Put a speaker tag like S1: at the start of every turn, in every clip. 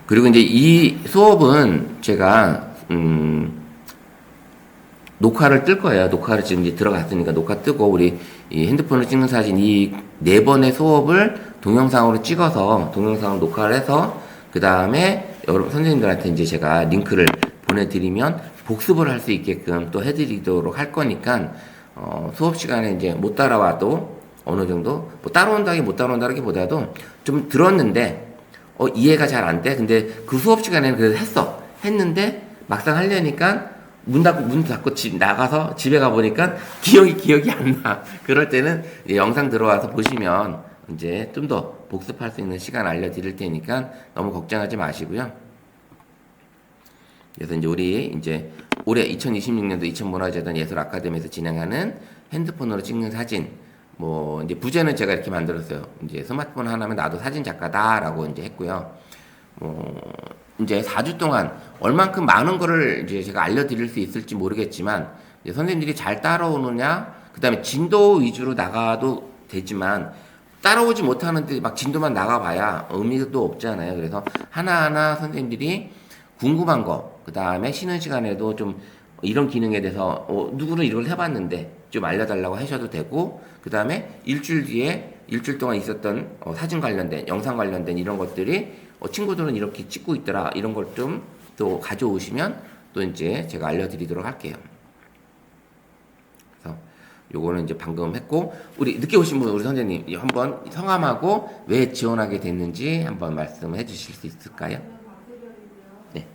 S1: 그리고 이제 이 수업은 제가 녹화를 뜰 거예요. 녹화를 지금 이제 들어갔으니까 녹화 뜨고 우리 이 핸드폰으로 찍는 사진 이 네 번의 수업을 동영상으로 찍어서 동영상을 녹화를 해서 그 다음에 여러분 선생님들한테 이제 제가 링크를 보내드리면 복습을 할 수 있게끔 또 해드리도록 할 거니까 수업 시간에 이제 못 따라와도 어느 정도 뭐 따라온다기 못 따라온다기보다도 좀 들었는데 이해가 잘 안 돼. 근데 그 수업 시간에는 그래도 했는데 막상 하려니까 문 닫고 나가서 집에 가보니까 기억이 안 나. 그럴 때는 이제 영상 들어와서 보시면 이제 좀 더 복습할 수 있는 시간 알려드릴 테니까 너무 걱정하지 마시고요. 그래서 이제 우리 이제 올해 2026년도 이천문화재단 예술 아카데미에서 진행하는 핸드폰으로 찍는 사진 뭐 이제 부제는 제가 이렇게 만들었어요. 이제 스마트폰 하나면 나도 사진 작가다라고 이제 했고요. 이제 4주 동안 얼만큼 많은 거를 이제 제가 알려드릴 수 있을지 모르겠지만 이제 선생님들이 잘 따라오느냐, 그 다음에 진도 위주로 나가도 되지만 따라오지 못하는데 막 진도만 나가봐야 의미도 없잖아요. 그래서 하나하나 선생님들이 궁금한 거, 그 다음에 쉬는 시간에도 좀 이런 기능에 대해서 누구는 이걸 해봤는데 좀 알려달라고 하셔도 되고, 그 다음에 일주일 동안 있었던 사진 관련된, 영상 관련된 이런 것들이 친구들은 이렇게 찍고 있더라, 이런 걸 좀 또 가져오시면 또 이제 제가 알려드리도록 할게요. 그래서 요거는 이제 방금 했고, 우리 늦게 오신 분, 우리 선생님 한번 성함하고 왜 지원하게 됐는지 한번 말씀해 주실 수 있을까요? 네.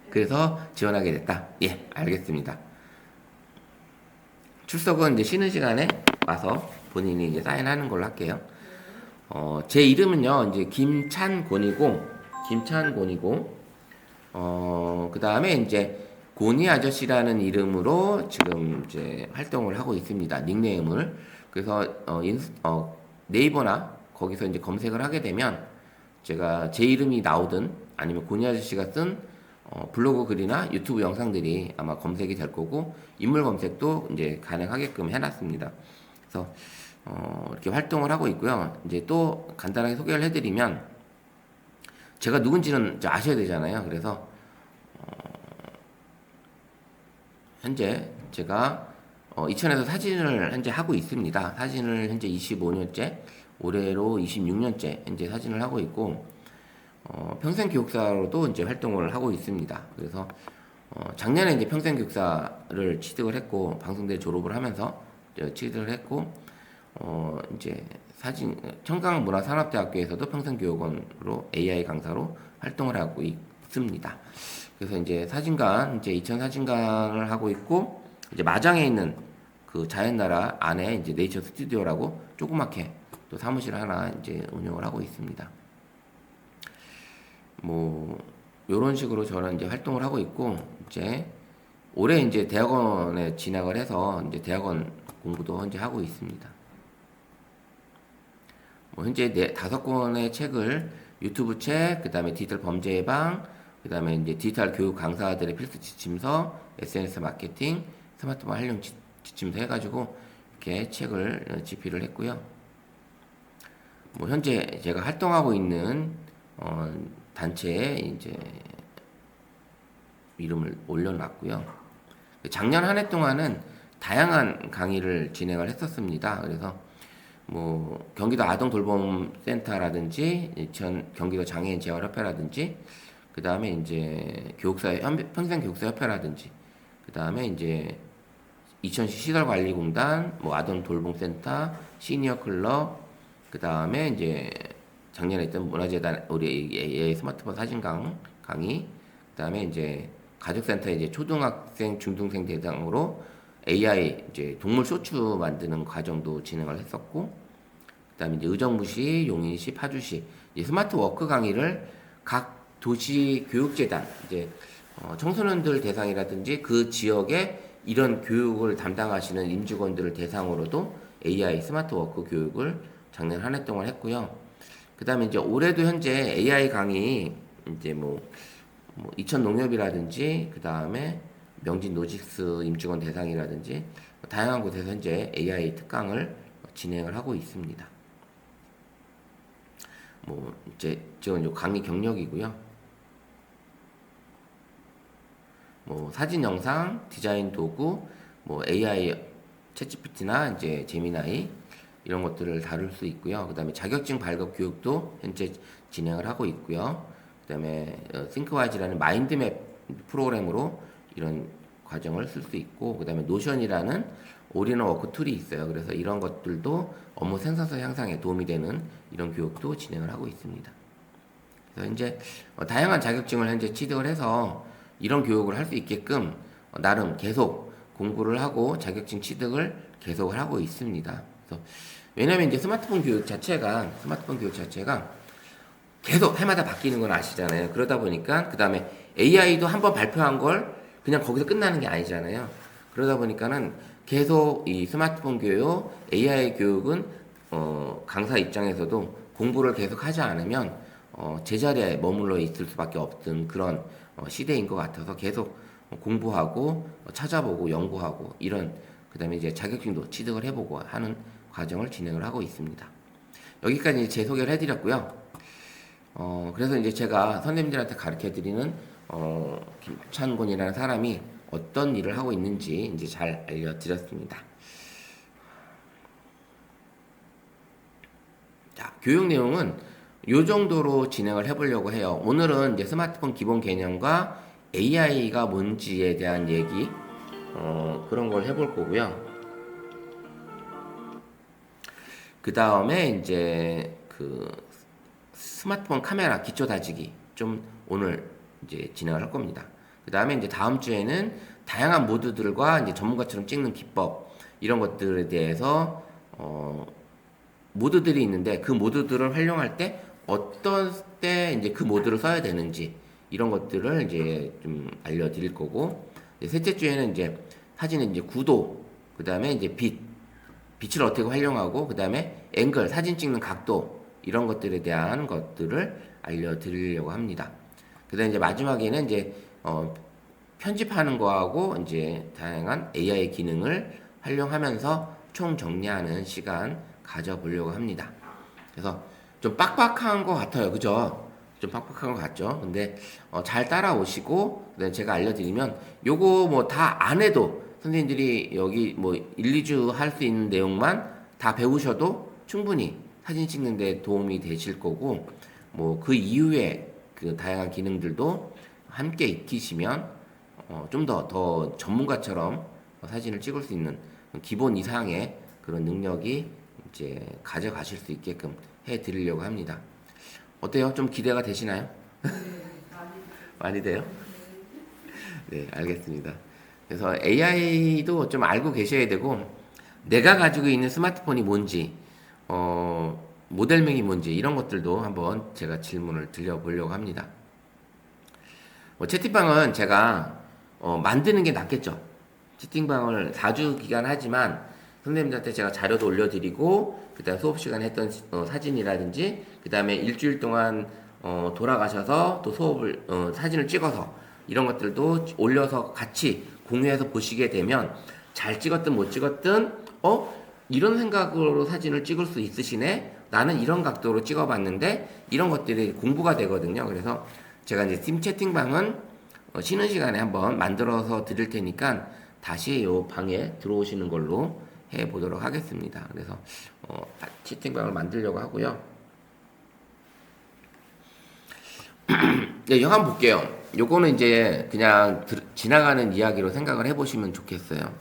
S1: 그래서 지원하게 됐다. 예, 알겠습니다. 출석은 이제 쉬는 시간에 와서 본인이 이제 사인하는 걸로 할게요. 제 이름은요, 이제 김찬곤이고, 그 다음에 이제 고니 아저씨라는 이름으로 지금 이제 활동을 하고 있습니다. 닉네임을. 그래서, 네이버나 거기서 이제 검색을 하게 되면 제가 제 이름이 나오든 아니면 고니 아저씨가 쓴 블로그 글이나 유튜브 영상들이 아마 검색이 될 거고, 인물 검색도 이제 가능하게끔 해놨습니다. 그래서 이렇게 활동을 하고 있고요. 이제 또 간단하게 소개를 해드리면 제가 누군지는 아셔야 되잖아요. 그래서 현재 제가 이천에서 사진을 현재 하고 있습니다. 사진을 현재 25년째, 올해로 26년째 현재 사진을 하고 있고, 평생 교육사로도 이제 활동을 하고 있습니다. 그래서 작년에 이제 평생 교육사를 취득을 했고, 방송대 졸업을 하면서 취득을 했고, 이제 청강문화산업대학교에서도 평생교육원으로 AI 강사로 활동을 하고 있습니다. 그래서 이제 사진관, 이제 이천 사진관을 하고 있고, 이제 마장에 있는 그 자연나라 안에 이제 네이처 스튜디오라고 조그맣게 또 사무실 하나 이제 운영을 하고 있습니다. 뭐, 요런 식으로 저는 이제 활동을 하고 있고, 이제 올해 이제 대학원에 진학을 해서 이제 대학원 공부도 현재 하고 있습니다. 뭐 현재 5권의 책을 유튜브 책, 그 다음에 디지털 범죄 예방, 그 다음에 이제 디지털 교육 강사들의 필수 지침서, SNS 마케팅, 스마트폰 활용 지침서 해가지고 이렇게 책을 집필을 했고요. 뭐 현재 제가 활동하고 있는 단체에 이제 이름을 올려놨고요. 작년 한 해 동안은 다양한 강의를 진행을 했었습니다. 그래서 뭐 경기도 아동돌봄센터라든지 경기도 장애인 재활협회라든지, 그 다음에 이제 평생 교육사협회라든지, 그 다음에 이제 이천시 시설관리공단, 뭐 아동돌봄센터, 시니어클럽, 그 다음에 이제 작년에 있던 문화재단 우리 스마트폰 사진 강의, 그 다음에 이제 가족센터 이제 초등학생, 중등생 대상으로 AI 이제 동물 쇼츠 만드는 과정도 진행을 했었고, 그다음에 이제 의정부시, 용인시, 파주시 이제 스마트 워크 강의를 각 도시 교육재단 이제 청소년들 대상이라든지 그 지역에 이런 교육을 담당하시는 임직원들을 대상으로도 AI 스마트 워크 교육을 작년 한 해 동안 했고요. 그다음에 이제 올해도 현재 AI 강의 이제 뭐 이천 농협이라든지 그 다음에 명진 노직스 임직원 대상이라든지 다양한 곳에서 현재 AI 특강을 진행을 하고 있습니다. 뭐 이제 지금 강의 경력이고요. 뭐 사진, 영상, 디자인 도구, 뭐 AI, 챗GPT나 이제 제미나이 이런 것들을 다룰 수 있고요. 그다음에 자격증 발급 교육도 현재 진행을 하고 있고요. 그다음에 싱크와이즈라는 마인드맵 프로그램으로 이런 과정을 쓸 수 있고, 그다음에 노션이라는 올인원 워크 툴이 있어요. 그래서 이런 것들도 업무 생산성 향상에 도움이 되는 이런 교육도 진행을 하고 있습니다. 그래서 이제 다양한 자격증을 현재 취득을 해서 이런 교육을 할 수 있게끔 나름 계속 공부를 하고 자격증 취득을 계속을 하고 있습니다. 그래서 왜냐면 이제 스마트폰 교육 자체가 계속 해마다 바뀌는 건 아시잖아요. 그러다 보니까 그 다음에 AI도 한번 발표한 걸 그냥 거기서 끝나는 게 아니잖아요. 그러다 보니까는 계속 이 스마트폰 교육, AI 교육은 강사 입장에서도 공부를 계속 하지 않으면 제자리에 머물러 있을 수밖에 없던 그런 시대인 것 같아서 계속 공부하고 찾아보고 연구하고 이런, 그다음에 이제 자격증도 취득을 해보고 하는 과정을 진행을 하고 있습니다. 여기까지 제 소개를 해드렸고요. 그래서 이제 제가 선생님들한테 가르쳐 드리는 김찬곤이라는 사람이 어떤 일을 하고 있는지 이제 잘 알려드렸습니다. 자, 교육 내용은 이 정도로 진행을 해보려고 해요. 오늘은 이제 스마트폰 기본 개념과 AI가 뭔지에 대한 얘기, 그런 걸 해볼 거고요. 그 다음에 이제 그 스마트폰 카메라 기초 다지기 좀 오늘 이제 진행을 할 겁니다. 그 다음에 이제 다음 주에는 다양한 모드들과 이제 전문가처럼 찍는 기법 이런 것들에 대해서 모드들이 있는데 그 모드들을 활용할 때 어떤 때 이제 그 모드를 써야 되는지 이런 것들을 이제 좀 알려드릴 거고, 이제 셋째 주에는 이제 사진의 이제 구도, 그 다음에 이제 빛을 어떻게 활용하고, 그 다음에 앵글, 사진 찍는 각도 이런 것들에 대한 것들을 알려드리려고 합니다. 그 다음에 이제 마지막에는 이제 편집하는 거하고 이제 다양한 AI 기능을 활용하면서 총 정리하는 시간 가져보려고 합니다. 그래서 좀 빡빡한 것 같아요. 그죠? 좀 빡빡한 것 같죠? 근데 잘 따라오시고, 그다음에 제가 알려드리면 요거 뭐 다 안 해도 선생님들이 여기 뭐 1, 2주 할 수 있는 내용만 다 배우셔도 충분히 사진 찍는데 도움이 되실 거고, 뭐 그 이후에 그 다양한 기능들도 함께 익히시면 좀 더 전문가처럼 사진을 찍을 수 있는 기본 이상의 그런 능력이 이제 가져가실 수 있게끔 해 드리려고 합니다. 어때요? 좀 기대가 되시나요? 많이 돼요? 네, 알겠습니다. 그래서 AI도 좀 알고 계셔야 되고, 내가 가지고 있는 스마트폰이 뭔지, 모델명이 뭔지, 이런 것들도 한번 제가 질문을 드려보려고 합니다. 채팅방은 제가, 만드는 게 낫겠죠. 채팅방을 4주 기간 하지만, 선생님들한테 제가 자료도 올려드리고, 그 다음에 수업 시간에 했던 사진이라든지, 그 다음에 일주일 동안 돌아가셔서 또 수업을, 사진을 찍어서 이런 것들도 올려서 같이 공유해서 보시게 되면 잘 찍었든 못 찍었든, 이런 생각으로 사진을 찍을 수 있으시네? 나는 이런 각도로 찍어봤는데, 이런 것들이 공부가 되거든요. 그래서 제가 이제 팀 채팅방은 쉬는 시간에 한번 만들어서 드릴 테니까 다시 요 방에 들어오시는 걸로 해 보도록 하겠습니다. 그래서 채팅방을 만들려고 하고요. 네, 이거 한번 볼게요. 요거는 이제 그냥 지나가는 이야기로 생각을 해보시면 좋겠어요.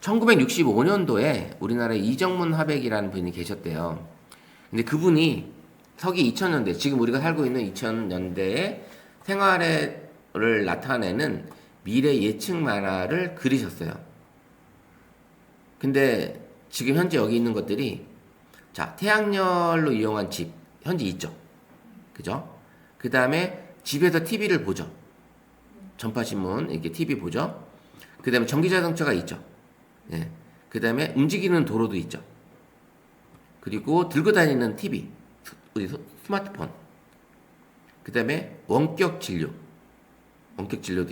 S1: 1965년도에 우리나라에 이정문 화백이라는 분이 계셨대요. 근데 그분이 서기 2000년대, 지금 우리가 살고 있는 2000년대의 생활을 나타내는 미래 예측 만화를 그리셨어요. 근데 지금 현재 여기 있는 것들이, 자, 태양열로 이용한 집 현재 있죠. 그죠? 그 다음에 집에서 TV를 보죠. 전파신문 이렇게 TV 보죠. 그 다음에 전기자동차가 있죠. 예. 그 다음에 움직이는 도로도 있죠. 그리고 들고 다니는 TV, 우리 스마트폰. 그 다음에 원격 진료도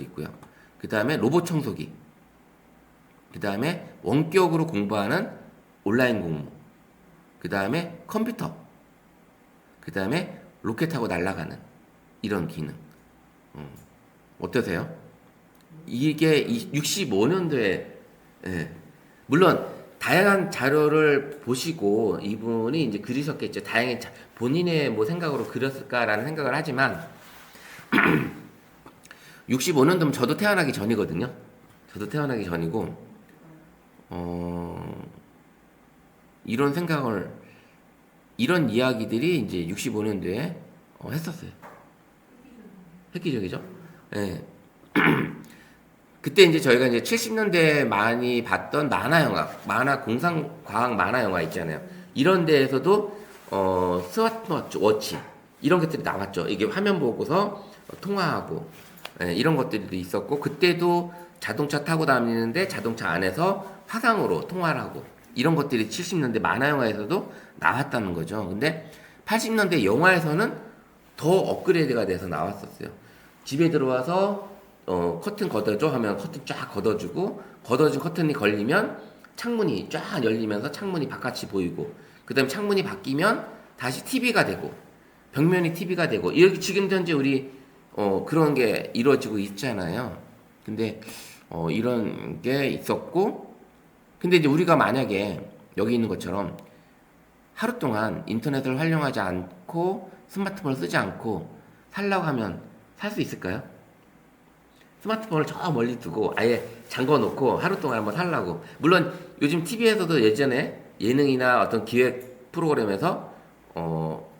S1: 있고요. 그 다음에 로봇 청소기. 그 다음에 원격으로 공부하는 온라인 공부. 그 다음에 컴퓨터. 그 다음에 로켓 타고 날아가는 이런 기능. 어떠세요? 이게 65년도에 물론 다양한 자료를 보시고 이분이 이제 그리셨겠죠. 다양한 본인의 뭐 생각으로 그렸을까라는 생각을 하지만 65년도면 저도 태어나기 전이거든요. 저도 태어나기 전이고 이런 생각을 이런 이야기들이 이제 65년도에 했었어요. 획기적이죠? 예. 그때 이제 저희가 이제 70년대에 많이 봤던 만화 영화, 공상 과학 만화 영화 있잖아요. 이런 데에서도 스마트워치 이런 것들이 나왔죠. 이게 화면 보고서 통화하고 이런 것들도 있었고 그때도 자동차 타고 다니는데 자동차 안에서 화상으로 통화를 하고 이런 것들이 70년대 만화 영화에서도 나왔다는 거죠. 근데 80년대 영화에서는 더 업그레이드가 돼서 나왔었어요. 집에 들어와서 커튼 걷어줘 하면 커튼 쫙 걷어주고 걷어준 커튼이 걸리면 창문이 쫙 열리면서 창문이 바깥이 보이고 그 다음에 창문이 바뀌면 다시 TV가 되고 벽면이 TV가 되고 이렇게 지금 현재 우리 그런 게 이루어지고 있잖아요. 근데 이런 게 있었고 근데 이제 우리가 만약에 여기 있는 것처럼 하루 동안 인터넷을 활용하지 않고 스마트폰을 쓰지 않고 살라고 하면 살 수 있을까요? 스마트폰을 저 멀리 두고 아예 잠궈 놓고 하루 동안 한번 살라고. 물론 요즘 TV에서도 예전에 예능이나 어떤 기획 프로그램에서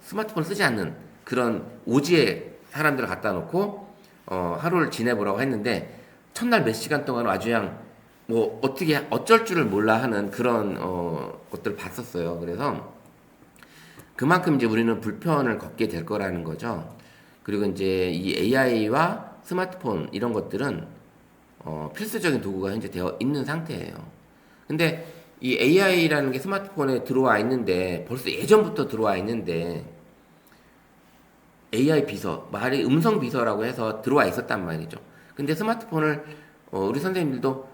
S1: 스마트폰을 쓰지 않는 그런 오지의 사람들을 갖다 놓고 하루를 지내보라고 했는데 첫날 몇 시간 동안 아주 그냥 뭐 어떻게 어쩔 줄을 몰라 하는 그런 것들을 봤었어요. 그래서 그만큼 이제 우리는 불편을 겪게 될 거라는 거죠. 그리고 이제 이 AI와 스마트폰 이런 것들은 필수적인 도구가 현재 되어 있는 상태예요. 근데 이 AI라는 게 스마트폰에 들어와 있는데 벌써 예전부터 들어와 있는데 AI 비서, 말이 음성 비서라고 해서 들어와 있었단 말이죠. 근데 스마트폰을 우리 선생님들도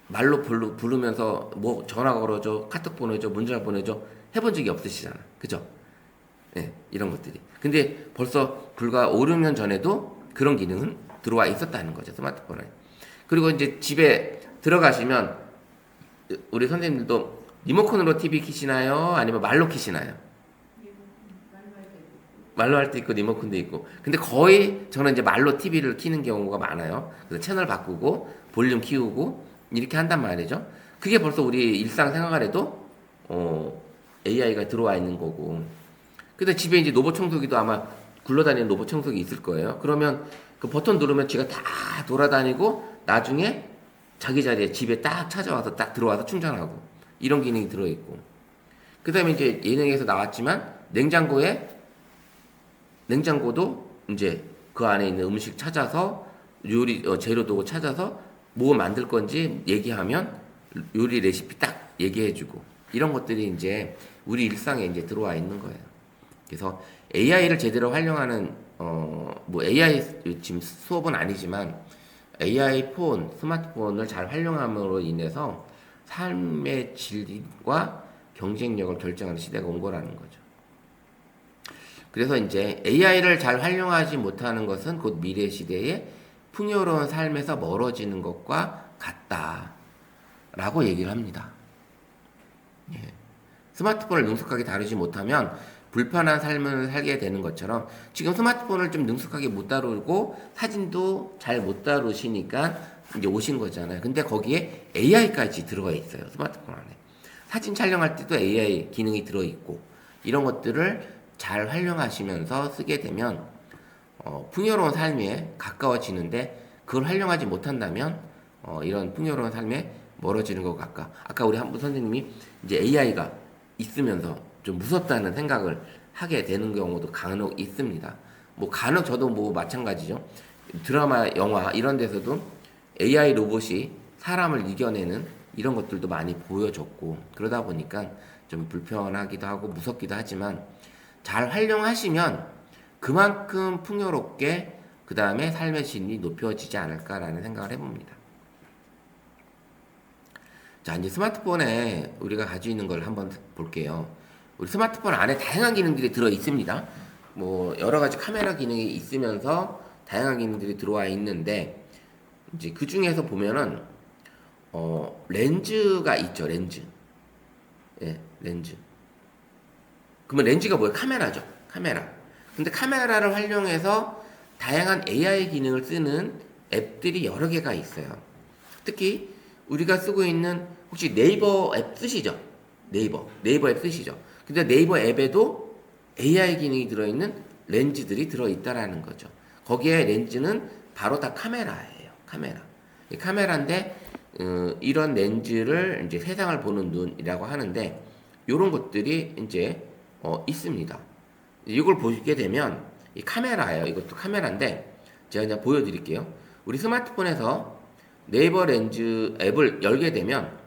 S1: 말로 부르면서 뭐 전화 걸어줘, 카톡 보내줘, 문자 보내줘 해본 적이 없으시잖아. 그죠? 네, 이런 것들이. 근데 벌써 불과 5, 6년 전에도 그런 기능은 들어와 있었다는 거죠, 스마트폰에. 그리고 이제 집에 들어가시면 우리 선생님들도 리모컨으로 TV 키시나요? 아니면 말로 키시나요? 말로 할 때 있고 리모컨도 있고. 근데 거의 저는 이제 말로 TV를 키는 경우가 많아요. 그래서 채널 바꾸고 볼륨 키우고 이렇게 한단 말이죠. 그게 벌써 우리 일상생활에도 AI가 들어와 있는 거고. 근데 집에 이제 로봇 청소기도 아마 굴러다니는 로봇 청소기 있을 거예요. 그러면 그 버튼 누르면 지가 다 돌아다니고 나중에 자기 자리에 집에 딱 찾아와서 딱 들어와서 충전하고 이런 기능이 들어있고. 그 다음에 이제 예능에서 나왔지만 냉장고도 이제 그 안에 있는 음식 찾아서 요리 재료 도구 찾아서 뭐 만들 건지 얘기하면 요리 레시피 딱 얘기해주고 이런 것들이 이제 우리 일상에 이제 들어와 있는 거예요. 그래서 AI를 제대로 활용하는 뭐 AI 지금 수업은 아니지만 AI 폰, 스마트폰을 잘 활용함으로 인해서 삶의 질과 경쟁력을 결정하는 시대가 온 거라는 거죠. 그래서 이제 AI를 잘 활용하지 못하는 것은 곧 미래 시대의 풍요로운 삶에서 멀어지는 것과 같다라고 얘기를 합니다. 예. 스마트폰을 능숙하게 다루지 못하면 불편한 삶을 살게 되는 것처럼 지금 스마트폰을 좀 능숙하게 못 다루고 사진도 잘 못 다루시니까 이제 오신 거잖아요. 근데 거기에 AI까지 들어가 있어요. 스마트폰 안에. 사진 촬영할 때도 AI 기능이 들어있고 이런 것들을 잘 활용하시면서 쓰게 되면 풍요로운 삶에 가까워지는데 그걸 활용하지 못한다면 이런 풍요로운 삶에 멀어지는 것 같까. 아까 우리 한분 선생님이 이제 AI가 있으면서 좀 무섭다는 생각을 하게 되는 경우도 간혹 있습니다. 뭐 간혹 저도 뭐 마찬가지죠. 드라마, 영화 이런 데서도 AI 로봇이 사람을 이겨내는 이런 것들도 많이 보여졌고 그러다 보니까 좀 불편하기도 하고 무섭기도 하지만 잘 활용하시면 그만큼 풍요롭게 그 다음에 삶의 질이 높여지지 않을까라는 생각을 해봅니다. 자, 이제 스마트폰에 우리가 가지고 있는 걸 한번 볼게요. 우리 스마트폰 안에 다양한 기능들이 들어 있습니다. 뭐 여러 가지 카메라 기능이 있으면서 다양한 기능들이 들어와 있는데 이제 그 중에서 보면은 렌즈가 있죠. 렌즈. 예, 렌즈. 그러면 렌즈가 뭐예요? 카메라죠. 카메라. 근데 카메라를 활용해서 다양한 AI 기능을 쓰는 앱들이 여러 개가 있어요. 특히 우리가 쓰고 있는 혹시 네이버 앱 쓰시죠? 네이버 앱 쓰시죠? 근데 네이버 앱에도 AI 기능이 들어있는 렌즈들이 들어있다라는 거죠. 거기에 렌즈는 바로 다 카메라예요. 카메라. 이 카메라인데 이런 렌즈를 이제 세상을 보는 눈이라고 하는데 이런 것들이 이제 있습니다. 이걸 보시게 되면 이 카메라예요. 이것도 카메라인데 제가 그냥 보여드릴게요. 우리 스마트폰에서 네이버 렌즈 앱을 열게 되면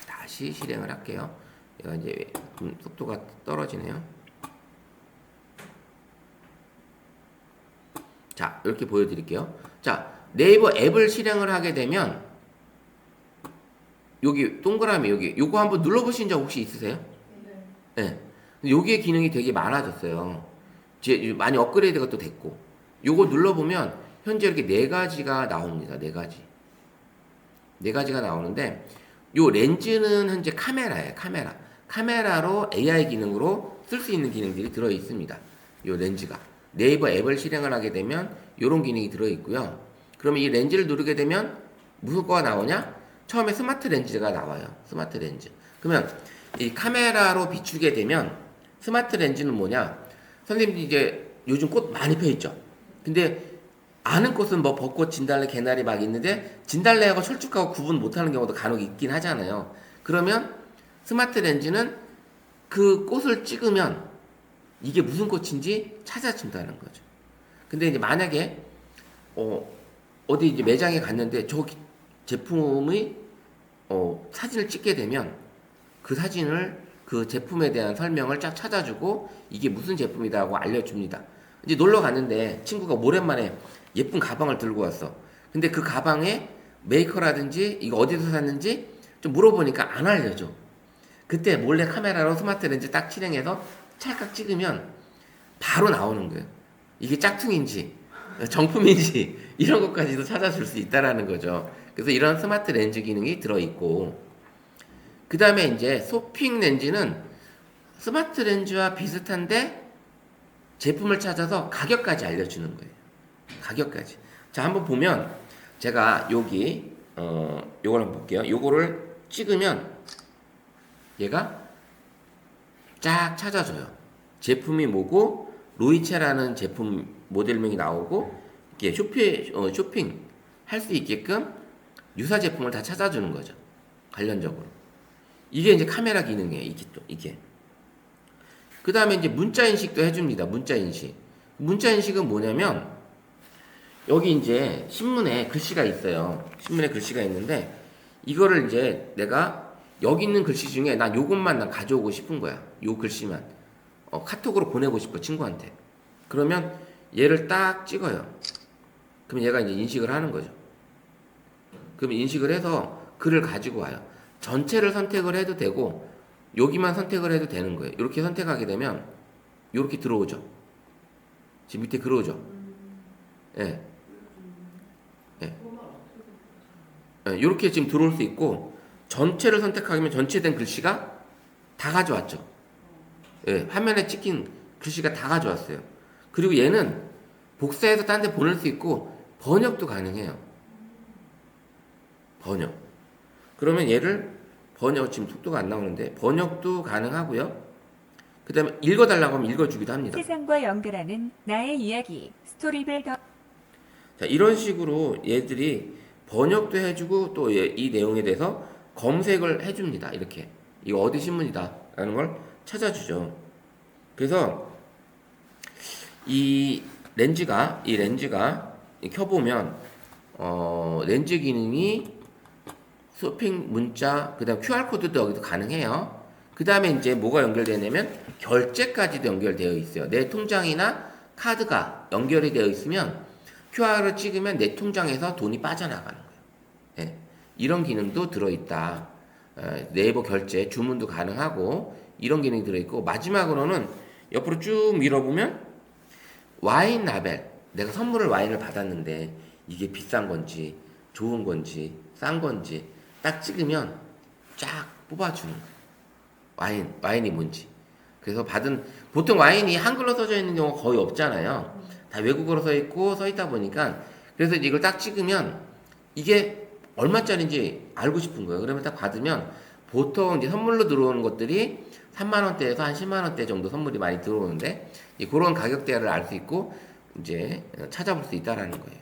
S1: 다시 실행을 할게요. 얘가 이제 속도가 떨어지네요. 자, 이렇게 보여드릴게요. 자, 네이버 앱을 실행을 하게 되면 여기 동그라미 여기 요거 한번 눌러보신 적 혹시 있으세요? 네. 여기에 기능이 되게 많아졌어요. 이제 많이 업그레이드가 또 됐고 요거 눌러보면 현재 이렇게 네 가지가 나옵니다. 네 가지. 네 가지가 나오는데 요 렌즈는 현재 카메라예요. 카메라. 카메라로 AI 기능으로 쓸 수 있는 기능들이 들어 있습니다. 요 렌즈가. 네이버 앱을 실행을 하게 되면 요런 기능이 들어 있고요. 그러면 이 렌즈를 누르게 되면 무슨 거가 나오냐? 처음에 스마트 렌즈가 나와요. 스마트 렌즈. 그러면 이 카메라로 비추게 되면 스마트 렌즈는 뭐냐? 선생님이 이제 요즘 꽃 많이 펴 있죠. 근데 아는 꽃은 뭐 벚꽃, 진달래, 개나리 막 있는데 진달래하고 철쭉하고 구분 못하는 경우도 간혹 있긴 하잖아요. 그러면 스마트 렌즈는 그 꽃을 찍으면 이게 무슨 꽃인지 찾아준다는 거죠. 근데 이제 만약에 어디 이제 매장에 갔는데 저 제품의 사진을 찍게 되면 그 사진을 그 제품에 대한 설명을 쫙 찾아주고 이게 무슨 제품이다고 알려줍니다. 이제 놀러 갔는데 친구가 오랜만에 예쁜 가방을 들고 왔어. 근데 그 가방에 메이커라든지 이거 어디서 샀는지 좀 물어보니까 안 알려줘. 그때 몰래 카메라로 스마트 렌즈 딱 실행해서 찰칵 찍으면 바로 나오는 거예요. 이게 짝퉁인지 정품인지 이런 것까지도 찾아줄 수 있다라는 거죠. 그래서 이런 스마트 렌즈 기능이 들어있고 그 다음에 이제 쇼핑 렌즈는 스마트 렌즈와 비슷한데 제품을 찾아서 가격까지 알려주는 거예요. 가격까지. 자, 한번 보면 제가 여기 요걸 한번 볼게요. 요거를 찍으면 얘가 쫙 찾아줘요. 제품이 뭐고 로이체라는 제품 모델명이 나오고 이렇게 쇼핑 할 수 있게끔 유사 제품을 다 찾아주는 거죠. 관련적으로. 이게 이제 카메라 기능이에요. 이게. 그 다음에 이제 문자 인식도 해줍니다. 문자 인식. 문자 인식은 뭐냐면 여기 이제 신문에 글씨가 있어요. 신문에 글씨가 있는데 이거를 이제 내가 여기 있는 글씨 중에 난 요것만 난 가져오고 싶은 거야. 요 글씨만. 카톡으로 보내고 싶어, 친구한테. 그러면 얘를 딱 찍어요. 그럼 얘가 이제 인식을 하는 거죠. 그럼 인식을 해서 글을 가지고 와요. 전체를 선택을 해도 되고 여기만 선택을 해도 되는 거예요. 이렇게 선택하게 되면 이렇게 들어오죠. 지금 밑에 들어오죠. 예. 예. 예. 이렇게 지금 들어올 수 있고 전체를 선택하면 전체된 글씨가 다 가져왔죠. 예. 화면에 찍힌 글씨가 다 가져왔어요. 그리고 얘는 복사해서 딴 데 보낼 수 있고 번역도 가능해요. 번역. 그러면 얘를 번역, 지금 속도가 안 나오는데 번역도 가능하고요. 그 다음에 읽어달라고 하면 읽어주기도 합니다.
S2: 세상과 연결하는 나의 이야기 스토리빌더.
S1: 자, 이런 식으로 얘들이 번역도 해주고 또 이 내용에 대해서 검색을 해줍니다. 이렇게 이거 어디 신문이다 라는 걸 찾아주죠. 그래서 이 렌즈가 켜보면 렌즈 기능이 쇼핑 문자, 그 다음 QR코드도 여기도 가능해요. 그 다음에 이제 뭐가 연결되냐면 결제까지도 연결되어 있어요. 내 통장이나 카드가 연결이 되어 있으면 QR을 찍으면 내 통장에서 돈이 빠져나가는 거예요. 네. 이런 기능도 들어있다 네이버 결제, 주문도 가능하고 이런 기능이 들어있고 마지막으로는 옆으로 쭉 밀어보면 와인 라벨 내가 선물을 와인을 받았는데 이게 비싼 건지 좋은 건지 싼 건지 딱 찍으면 쫙 뽑아주는 거예요. 와인이 뭔지. 그래서 받은 보통 와인이 한글로 써져 있는 경우가 거의 없잖아요. 다 외국어로 써 있고 써 있다 보니까 그래서 이제 이걸 딱 찍으면 이게 얼마짜리인지 알고 싶은 거예요. 그러면 딱 받으면 보통 이제 선물로 들어오는 것들이 3만 원대에서 한 10만 원대 정도 선물이 많이 들어오는데 그런 가격대를 알 수 있고 이제 찾아볼 수 있다라는 거예요.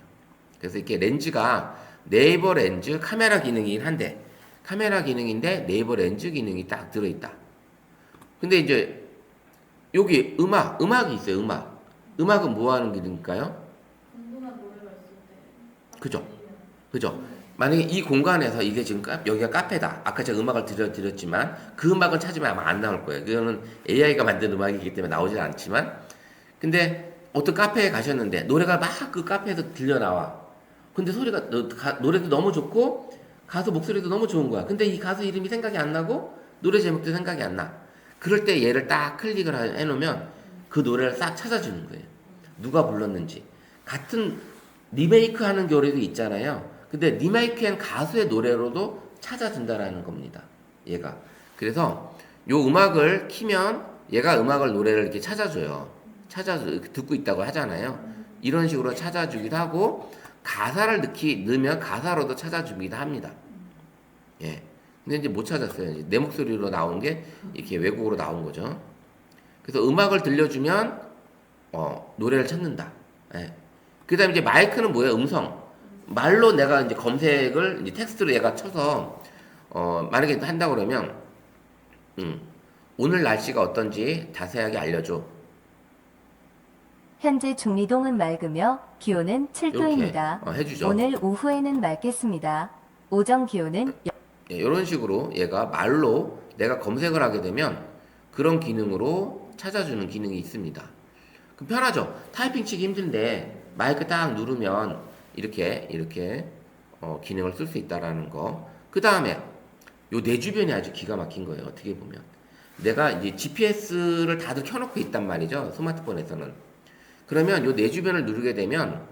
S1: 그래서 이렇게 렌즈가 네이버 렌즈 카메라 기능이긴 한데 카메라 기능인데 네이버 렌즈 기능이 딱 들어있다. 근데 이제 여기 음악이 있어요. 음악은 뭐 하는 기능일까요?
S3: 궁금한 노래가 있을 때.
S1: 그죠? 그죠? 만약에 이 공간에서 이게 지금 여기가 카페다. 아까 제가 음악을 드렸지만 그 음악은 찾으면 아마 안 나올 거예요. 그거는 AI가 만든 음악이기 때문에 나오진 않지만 근데 어떤 카페에 가셨는데 노래가 막 그 카페에서 들려 나와. 근데 노래도 너무 좋고 가수 목소리도 너무 좋은 거야. 근데 이 가수 이름이 생각이 안 나고 노래 제목도 생각이 안 나. 그럴 때 얘를 딱 클릭을 해놓으면 그 노래를 싹 찾아주는 거예요. 누가 불렀는지. 같은 리메이크 하는 교리도 있잖아요. 근데 리메이크한 가수의 노래로도 찾아준다라는 겁니다. 얘가. 그래서 요 음악을 키면 얘가 노래를 이렇게 찾아줘요. 듣고 있다고 하잖아요. 이런 식으로 찾아주기도 하고 가사를 넣으면 가사로도 찾아주기도 합니다. 예. 근데 이제 못 찾았어요. 이제 내 목소리로 나온 게 이렇게 외국어로 나온 거죠. 그래서 음악을 들려주면 노래를 찾는다. 예. 그다음에 이제 마이크는 뭐예요? 음성. 말로 내가 이제 검색을 이제 텍스트로 얘가 쳐서 만약에 한다 그러면 오늘 날씨가 어떤지 자세하게 알려줘.
S2: 현재 중리동은 맑으며 기온은
S1: 이렇게
S2: 7도입니다.
S1: 해주죠.
S2: 오늘 오후에는 맑겠습니다. 오전 기온은
S1: 이런 식으로 얘가 말로 내가 검색을 하게 되면 그런 기능으로 찾아주는 기능이 있습니다. 그럼 편하죠. 타이핑 치기 힘든데 마이크 딱 누르면 이렇게 기능을 쓸 수 있다라는 거. 그 다음에 요 내 주변이 아주 기가 막힌 거예요. 어떻게 보면 내가 이제 GPS를 다들 켜놓고 있단 말이죠. 스마트폰에서는. 그러면 요 내 주변을 누르게 되면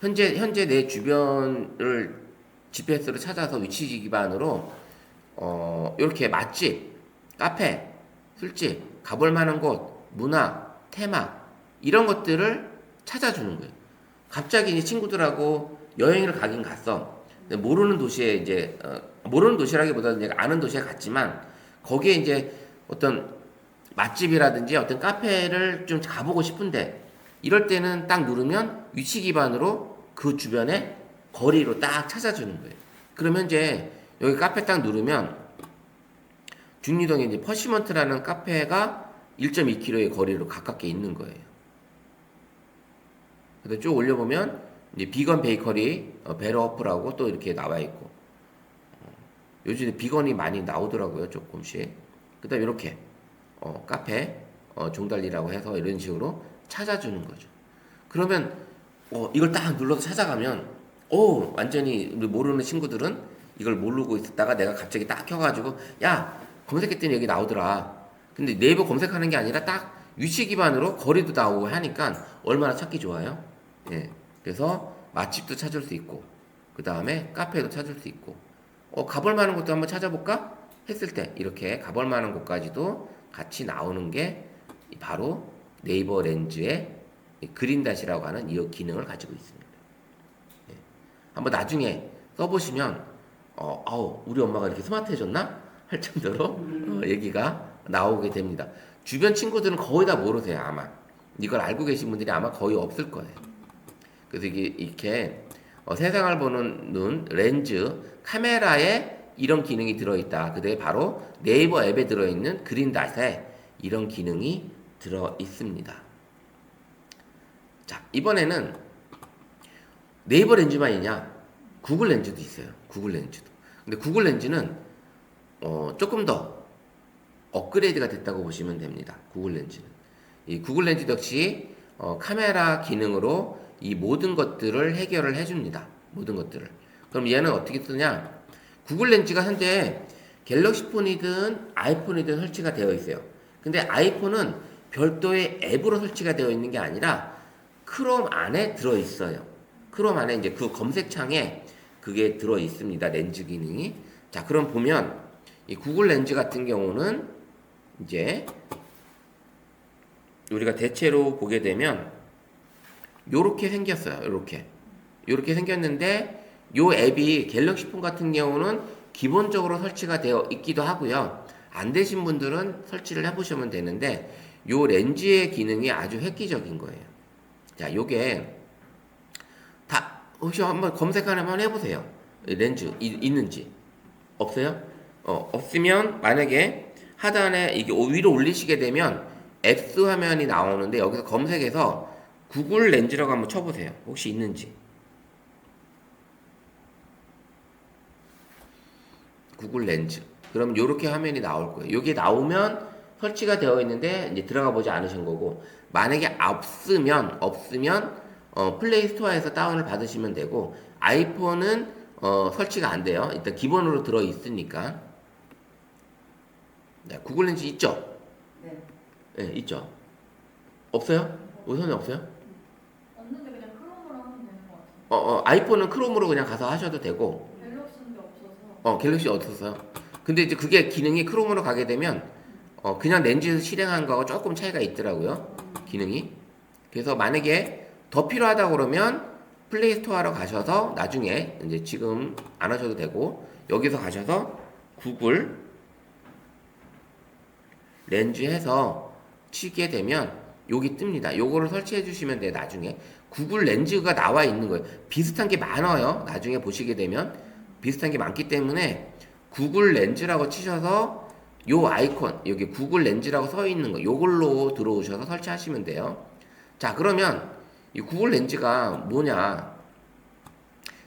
S1: 현재 내 주변을 GPS를 찾아서 위치 기반으로 이렇게 맛집, 카페, 술집, 가볼 만한 곳, 문화, 테마 이런 것들을 찾아주는 거예요. 갑자기 이제 친구들하고 여행을 가긴 갔어. 근데 모르는 도시에 이제 모르는 도시라기보다는 내가 아는 도시에 갔지만 거기에 이제 어떤 맛집이라든지 어떤 카페를 좀 가보고 싶은데 이럴 때는 딱 누르면 위치 기반으로 그 주변에 거리로 딱 찾아주는 거예요. 그러면 이제 여기 카페 딱 누르면 중리동에 이제 퍼시먼트라는 카페가 1.2km의 거리로 가깝게 있는 거예요. 그래서 쭉 올려보면 이제 비건 베이커리 베러어프라고 또 이렇게 나와 있고 요즘에 비건이 많이 나오더라고요. 조금씩. 그다음 이렇게 카페 종달리라고 해서 이런 식으로 찾아주는 거죠. 그러면 이걸 딱 눌러서 찾아가면 완전히 우리 모르는 친구들은 이걸 모르고 있었다가 내가 갑자기 딱 켜가지고 야 검색했더니 여기 나오더라. 근데 네이버 검색하는 게 아니라 딱 위치 기반으로 거리도 나오고 하니까 얼마나 찾기 좋아요. 예. 그래서 맛집도 찾을 수 있고 그 다음에 카페도 찾을 수 있고 가볼 만한 곳도 한번 찾아볼까 했을 때 이렇게 가볼 만한 곳까지도 같이 나오는 게 바로 네이버 렌즈의 그린닷이라고 하는 이 기능을 가지고 있습니다. 예. 한번 나중에 써보시면 우리 엄마가 이렇게 스마트해졌나 할 정도로 얘기가 나오게 됩니다. 주변 친구들은 거의 다 모르세요. 아마 이걸 알고 계신 분들이 아마 거의 없을 거예요. 그래서 이게 이렇게 세상을 보는 눈 렌즈 카메라에 이런 기능이 들어있다. 그게 바로 네이버 앱에 들어있는 그린닷에 이런 기능이 들어 있습니다. 자, 이번에는 네이버 렌즈만 있냐? 구글 렌즈도 있어요. 구글 렌즈도. 근데 구글 렌즈는 조금 더 업그레이드가 됐다고 보시면 됩니다. 구글 렌즈는. 이 구글 렌즈 역시 카메라 기능으로 이 모든 것들을 해결을 해줍니다. 모든 것들을. 그럼 얘는 어떻게 쓰냐? 구글 렌즈가 현재 갤럭시 폰이든 아이폰이든 설치가 되어 있어요. 근데 아이폰은 별도의 앱으로 설치가 되어 있는 게 아니라 크롬 안에 들어 있어요. 크롬 안에 이제 그 검색창에 그게 들어 있습니다. 렌즈 기능이. 자, 그럼 보면 이 구글 렌즈 같은 경우는 이제 우리가 대체로 보게 되면 요렇게 생겼어요. 요렇게 생겼는데 요 앱이 갤럭시 폰 같은 경우는 기본적으로 설치가 되어 있기도 하고요. 안 되신 분들은 설치를 해보시면 되는데 요 렌즈의 기능이 아주 획기적인 거예요. 자, 요게 다 혹시 한번 검색 한번 해보세요. 렌즈 있는지. 없어요? 없으면 만약에 하단에 이게 위로 올리시게 되면 앱스 화면이 나오는데 여기서 검색해서 구글 렌즈라고 한번 쳐보세요. 혹시 있는지. 구글 렌즈. 그럼 이렇게 화면이 나올 거예요. 여기 나오면 설치가 되어 있는데 이제 들어가 보지 않으신 거고, 만약에 없으면 플레이 스토어에서 다운을 받으시면 되고, 아이폰은 설치가 안 돼요. 일단 기본으로 들어 있으니까. 네, 구글 렌즈 있죠?
S4: 네.
S1: 네, 있죠. 없어요? 우선은 없어요?
S3: 없는데 그냥 크롬으로 하면 되는 것 같아요.
S1: 아이폰은 크롬으로 그냥 가서 하셔도 되고,
S3: 갤럭시인데 없어서.
S1: 갤럭시 없었어요. 근데 이제 그게 기능이 크롬으로 가게 되면 그냥 렌즈에서 실행한 거하고 조금 차이가 있더라고요. 기능이. 그래서 만약에 더 필요하다 그러면 플레이 스토어로 가셔서 나중에 이제 지금 안 하셔도 되고 여기서 가셔서 구글 렌즈 해서 치게 되면 여기 뜹니다. 요거를 설치해 주시면 돼요. 나중에 구글 렌즈가 나와 있는 거예요. 비슷한 게 많아요. 나중에 보시게 되면 비슷한 게 많기 때문에 구글 렌즈라고 치셔서 요 아이콘 여기 구글 렌즈라고 써 있는 거 요걸로 들어오셔서 설치하시면 돼요. 자, 그러면 이 구글 렌즈가 뭐냐,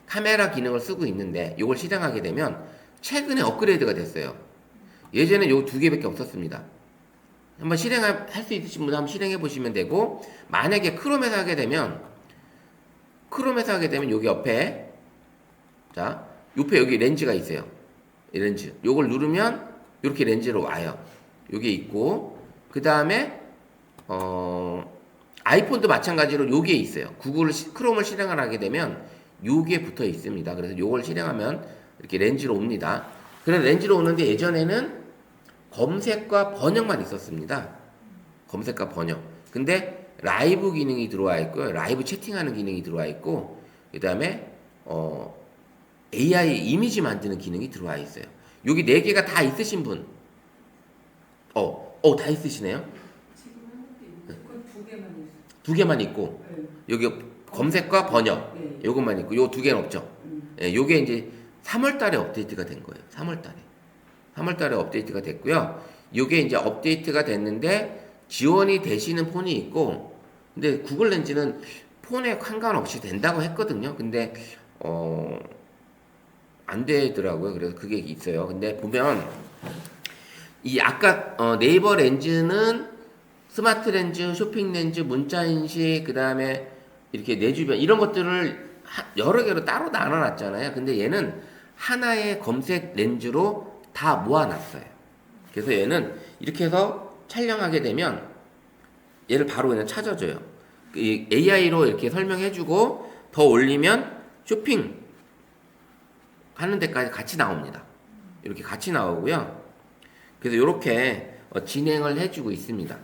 S1: 카메라 기능을 쓰고 있는데 요걸 실행하게 되면 최근에 업그레이드가 됐어요. 예전에 요 두 개밖에 없었습니다. 한번 실행할 수 있으신 분은 한번 실행해 보시면 되고, 만약에 크롬에서 하게 되면 여기 옆에 여기 렌즈가 있어요. 이 렌즈 요걸 누르면 이렇게 렌즈로 와요. 요게 있고, 그 다음에 아이폰도 마찬가지로 요게 있어요. 크롬을 실행을 하게 되면 요게 붙어 있습니다. 그래서 요걸 실행하면 이렇게 렌즈로 옵니다. 그래서 렌즈로 오는데 예전에는 검색과 번역만 있었습니다. 검색과 번역. 근데 라이브 기능이 들어와 있고요. 라이브 채팅하는 기능이 들어와 있고, 그 다음에 AI 이미지 만드는 기능이 들어와 있어요. 여기 4개가 다 있으신 분. 다 있으시네요.
S4: 지금 한국도 있는데 그건 두 개만 있어요.
S1: 2개만 있고,
S4: 네.
S1: 여기 검색과 번역.
S4: 네.
S1: 요것만 있고, 요 2개는 없죠. 예, 요게 이제 3월 달에 업데이트가 된 거예요. 3월 달에 업데이트가 됐고요. 요게 이제 업데이트가 됐는데 지원이 되시는 폰이 있고, 근데 구글 렌즈는 폰에 상관없이 된다고 했거든요. 근데 안 되더라고요. 그래서 그게 있어요. 근데 보면 이 아까 네이버 렌즈는 스마트 렌즈, 쇼핑 렌즈, 문자 인식, 그 다음에 이렇게 내 주변 이런 것들을 여러 개로 따로 나눠놨잖아요. 근데 얘는 하나의 검색 렌즈로 다 모아놨어요. 그래서 얘는 이렇게 해서 촬영하게 되면 얘를 바로 그냥 찾아줘요. 이 AI로 이렇게 설명해주고 더 올리면 쇼핑 하는 데까지 같이 나옵니다. 이렇게 같이 나오고요. 그래서 이렇게 진행을 해주고 있습니다.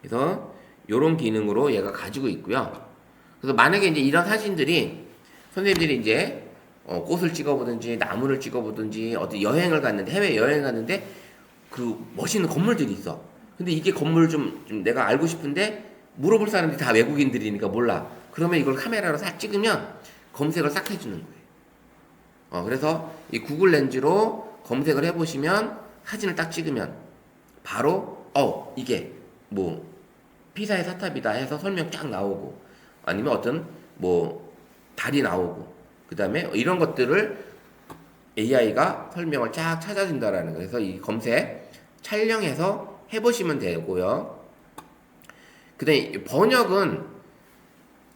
S1: 그래서 이런 기능으로 얘가 가지고 있고요. 그래서 만약에 이제 이런 사진들이 선생님들이 이제 꽃을 찍어보든지 나무를 찍어보든지 어디 여행을 갔는데 해외 여행 갔는데 그 멋있는 건물들이 있어. 근데 이게 건물 좀 내가 알고 싶은데 물어볼 사람들이 다 외국인들이니까 몰라. 그러면 이걸 카메라로 싹 찍으면 검색을 싹 해주는 거예요. 그래서 이 구글 렌즈로 검색을 해보시면 사진을 딱 찍으면 바로 이게 뭐 피사의 사탑이다 해서 설명 쫙 나오고, 아니면 어떤 뭐 달이 나오고, 그 다음에 이런 것들을 AI가 설명을 쫙 찾아준다라는 거예요. 그래서 이 검색 촬영해서 해보시면 되고요. 그 다음에 번역은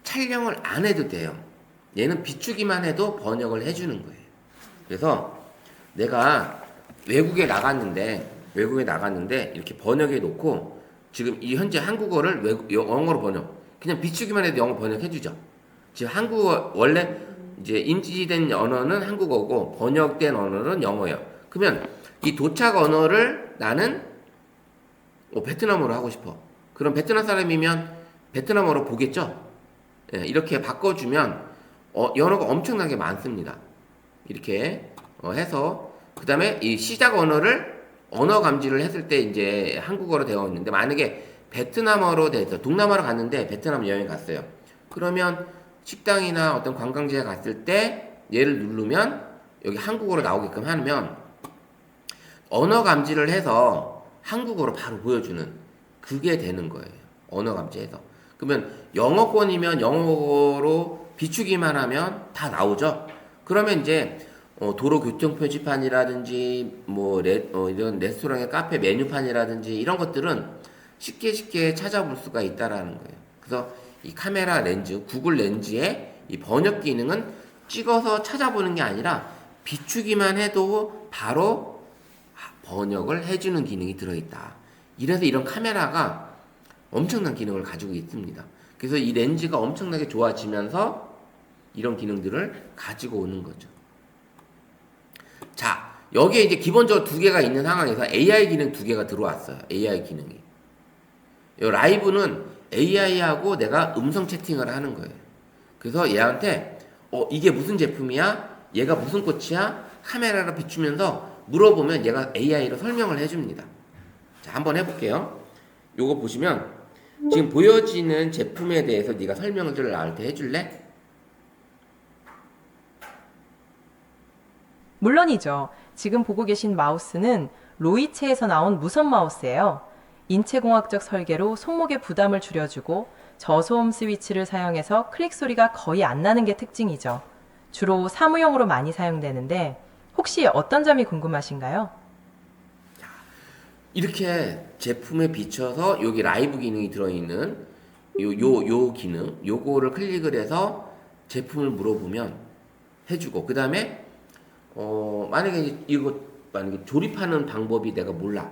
S1: 촬영을 안 해도 돼요. 얘는 비추기만 해도 번역을 해주는 거예요. 그래서 내가 외국에 나갔는데 이렇게 번역해 놓고 지금 이 현재 한국어를 영어로 번역. 그냥 비추기만 해도 영어 번역해 주죠. 지금 한국어 원래 이제 인지된 언어는 한국어고 번역된 언어는 영어예요. 그러면 이 도착 언어를 나는 베트남어로 하고 싶어. 그럼 베트남 사람이면 베트남어로 보겠죠? 예, 이렇게 바꿔주면 언어가 엄청나게 많습니다. 이렇게 해서 그 다음에 이 시작 언어를 언어 감지를 했을 때 이제 한국어로 되어 있는데 만약에 베트남어로 되어 있어. 동남아로 갔는데 베트남 여행 갔어요. 그러면 식당이나 어떤 관광지에 갔을 때 얘를 누르면 여기 한국어로 나오게끔 하면 언어 감지를 해서 한국어로 바로 보여주는 그게 되는 거예요. 언어 감지해서. 그러면 영어권이면 영어로 비추기만 하면 다 나오죠. 그러면 이제 도로 교통 표지판이라든지 뭐 이런 레스토랑의 카페 메뉴판이라든지 이런 것들은 쉽게 찾아볼 수가 있다라는 거예요. 그래서 이 카메라 렌즈, 구글 렌즈의 이 번역 기능은 찍어서 찾아보는 게 아니라 비추기만 해도 바로 번역을 해주는 기능이 들어있다. 이래서 이런 카메라가 엄청난 기능을 가지고 있습니다. 그래서 이 렌즈가 엄청나게 좋아지면서 이런 기능들을 가지고 오는 거죠. 자, 여기에 이제 기본적으로 두 개가 있는 상황에서 AI 기능 두 개가 들어왔어요. AI 기능이. 이 라이브는 AI하고 내가 음성 채팅을 하는 거예요. 그래서 얘한테 이게 무슨 제품이야? 얘가 무슨 꽃이야? 카메라로 비추면서 물어보면 얘가 AI로 설명을 해줍니다. 자, 한번 해볼게요. 요거 보시면 지금 보여지는 제품에 대해서 네가 설명을 나한테 해줄래?
S5: 물론이죠. 지금 보고 계신 마우스는 로이체에서 나온 무선 마우스예요. 인체공학적 설계로 손목의 부담을 줄여주고 저소음 스위치를 사용해서 클릭 소리가 거의 안 나는 게 특징이죠. 주로 사무용으로 많이 사용되는데 혹시 어떤 점이 궁금하신가요?
S1: 이렇게 제품에 비춰서 여기 라이브 기능이 들어있는 요 기능, 요거를 클릭을 해서 제품을 물어보면 해주고, 그 다음에 만약에 만약에 조립하는 방법이 내가 몰라.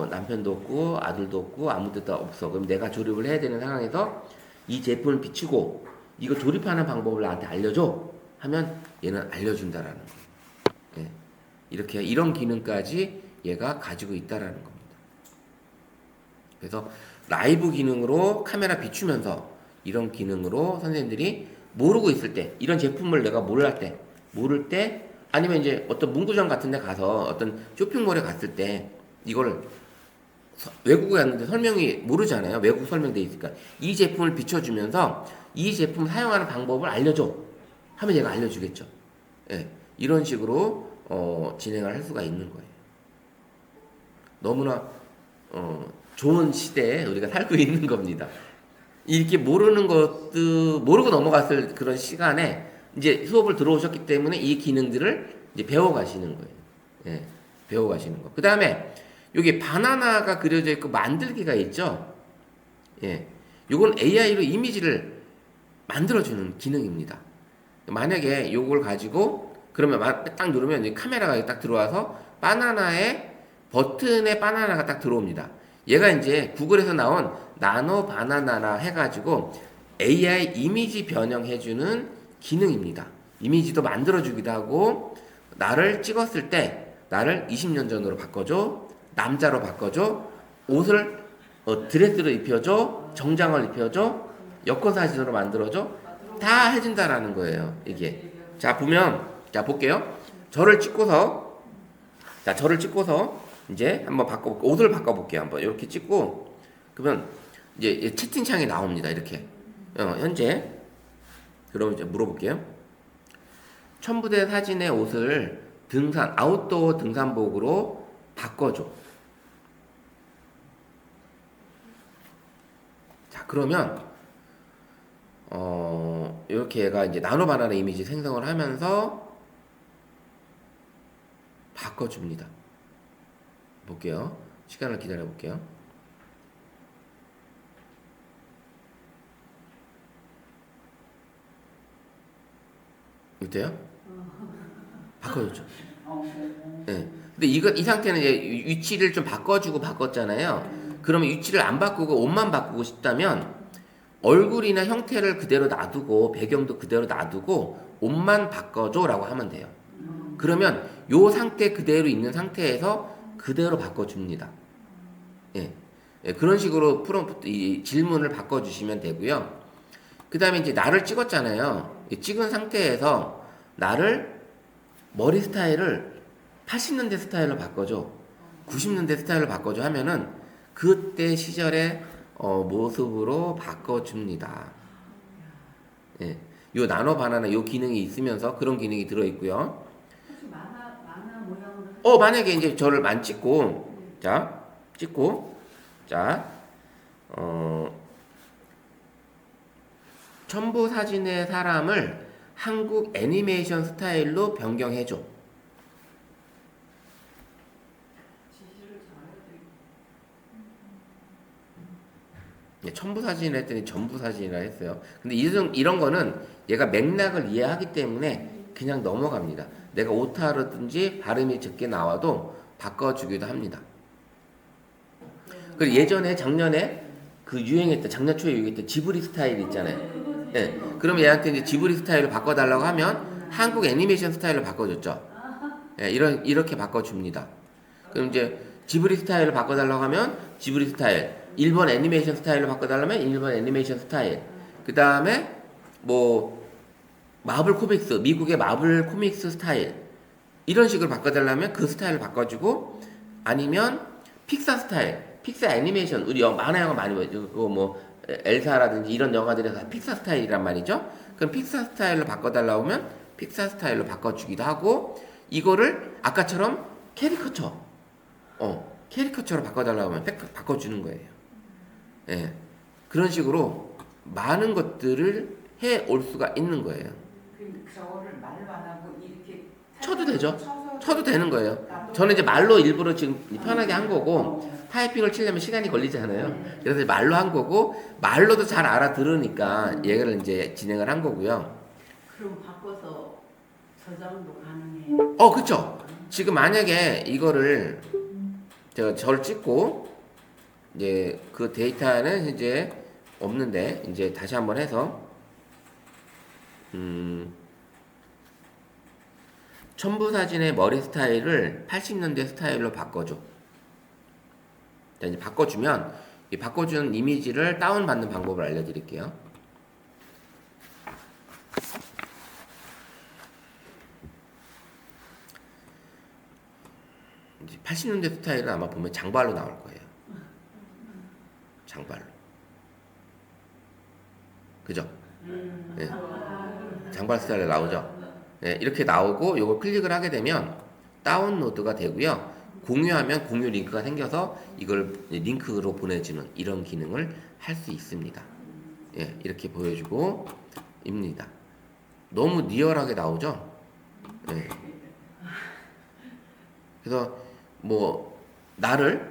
S1: 남편도 없고 아들도 없고 아무데도 없어. 그럼 내가 조립을 해야 되는 상황에서 이 제품을 비추고 이거 조립하는 방법을 나한테 알려줘 하면 얘는 알려준다라는 거예요. 예. 이렇게 이런 기능까지 얘가 가지고 있다라는 겁니다. 그래서 라이브 기능으로 카메라 비추면서 이런 기능으로 선생님들이 모르고 있을 때, 이런 제품을 내가 모를 때 아니면 이제 어떤 문구점 같은 데 가서 어떤 쇼핑몰에 갔을 때 이걸 외국에 갔는데 설명이 모르잖아요. 외국 설명돼 있으니까 이 제품을 비춰주면서 이 제품 사용하는 방법을 알려줘 하면 얘가 알려주겠죠. 예, 이런 식으로 진행을 할 수가 있는 거예요. 너무나 좋은 시대에 우리가 살고 있는 겁니다. 이렇게 모르는 것도 모르고 넘어갔을 그런 시간에 이제 수업을 들어오셨기 때문에 이 기능들을 이제 배워가시는 거예요. 예, 배워가시는 거. 그 다음에 여기 바나나가 그려져 있고 만들기가 있죠. 예, 요건 AI로 이미지를 만들어주는 기능입니다. 만약에 요걸 가지고 그러면 딱 누르면 카메라가 딱 들어와서 바나나의 버튼에 바나나가 딱 들어옵니다. 얘가 이제 구글에서 나온 나노 바나나라 해가지고 AI 이미지 변형해주는 기능입니다. 이미지도 만들어주기도 하고 나를 찍었을 때 나를 20년 전으로 바꿔줘, 남자로 바꿔줘, 옷을 드레스로 입혀줘, 정장을 입혀줘, 여권 사진으로 만들어줘, 다 해준다라는 거예요. 이게 자 보면 자 볼게요. 저를 찍고서 이제 한번 옷을 바꿔볼게요. 한번 이렇게 찍고 그러면 이제 채팅창이 나옵니다. 이렇게 현재 그럼 이제 물어볼게요. 첨부된 사진의 옷을 아웃도어 등산복으로 바꿔줘. 자 그러면 이렇게 얘가 이제 나노 바나나 이미지 생성을 하면서 바꿔줍니다. 볼게요. 시간을 기다려 볼게요. 어때요? 바꿔줬죠. 네. 그 근데 이 상태는 이제 위치를 좀 바꿔주고 바꿨잖아요. 그러면 위치를 안 바꾸고 옷만 바꾸고 싶다면 얼굴이나 형태를 그대로 놔두고 배경도 그대로 놔두고 옷만 바꿔줘라고 하면 돼요. 그러면 요 상태 그대로 있는 상태에서 그대로 바꿔줍니다. 예. 예, 그런 식으로 프롬프트 이 질문을 바꿔주시면 되고요. 그 다음에 이제 나를 찍었잖아요. 이 찍은 상태에서 나를 머리 스타일을 80년대 스타일로 바꿔줘, 90년대 스타일로 바꿔줘 하면은 그때 시절의 모습으로 바꿔줍니다. 예. 요 나노 바나나 요 기능이 있으면서 그런 기능이 들어있고요.
S4: 혹시 만화 모양으로
S1: 만약에 이제 저를 만 찍고, 자, 찍고, 자, 첨부 사진의 사람을 한국 애니메이션 스타일로 변경해줘.
S4: 지시를 잘해야 돼.
S1: 예, 첨부 사진을 했더니 전부 사진이라 했어요. 근데 이런 거는 얘가 맥락을 이해하기 때문에 그냥 넘어갑니다. 내가 오타라든지 발음이 적게 나와도 바꿔주기도 합니다. 그리고 예전에 작년에 그 유행했던 작년 초에 유행했던 지브리 스타일 있잖아요. 예. 그럼 얘한테 이제 지브리 스타일로 바꿔달라고 하면 한국 애니메이션 스타일로 바꿔줬죠. 예, 이렇게 바꿔줍니다. 그럼 이제 지브리 스타일로 바꿔달라고 하면 지브리 스타일, 일본 애니메이션 스타일로 바꿔달라면 일본 애니메이션 스타일. 그 다음에 뭐 마블 코믹스, 미국의 마블 코믹스 스타일 이런 식으로 바꿔달라면 그 스타일로 바꿔주고, 아니면 픽사 스타일, 픽사 애니메이션, 우리 만화 영화 많이 보죠. 그거 뭐 엘사라든지 이런 영화들이 다 픽사 스타일이란 말이죠. 그럼 픽사 스타일로 바꿔달라고 하면 픽사 스타일로 바꿔주기도 하고, 이거를 아까처럼 캐리커처로 바꿔달라고 하면 바꿔주는 거예요. 예. 그런 식으로 많은 것들을 해 올 수가 있는 거예요.
S4: 저거를 말로 안 하고 이렇게
S1: 쳐도 되죠.
S4: 쳐서
S1: 쳐도 되는 거예요. 저는 이제 말로 일부러 지금 편하게 한 거고, 타이핑을 치려면 시간이 걸리잖아요. 그래서 말로 한 거고, 말로도 잘 알아들으니까 얘를 이제 진행을 한 거고요.
S4: 그럼 바꿔서 저장도 가능해요.
S1: 그쵸. 지금 만약에 이거를 저를 찍고, 이제 그 데이터는 이제 없는데, 이제 다시 한번 해서, 첨부 사진의 머리 스타일을 80년대 스타일로 바꿔줘. 자, 이제 바꿔주면, 이 바꿔주는 이미지를 다운받는 방법을 알려드릴게요. 이제 80년대 스타일은 아마 보면 장발로 나올 거예요. 장발로. 그죠? 네. 장발 스타일로 나오죠? 네, 이렇게 나오고 요거 클릭을 하게 되면 다운로드가 되고요. 공유하면 공유 링크가 생겨서 이걸 링크로 보내주는 이런 기능을 할 수 있습니다. 예, 이렇게 보여주고 입니다. 너무 리얼하게 나오죠? 예. 그래서 뭐 나를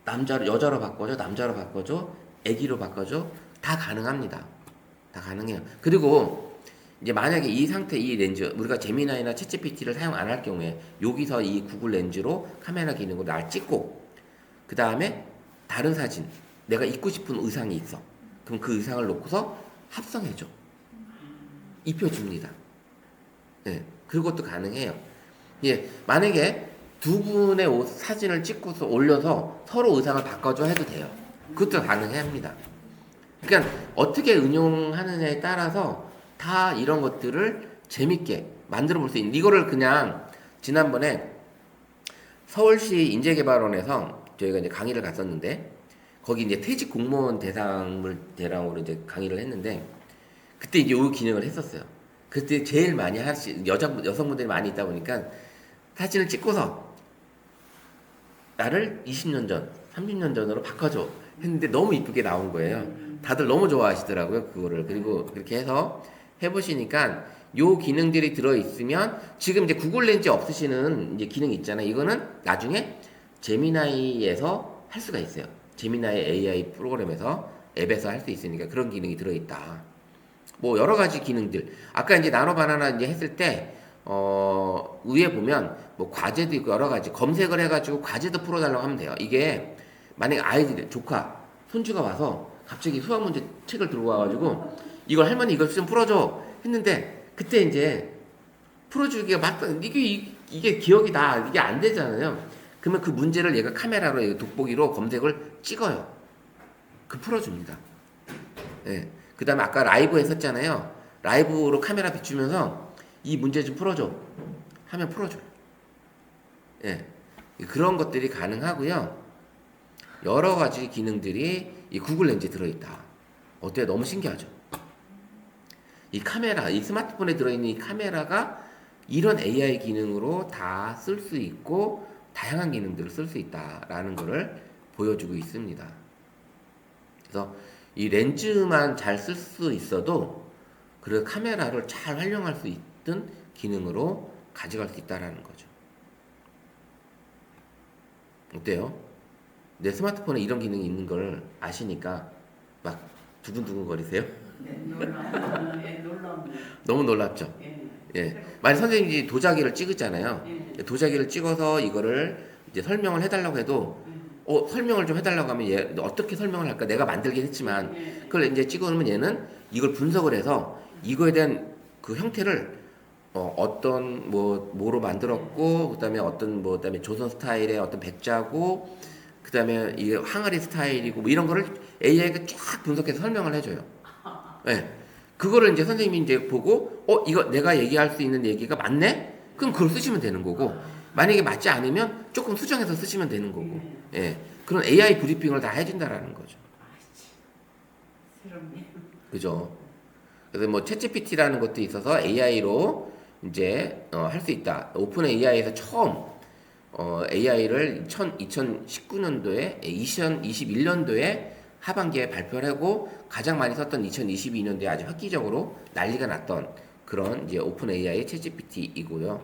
S1: 남자로 여자로 바꿔줘, 남자로 바꿔줘, 애기로 바꿔줘, 다 가능합니다. 다 가능해요. 그리고 이제 만약에 이 상태, 이 렌즈, 우리가 제미나이나 챗GPT를 사용 안 할 경우에 여기서 이 구글 렌즈로 카메라 기능으로 날 찍고, 그 다음에 다른 사진, 내가 입고 싶은 의상이 있어. 그럼 그 의상을 놓고서 합성해줘. 입혀줍니다. 예, 그것도 가능해요. 예, 만약에 두 분의 옷 사진을 찍고서 올려서 서로 의상을 바꿔줘 해도 돼요. 그것도 가능합니다. 그러니까 어떻게 응용하느냐에 따라서 다 이런 것들을 재밌게 만들어 볼 수 있는, 이거를 그냥 지난번에 서울시 인재개발원에서 저희가 이제 강의를 갔었는데, 거기 이제 퇴직 공무원 대상으로 이제 강의를 했는데, 그때 이제 이 기능을 했었어요. 그때 제일 많이 여성분들이 많이 있다 보니까 사진을 찍고서 나를 20년 전, 30년 전으로 바꿔줘 했는데 너무 이쁘게 나온 거예요. 다들 너무 좋아하시더라고요, 그거를. 그리고 그렇게 해서 해보시니까 요 기능들이 들어있으면, 지금 이제 구글 렌즈 없으시는 이제 기능이 있잖아요. 이거는 나중에 제미나이에서 할 수가 있어요. 제미나이 AI 프로그램에서, 앱에서 할 수 있으니까 그런 기능이 들어있다. 뭐 여러 가지 기능들. 아까 이제 나노 바나나 이제 했을 때, 위에 보면 뭐 과제도 있고 여러 가지 검색을 해가지고 과제도 풀어달라고 하면 돼요. 이게 만약에 아이들 조카 손주가 와서 갑자기 수학 문제 책을 들고 와가지고 이걸 할머니 이걸 좀 풀어줘 했는데 그때 이제 풀어주기가 막 이게 기억이 나 이게 안 되잖아요. 그러면 그 문제를 얘가 카메라로 돋보기로 검색을 찍어요. 그 풀어줍니다. 예. 그 다음에 아까 라이브 했었잖아요. 라이브로 카메라 비추면서 이 문제 좀 풀어줘 하면 풀어줘요. 예. 그런 것들이 가능하고요. 여러 가지 기능들이 이 구글 렌즈에 들어있다. 어때요? 너무 신기하죠? 이 카메라, 이 스마트폰에 들어있는 이 카메라가 이런 AI 기능으로 다 쓸 수 있고 다양한 기능들을 쓸 수 있다라는 것을 보여주고 있습니다. 그래서 이 렌즈만 잘 쓸 수 있어도 그 카메라를 잘 활용할 수 있는 기능으로 가져갈 수 있다라는 거죠. 어때요? 내 스마트폰에 이런 기능이 있는 걸 아시니까 막 두근두근 거리세요?
S4: 네, 놀랍네.
S1: 너무 놀랍죠?
S4: 예.
S1: 예. 만약 선생님이 도자기를 찍었잖아요.
S4: 예.
S1: 도자기를 찍어서 이거를 이제 설명을 해달라고 해도 설명을 좀 해달라고 하면 얘 어떻게 설명을 할까? 내가 만들긴 했지만
S4: 예.
S1: 그걸 이제 찍어놓으면 얘는 이걸 분석을 해서 이거에 대한 그 형태를 어떤 뭐로 만들었고 그다음에 어떤 뭐 그다음에 조선 스타일의 어떤 백자고 그다음에 이게 항아리 스타일이고 뭐 이런 거를 AI가 쫙 분석해서 설명을 해줘요. 네. 그거를 이제 선생님이 이제 보고 이거 내가 얘기할 수 있는 얘기가 맞네? 그럼 그걸 쓰시면 되는 거고 만약에 맞지 않으면 조금 수정해서 쓰시면 되는 거고 예. 그런 AI 브리핑을 다 해준다라는 거죠.
S4: 새롭네요.
S1: 그죠? 그래서 뭐 챗GPT라는 것도 있어서 AI로 이제 할 수 있다. 오픈 AI에서 처음 AI를 2019년도에 2021년도에 하반기에 발표를 하고 가장 많이 썼던 2022년도에 아주 획기적으로 난리가 났던 그런 이제 오픈 AI 챗GPT이고요.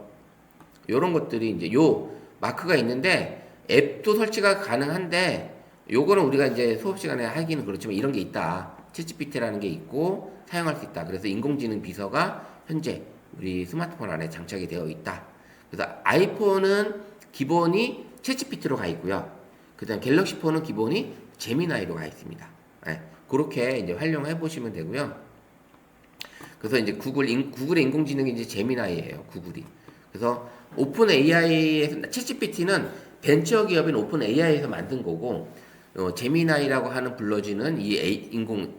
S1: 요런 것들이 이제 요 마크가 있는데 앱도 설치가 가능한데 요거는 우리가 이제 수업 시간에 하기는 그렇지만 이런 게 있다. 챗GPT라는 게 있고 사용할 수 있다. 그래서 인공지능 비서가 현재 우리 스마트폰 안에 장착이 되어 있다. 그래서 아이폰은 기본이 챗GPT로 가 있고요. 그다음 갤럭시 폰은 기본이 제미나이로 가 있습니다. 네, 그렇게 이제 활용해 보시면 되고요. 그래서 이제 구글의 인공지능이 이제 제미나이예요. 구글이. 그래서 오픈 AI에서 챗GPT는 벤처 기업인 오픈 AI에서 만든 거고 제미나이라고 하는 불러지는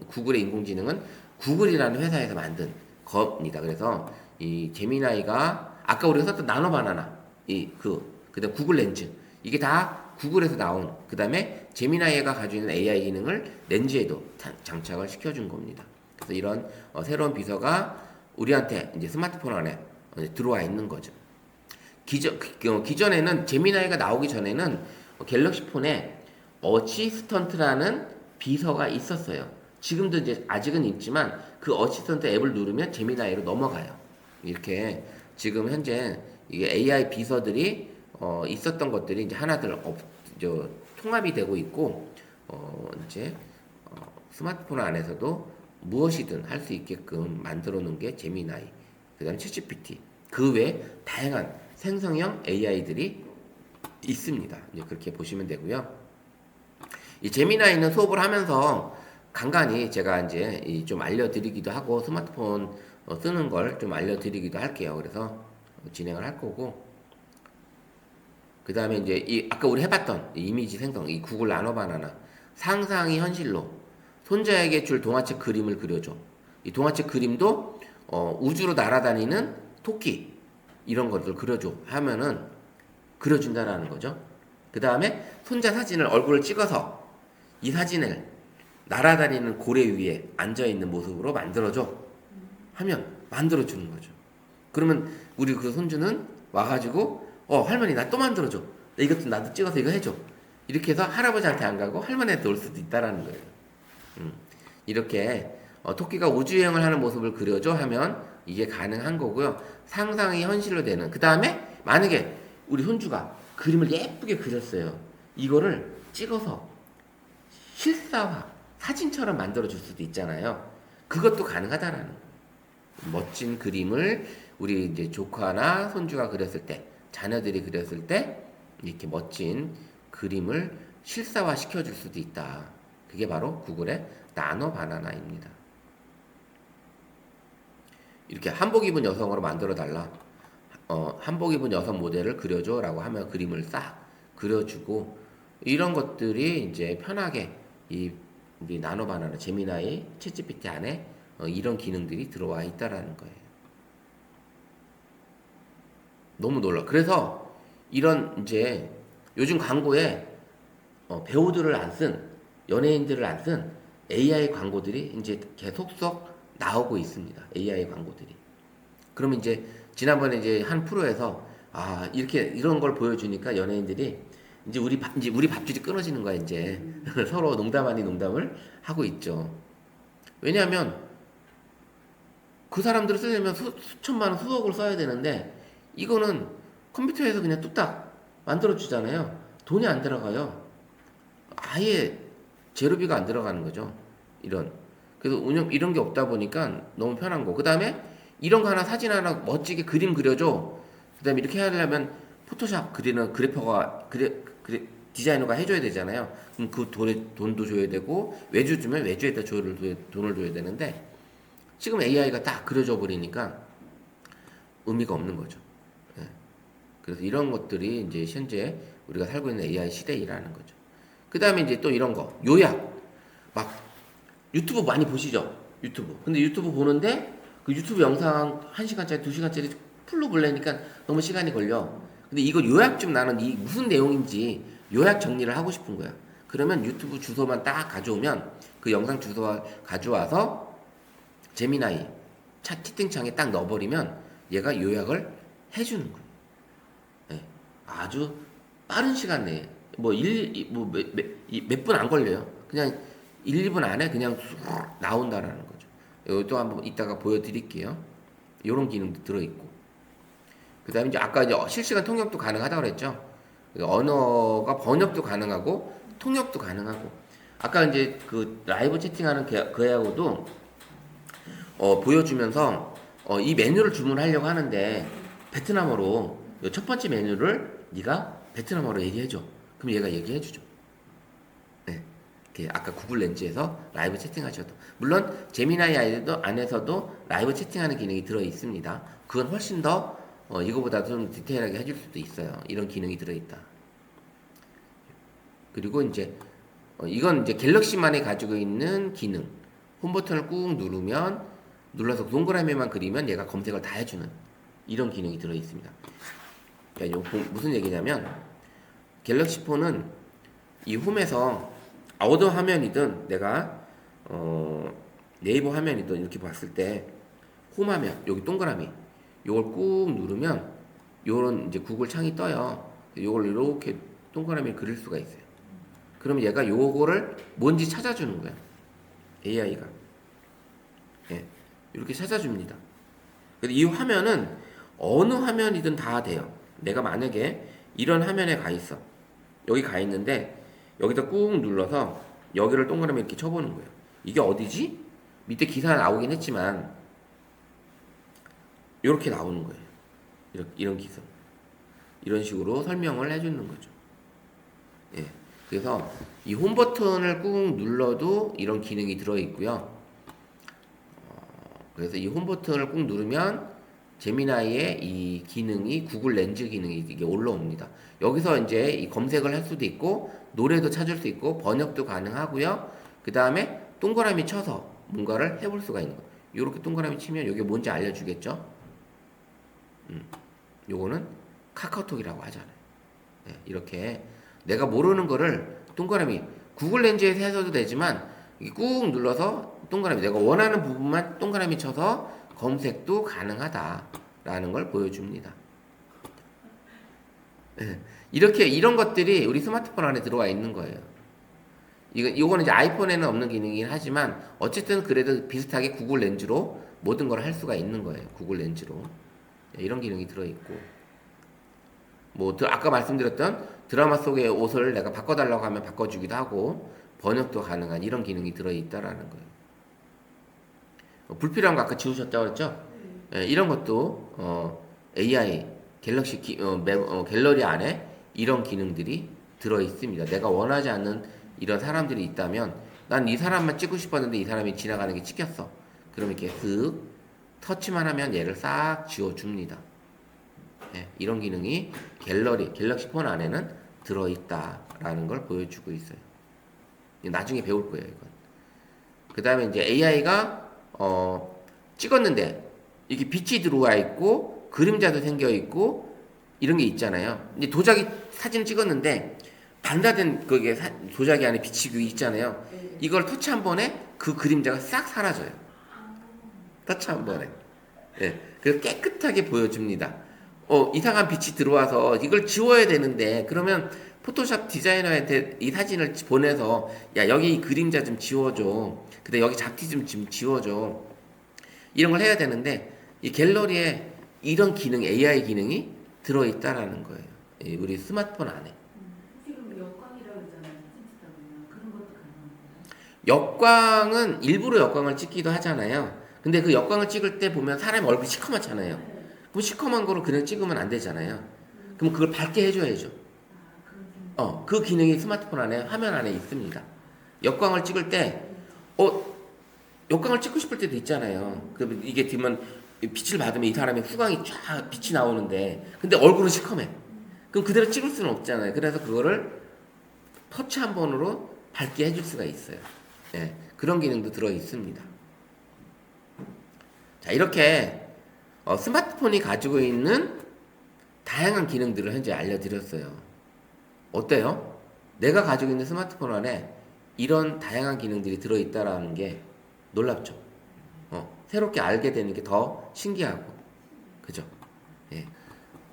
S1: 구글의 인공지능은 구글이라는 회사에서 만든 겁니다. 그래서 이 제미나이가 아까 우리가 썼던 나노바나나 그다음 구글 렌즈 이게 다 구글에서 나온 그다음에 제미나이가 가지고 있는 AI 기능을 렌즈에도 장착을 시켜준 겁니다. 그래서 이런 새로운 비서가 우리한테 이제 스마트폰 안에 들어와 있는 거죠. 기존에는 제미나이가 나오기 전에는 갤럭시 폰에 어시스턴트라는 비서가 있었어요. 지금도 이제 아직은 있지만 그 어시스턴트 앱을 누르면 제미나이로 넘어가요. 이렇게 지금 현재 이게 AI 비서들이 있었던 것들이 이제 하나들 통합이 되고 있고 이제 스마트폰 안에서도 무엇이든 할 수 있게끔 만들어 놓은 게 제미나이, 그다음에 챗GPT, 그 외에 다양한 생성형 AI들이 있습니다. 이제 그렇게 보시면 되고요. 이 제미나이는 수업을 하면서 간간히 제가 이제 좀 알려드리기도 하고 스마트폰 쓰는 걸 좀 알려드리기도 할게요. 그래서 진행을 할 거고 그 다음에 이제 아까 우리 해봤던 이미지 생성, 이 구글 나노바나나 상상이 현실로 손자에게 줄 동화책 그림을 그려줘. 이 동화책 그림도 우주로 날아다니는 토끼 이런 것들 그려줘 하면은 그려준다라는 거죠. 그 다음에 손자 사진을 얼굴을 찍어서 이 사진을 날아다니는 고래 위에 앉아있는 모습으로 만들어줘 하면 만들어주는 거죠. 그러면 우리 그 손주는 와가지고 할머니 나 또 만들어줘. 이것도 나도 찍어서 이거 해줘. 이렇게 해서 할아버지한테 안 가고 할머니한테 올 수도 있다라는 거예요. 이렇게 토끼가 우주여행을 하는 모습을 그려줘 하면 이게 가능한 거고요. 상상이 현실로 되는. 그 다음에 만약에 우리 손주가 그림을 예쁘게 그렸어요. 이거를 찍어서 실사화, 사진처럼 만들어줄 수도 있잖아요. 그것도 가능하다라는 거예요. 멋진 그림을 우리 이제 조카나 손주가 그렸을 때 자녀들이 그렸을 때 이렇게 멋진 그림을 실사화 시켜줄 수도 있다. 그게 바로 구글의 나노 바나나입니다. 이렇게 한복 입은 여성으로 만들어 달라. 한복 입은 여성 모델을 그려줘 라고 하면 그림을 싹 그려주고, 이런 것들이 이제 편하게 우리 나노 바나나 제미나이 챗GPT 안에 이런 기능들이 들어와 있다라는 거예요. 너무 놀라. 그래서 이런 이제 요즘 광고에 배우들을 안 쓴, 연예인들을 안 쓴 AI 광고들이 이제 계속석 나오고 있습니다. AI 광고들이. 그러면 이제 지난번에 이제 한 프로에서 이렇게 이런 걸 보여주니까 연예인들이 이제 우리 밥줄이 끊어지는 거야 이제. 서로 농담 아닌 농담을 하고 있죠. 왜냐하면 그 사람들을 쓰려면 수천만 원, 수억을 써야 되는데 이거는 컴퓨터에서 그냥 뚝딱 만들어 주잖아요. 돈이 안 들어가요. 아예 재료비가 안 들어가는 거죠. 그래서 이런 게 없다 보니까 너무 편한 거. 그 다음에 이런 거 하나, 사진 하나 멋지게 그림 그려줘. 그 다음에 이렇게 하려면 포토샵 그리는 그래퍼가, 디자이너가 해줘야 되잖아요. 그럼 그 돈도 줘야 되고, 외주 주면 외주에다 돈을 줘야 되는데, 지금 AI가 딱 그려져 버리니까 의미가 없는 거죠. 예. 그래서 이런 것들이 이제 현재 우리가 살고 있는 AI 시대이라는 거죠. 그 다음에 이제 또 이런 거, 요약. 막 유튜브 많이 보시죠? 유튜브. 근데 유튜브 보는데 그 유튜브 영상 1시간짜리, 2시간짜리 풀로 보려니까 너무 시간이 걸려. 근데 이거 요약 좀 나는 이 무슨 내용인지 요약 정리를 하고 싶은 거야. 그러면 유튜브 주소만 딱 가져오면 그 영상 주소 가져와서 제미나이 채팅창에 딱 넣어버리면 얘가 요약을 해주는 거예요. 네. 아주 빠른 시간 내에 몇 분 안 걸려요. 그냥 1, 2분 안에 그냥 쑥 나온다라는 거죠. 이것도 한번 이따가 보여드릴게요. 이런 기능도 들어있고. 그 다음에 이제 아까 이제 실시간 통역도 가능하다고 그랬죠. 언어가 번역도 가능하고 통역도 가능하고. 아까 이제 그 라이브 채팅하는 그 애하고도 보여주면서 이 메뉴를 주문하려고 하는데 베트남어로 첫 번째 메뉴를 네가 베트남어로 얘기해줘. 그럼 얘가 얘기해주죠. 네. 아까 구글 렌즈에서 라이브 채팅하셔도, 물론 제미나이 안에서도 라이브 채팅하는 기능이 들어 있습니다. 그건 훨씬 더 이거보다 좀 디테일하게 해줄 수도 있어요. 이런 기능이 들어있다. 그리고 이제 이건 이제 갤럭시만이 가지고 있는 기능. 홈 버튼을 꾹 눌러서 동그라미만 그리면 얘가 검색을 다 해주는 이런 기능이 들어 있습니다. 그러니까 무슨 얘기냐면 갤럭시 폰은 이 홈에서 어느 화면이든 내가 네이버 화면이든 이렇게 봤을 때 홈 화면 여기 동그라미 요걸 꾹 누르면 요런 이제 구글 창이 떠요. 요걸 이렇게 동그라미를 그릴 수가 있어요. 그럼 얘가 요거를 뭔지 찾아주는 거야. AI가. 예. 이렇게 찾아줍니다. 그래서 이 화면은 어느 화면이든 다 돼요. 내가 만약에 이런 화면에 가 있어. 여기 가 있는데 여기다 꾹 눌러서 여기를 동그라미 이렇게 쳐보는 거예요. 이게 어디지? 밑에 기사 나오긴 했지만 이렇게 나오는 거예요. 이런 기사. 이런 식으로 설명을 해주는 거죠. 예. 그래서 이 홈 버튼을 꾹 눌러도 이런 기능이 들어있고요. 그래서 이 홈 버튼을 꾹 누르면 제미나이의 이 기능이 구글 렌즈 기능이 이게 올라옵니다. 여기서 이제 이 검색을 할 수도 있고 노래도 찾을 수 있고 번역도 가능하고요. 그 다음에 동그라미 쳐서 뭔가를 해볼 수가 있는 거예요. 이렇게 동그라미 치면 이게 뭔지 알려주겠죠. 요거는 카카오톡이라고 하잖아요. 네, 이렇게 내가 모르는 거를 동그라미 구글 렌즈에서 해서도 되지만 꾹 눌러서 동그라미 내가 원하는 부분만 동그라미 쳐서 검색도 가능하다라는 걸 보여줍니다. 네, 이런 것들이 우리 스마트폰 안에 들어와 있는 거예요. 이거는 이제 아이폰에는 없는 기능이긴 하지만 어쨌든 그래도 비슷하게 구글 렌즈로 모든 걸 할 수가 있는 거예요. 구글 렌즈로. 네, 이런 기능이 들어있고 아까 말씀드렸던 드라마 속의 옷을 내가 바꿔달라고 하면 바꿔주기도 하고 번역도 가능한 이런 기능이 들어있다라는 거예요. 불필요한 거 아까 지우셨다고 그랬죠? 네, 이런 것도 AI 갤러리 안에 이런 기능들이 들어 있습니다. 내가 원하지 않는 이런 사람들이 있다면 난 이 사람만 찍고 싶었는데 이 사람이 지나가는 게 찍혔어. 그러면 이렇게 쓱 터치만 하면 얘를 싹 지워줍니다. 네, 이런 기능이 갤럭시 폰 안에는 들어있다라는 걸 보여주고 있어요. 나중에 배울 거예요, 이건. 그 다음에 이제 AI가 찍었는데 이렇게 빛이 들어와 있고 그림자도 생겨 있고 이런 게 있잖아요. 이제 도자기 사진 찍었는데 반사된 그게 도자기 안에 빛이 있잖아요. 이걸 터치 한 번에 그 그림자가 싹 사라져요. 터치 한 번에. 네, 그래서 깨끗하게 보여줍니다. 이상한 빛이 들어와서 이걸 지워야 되는데 그러면 포토샵 디자이너한테 이 사진을 보내서 야 여기 이 그림자 좀 지워줘. 근데 여기 잡티 좀 지워줘. 이런 걸 해야 되는데 이 갤러리에 이런 기능, AI 기능이 들어있다라는 거예요. 우리 스마트폰 안에.
S4: 지금 역광이라고 했잖아요. 사진 찍다 보면 그런 것도 가능한가요?
S1: 역광은 일부러 역광을 찍기도 하잖아요. 근데 그 역광을 찍을 때 보면 사람 얼굴이 시커멓잖아요. 그럼 시커먼 거를 그냥 찍으면 안 되잖아요. 그럼 그걸 밝게 해줘야죠. 그 기능이 스마트폰 안에, 화면 안에 있습니다. 역광을 찍을 때, 역광을 찍고 싶을 때도 있잖아요. 그럼 이게 뒤면 빛을 받으면 이 사람의 후광이 쫙 빛이 나오는데, 근데 얼굴은 시커매. 그럼 그대로 찍을 수는 없잖아요. 그래서 그거를 터치 한 번으로 밝게 해줄 수가 있어요. 네, 그런 기능도 들어 있습니다. 자, 이렇게 스마트폰이 가지고 있는 다양한 기능들을 현재 알려드렸어요. 어때요? 내가 가지고 있는 스마트폰 안에 이런 다양한 기능들이 들어있다라는 게 놀랍죠? 새롭게 알게 되는 게 더 신기하고, 그죠? 예.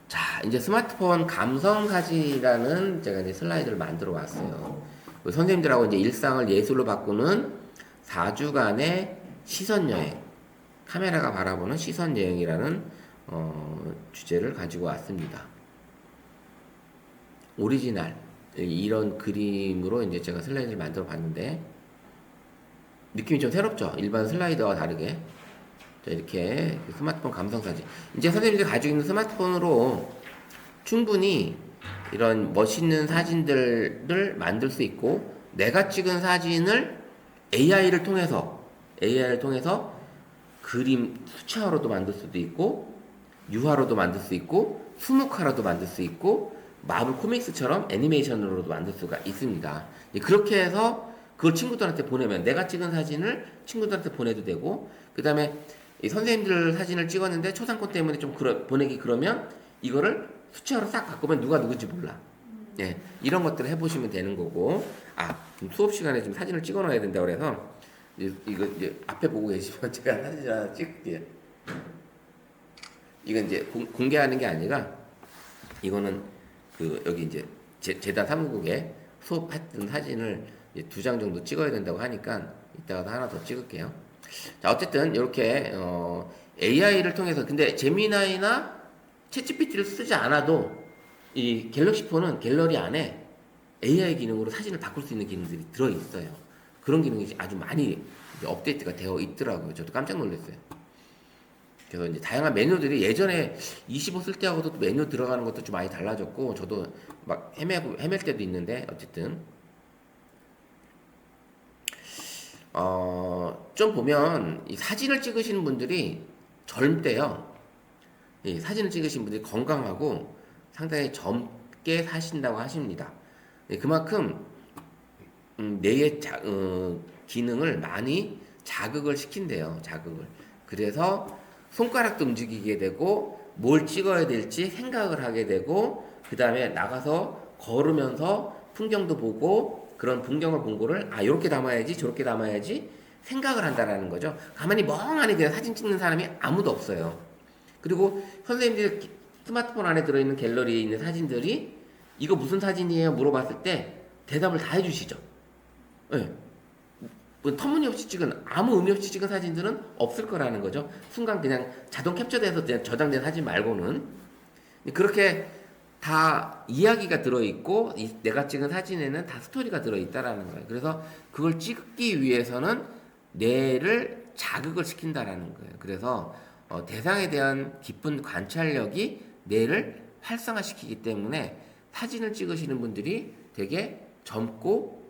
S1: 자, 이제 스마트폰 감성 사진이라는 제가 이제 슬라이드를 만들어 왔어요. 선생님들하고 이제 일상을 예술로 바꾸는 4주간의 시선 여행, 카메라가 바라보는 시선 여행이라는 주제를 가지고 왔습니다. 오리지널 이런 그림으로 이제 제가 슬라이드를 만들어 봤는데 느낌이 좀 새롭죠? 일반 슬라이드와 다르게. 자, 이렇게 스마트폰 감성 사진. 이제 선생님들이 가지고 있는 스마트폰으로 충분히 이런 멋있는 사진들을 만들 수 있고, 내가 찍은 사진을 AI를 통해서 그림 수채화로도 만들 수도 있고, 유화로도 만들 수 있고, 수묵화로도 만들 수 있고, 마블 코믹스처럼 애니메이션으로도 만들 수가 있습니다. 그렇게 해서 그걸 친구들한테 보내면, 내가 찍은 사진을 친구들한테 보내도 되고, 그 다음에 선생님들 사진을 찍었는데 초상권 때문에 좀 보내기 그러면 이거를 수채화로 싹 바꾸면 누가 누군지 몰라. 예, 이런 것들을 해보시면 되는 거고. 지금 수업 시간에 좀 사진을 찍어 놔야 된다고 그래서 이거 이제 앞에 보고 계시면 제가 사진 하나 찍을게요. 이건 이제 공개하는 게 아니라 이거는 여기 이제 재단 사무국에 수업했던 사진을 2장 정도 찍어야 된다고 하니까 이따가 하나 더 찍을게요. 자, 어쨌든 이렇게 AI를 통해서, 근데 제미나이나 챗GPT를 쓰지 않아도 이 갤럭시 폰은 갤러리 안에 AI 기능으로 사진을 바꿀 수 있는 기능들이 들어 있어요. 그런 기능이 아주 많이 이제 업데이트가 되어 있더라고요. 저도 깜짝 놀랐어요. 그래서 이제 다양한 메뉴들이 예전에 25 쓸 때하고도 메뉴 들어가는 것도 좀 많이 달라졌고, 저도 막 헤맬 때도 있는데, 어쨌든 좀 보면 이 사진을 찍으시는 분들이 젊대요. 이 사진을 찍으신 분들이 건강하고 상당히 젊게 사신다고 하십니다. 그만큼 뇌의 기능을 많이 자극을 시킨대요. 자극을. 그래서 손가락도 움직이게 되고 뭘 찍어야 될지 생각을 하게 되고, 그 다음에 나가서 걸으면서 풍경도 보고, 그런 풍경을 본 거를 요렇게 담아야지 저렇게 담아야지 생각을 한다라는 거죠. 가만히 멍하니 그냥 사진 찍는 사람이 아무도 없어요. 그리고 선생님들 스마트폰 안에 들어있는 갤러리에 있는 사진들이 이거 무슨 사진이에요? 물어봤을 때 대답을 다 해주시죠. 네. 뭐 터무니없이 찍은, 아무 의미 없이 찍은 사진들은 없을 거라는 거죠. 순간 그냥 자동 캡처돼서 그냥 저장된 사진 말고는. 그렇게 다 이야기가 들어있고 내가 찍은 사진에는 다 스토리가 들어있다라는 거예요. 그래서 그걸 찍기 위해서는 뇌를 자극을 시킨다라는 거예요. 그래서 대상에 대한 깊은 관찰력이 뇌를 활성화시키기 때문에 사진을 찍으시는 분들이 되게 젊고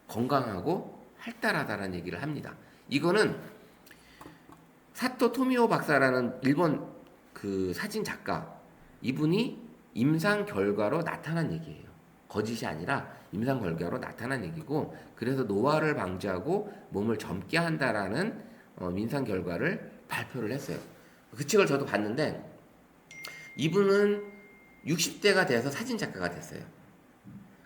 S1: 건강하고 활달하다는 얘기를 합니다. 이거는 사토 토미오 박사라는 일본 그 사진 작가, 이분이 임상 결과로 나타난 얘기예요. 거짓이 아니라 임상 결과로 나타난 얘기고, 그래서 노화를 방지하고 몸을 젊게 한다라는 임상 결과를 발표를 했어요. 그 책을 저도 봤는데, 이분은 60대가 돼서 사진 작가가 됐어요.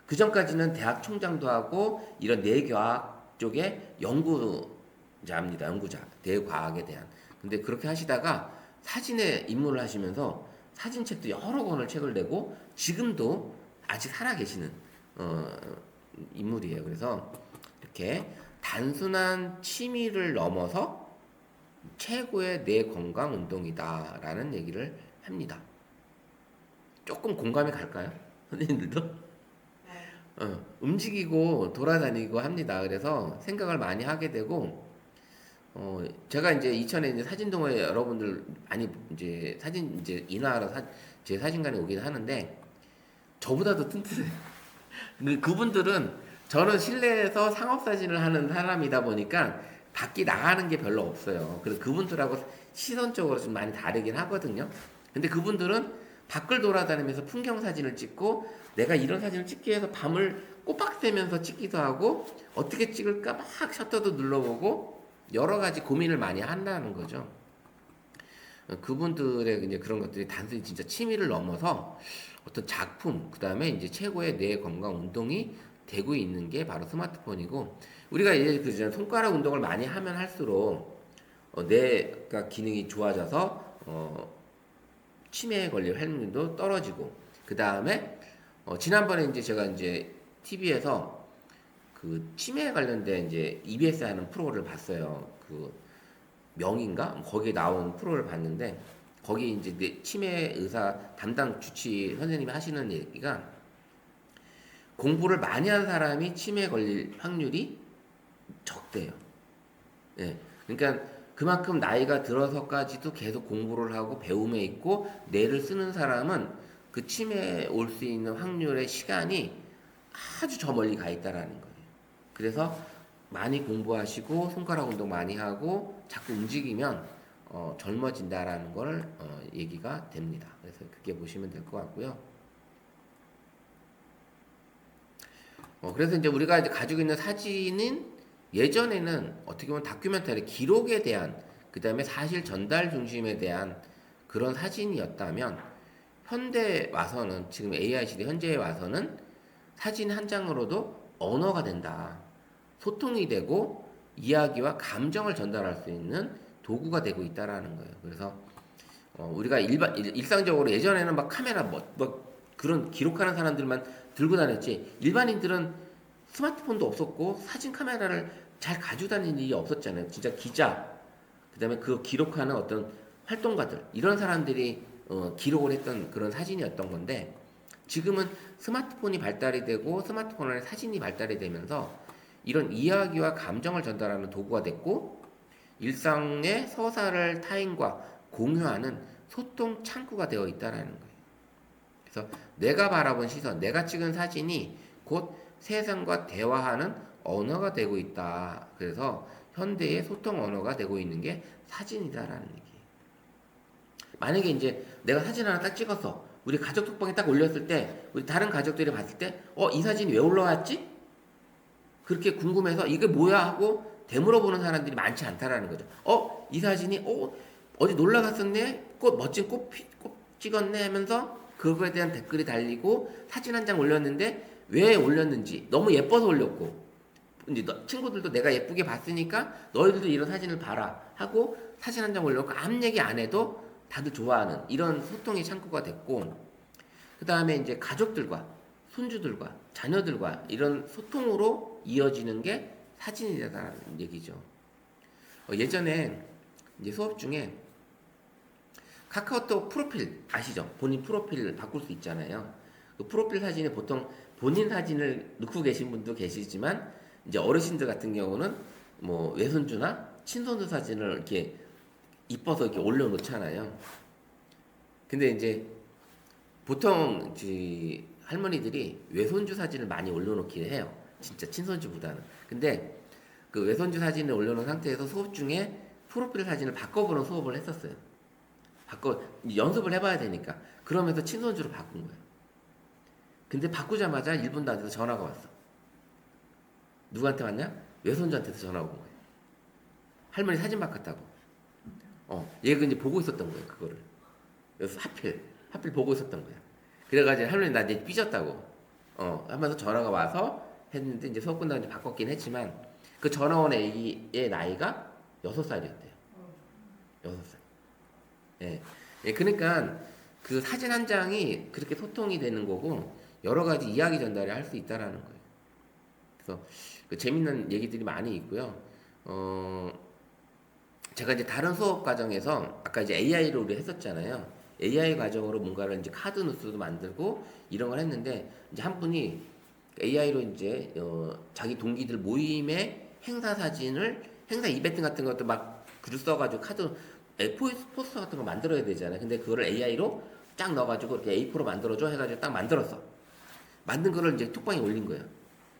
S1: 그 전까지는 대학 총장도 하고 이런 뇌과학 쪽에 연구자입니다. 연구자, 뇌과학에 대한. 근데 그렇게 하시다가 사진에 입문을 하시면서 사진책도 여러 권을 책을 내고 지금도 아직 살아계시는 인물이에요. 그래서 이렇게 단순한 취미를 넘어서 최고의 뇌 건강 운동이다라는 얘기를 합니다. 조금 공감이 갈까요? 선생님들도? 움직이고 돌아다니고 합니다. 그래서 생각을 많이 하게 되고, 제가 이제 이천에 이제 사진동호회 여러분들 많이 이제 사진 이제 인화하러 제 사진관에 오긴 하는데, 저보다도 튼튼해요. 그분들은, 저는 실내에서 상업사진을 하는 사람이다 보니까 밖에 나가는 게 별로 없어요. 그래서 그분들하고 시선적으로 좀 많이 다르긴 하거든요. 근데 그분들은 밖을 돌아다니면서 풍경 사진을 찍고, 내가 이런 사진을 찍기 위해서 밤을 꼬박새면서 찍기도 하고, 어떻게 찍을까 막 셔터도 눌러보고 여러 가지 고민을 많이 한다는 거죠. 그분들의 이제 그런 것들이 단순히 진짜 취미를 넘어서 어떤 작품, 그 다음에 이제 최고의 뇌 건강 운동이 되고 있는 게 바로 스마트폰이고, 우리가 이제 그 손가락 운동을 많이 하면 할수록 뇌가 기능이 좋아져서 치매에 걸릴 확률도 떨어지고, 그 다음에 지난번에 이제 제가 이제 TV에서 그 치매에 관련된 이제 EBS 하는 프로를 봤어요. 그 명인가? 거기에 나온 프로를 봤는데, 거기 이제 치매 의사 담당 주치 선생님이 하시는 얘기가, 공부를 많이 한 사람이 치매에 걸릴 확률이 적대요. 예. 그러니까 그만큼 나이가 들어서까지도 계속 공부를 하고 배움에 있고 뇌를 쓰는 사람은 그 치매에 올 수 있는 확률의 시간이 아주 저 멀리 가 있다라는 거예요. 그래서 많이 공부하시고 손가락 운동 많이 하고 자꾸 움직이면 젊어진다라는 걸 얘기가 됩니다. 그래서 그게 보시면 될 것 같고요. 그래서 이제 우리가 이제 가지고 있는 사진은 예전에는 어떻게 보면 다큐멘터리 기록에 대한, 그 다음에 사실 전달 중심에 대한 그런 사진이었다면, 현대 와서는, 지금 AI 시대 현재에 와서는 사진 한 장으로도 언어가 된다. 소통이 되고 이야기와 감정을 전달할 수 있는 도구가 되고 있다라는 거예요. 그래서 우리가 일상적으로 예전에는 막 카메라 그런 기록하는 사람들만 들고 다녔지, 일반인들은 스마트폰도 없었고 사진 카메라를 잘 가지고 다니는 일이 없었잖아요. 진짜 기자, 그 다음에 그 기록하는 어떤 활동가들, 이런 사람들이 기록을 했던 그런 사진이었던 건데, 지금은 스마트폰이 발달이 되고 스마트폰 안에 사진이 발달이 되면서 이런 이야기와 감정을 전달하는 도구가 됐고, 일상의 서사를 타인과 공유하는 소통 창구가 되어 있다는 거예요. 그래서 내가 바라본 시선, 내가 찍은 사진이 곧 세상과 대화하는 언어가 되고 있다. 그래서 현대의 소통 언어가 되고 있는 게 사진이다라는 얘기예요. 만약에 이제 내가 사진 하나 딱 찍었어. 우리 가족 톡방에 딱 올렸을 때, 우리 다른 가족들이 봤을 때, 이 사진이 왜 올라왔지? 그렇게 궁금해서 이게 뭐야 하고 되물어보는 사람들이 많지 않다라는 거죠. 이 사진이 어디 놀러 갔었네? 멋진 꽃 찍었네 하면서 그거에 대한 댓글이 달리고, 사진 한 장 올렸는데 왜 올렸는지, 너무 예뻐서 올렸고, 이제 친구들도 내가 예쁘게 봤으니까 너희들도 이런 사진을 봐라 하고 사진 한 장 올려놓고 아무 얘기 안 해도 다들 좋아하는 이런 소통의 창구가 됐고, 그 다음에 이제 가족들과 손주들과 자녀들과 이런 소통으로 이어지는 게 사진이라는 얘기죠. 예전에 이제 수업 중에 카카오톡 프로필 아시죠? 본인 프로필을 바꿀 수 있잖아요. 그 프로필 사진에 보통 본인 사진을 넣고 계신 분도 계시지만, 이제 어르신들 같은 경우는 뭐 외손주나 친손주 사진을 이렇게 이뻐서 이렇게 올려놓잖아요. 근데 이제 보통 이제 할머니들이 외손주 사진을 많이 올려놓긴 해요. 진짜 친손주보다는. 근데 그 외손주 사진을 올려놓은 상태에서 수업 중에 프로필 사진을 바꿔보는 수업을 했었어요. 연습을 해봐야 되니까. 그러면서 친손주로 바꾼 거예요. 근데 바꾸자마자 1분도 안 돼서 전화가 왔어. 누구한테 왔냐? 외손주한테서 전화가 온 거예요. 할머니 사진 바꿨다고. 얘가 이제 보고 있었던 거예요, 그거를. 그래서 하필 보고 있었던 거야. 그래가지고 할머니 나 이제 삐졌다고. 하면서 전화가 와서 했는데 이제 수업 끝나고 이제 바꿨긴 했지만 그 전화 온 애기의 나이가 6살이었대요. 6살. 예. 예, 그러니까 그 사진 한 장이 그렇게 소통이 되는 거고 여러 가지 이야기 전달을 할 수 있다라는 거예요. 그래서 그 재밌는 얘기들이 많이 있고요. 제가 이제 다른 수업 과정에서 아까 이제 AI로 우리 했었잖아요. AI 과정으로 뭔가를 이제 카드 뉴스도 만들고 이런 걸 했는데 이제 한 분이 AI로 이제 자기 동기들 모임의 행사 사진을 행사 이벤트 같은 것도 막 글 써가지고 카드 포스터 같은 거 만들어야 되잖아요. 근데 그거를 AI로 쫙 넣어가지고 이렇게 A4로 만들어줘 해가지고 딱 만들었어. 만든 거를 이제 톡방에 올린 거예요.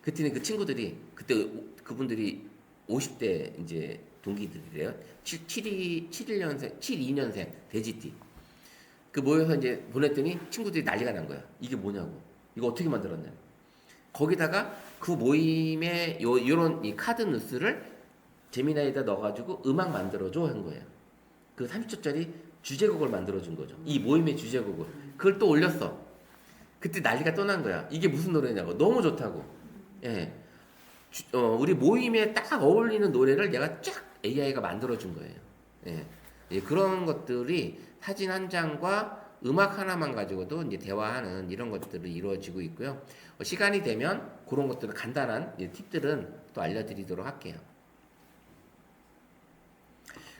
S1: 그때는 그 친구들이 그때 그분들이 50대 이제 동기들이래요. 72년생 돼지띠. 그 모여서 이제 보냈더니 친구들이 난리가 난 거야. 이게 뭐냐고. 이거 어떻게 만들었냐. 거기다가 그 모임에 요런 이 카드 뉴스를 제미나이에다 넣어가지고 음악 만들어줘 한 거예요. 그 30초짜리 주제곡을 만들어준 거죠. 이 모임의 주제곡을. 그걸 또 올렸어. 그때 난리가 또 난 거야. 이게 무슨 노래냐고. 너무 좋다고. 예. 우리 모임에 딱 어울리는 노래를 내가 쫙 AI가 만들어준 거예요. 예. 예, 그런 것들이 사진 한 장과 음악 하나만 가지고도 이제 대화하는 이런 것들이 이루어지고 있고요. 시간이 되면 그런 것들을 간단한 팁들은 또 알려드리도록 할게요.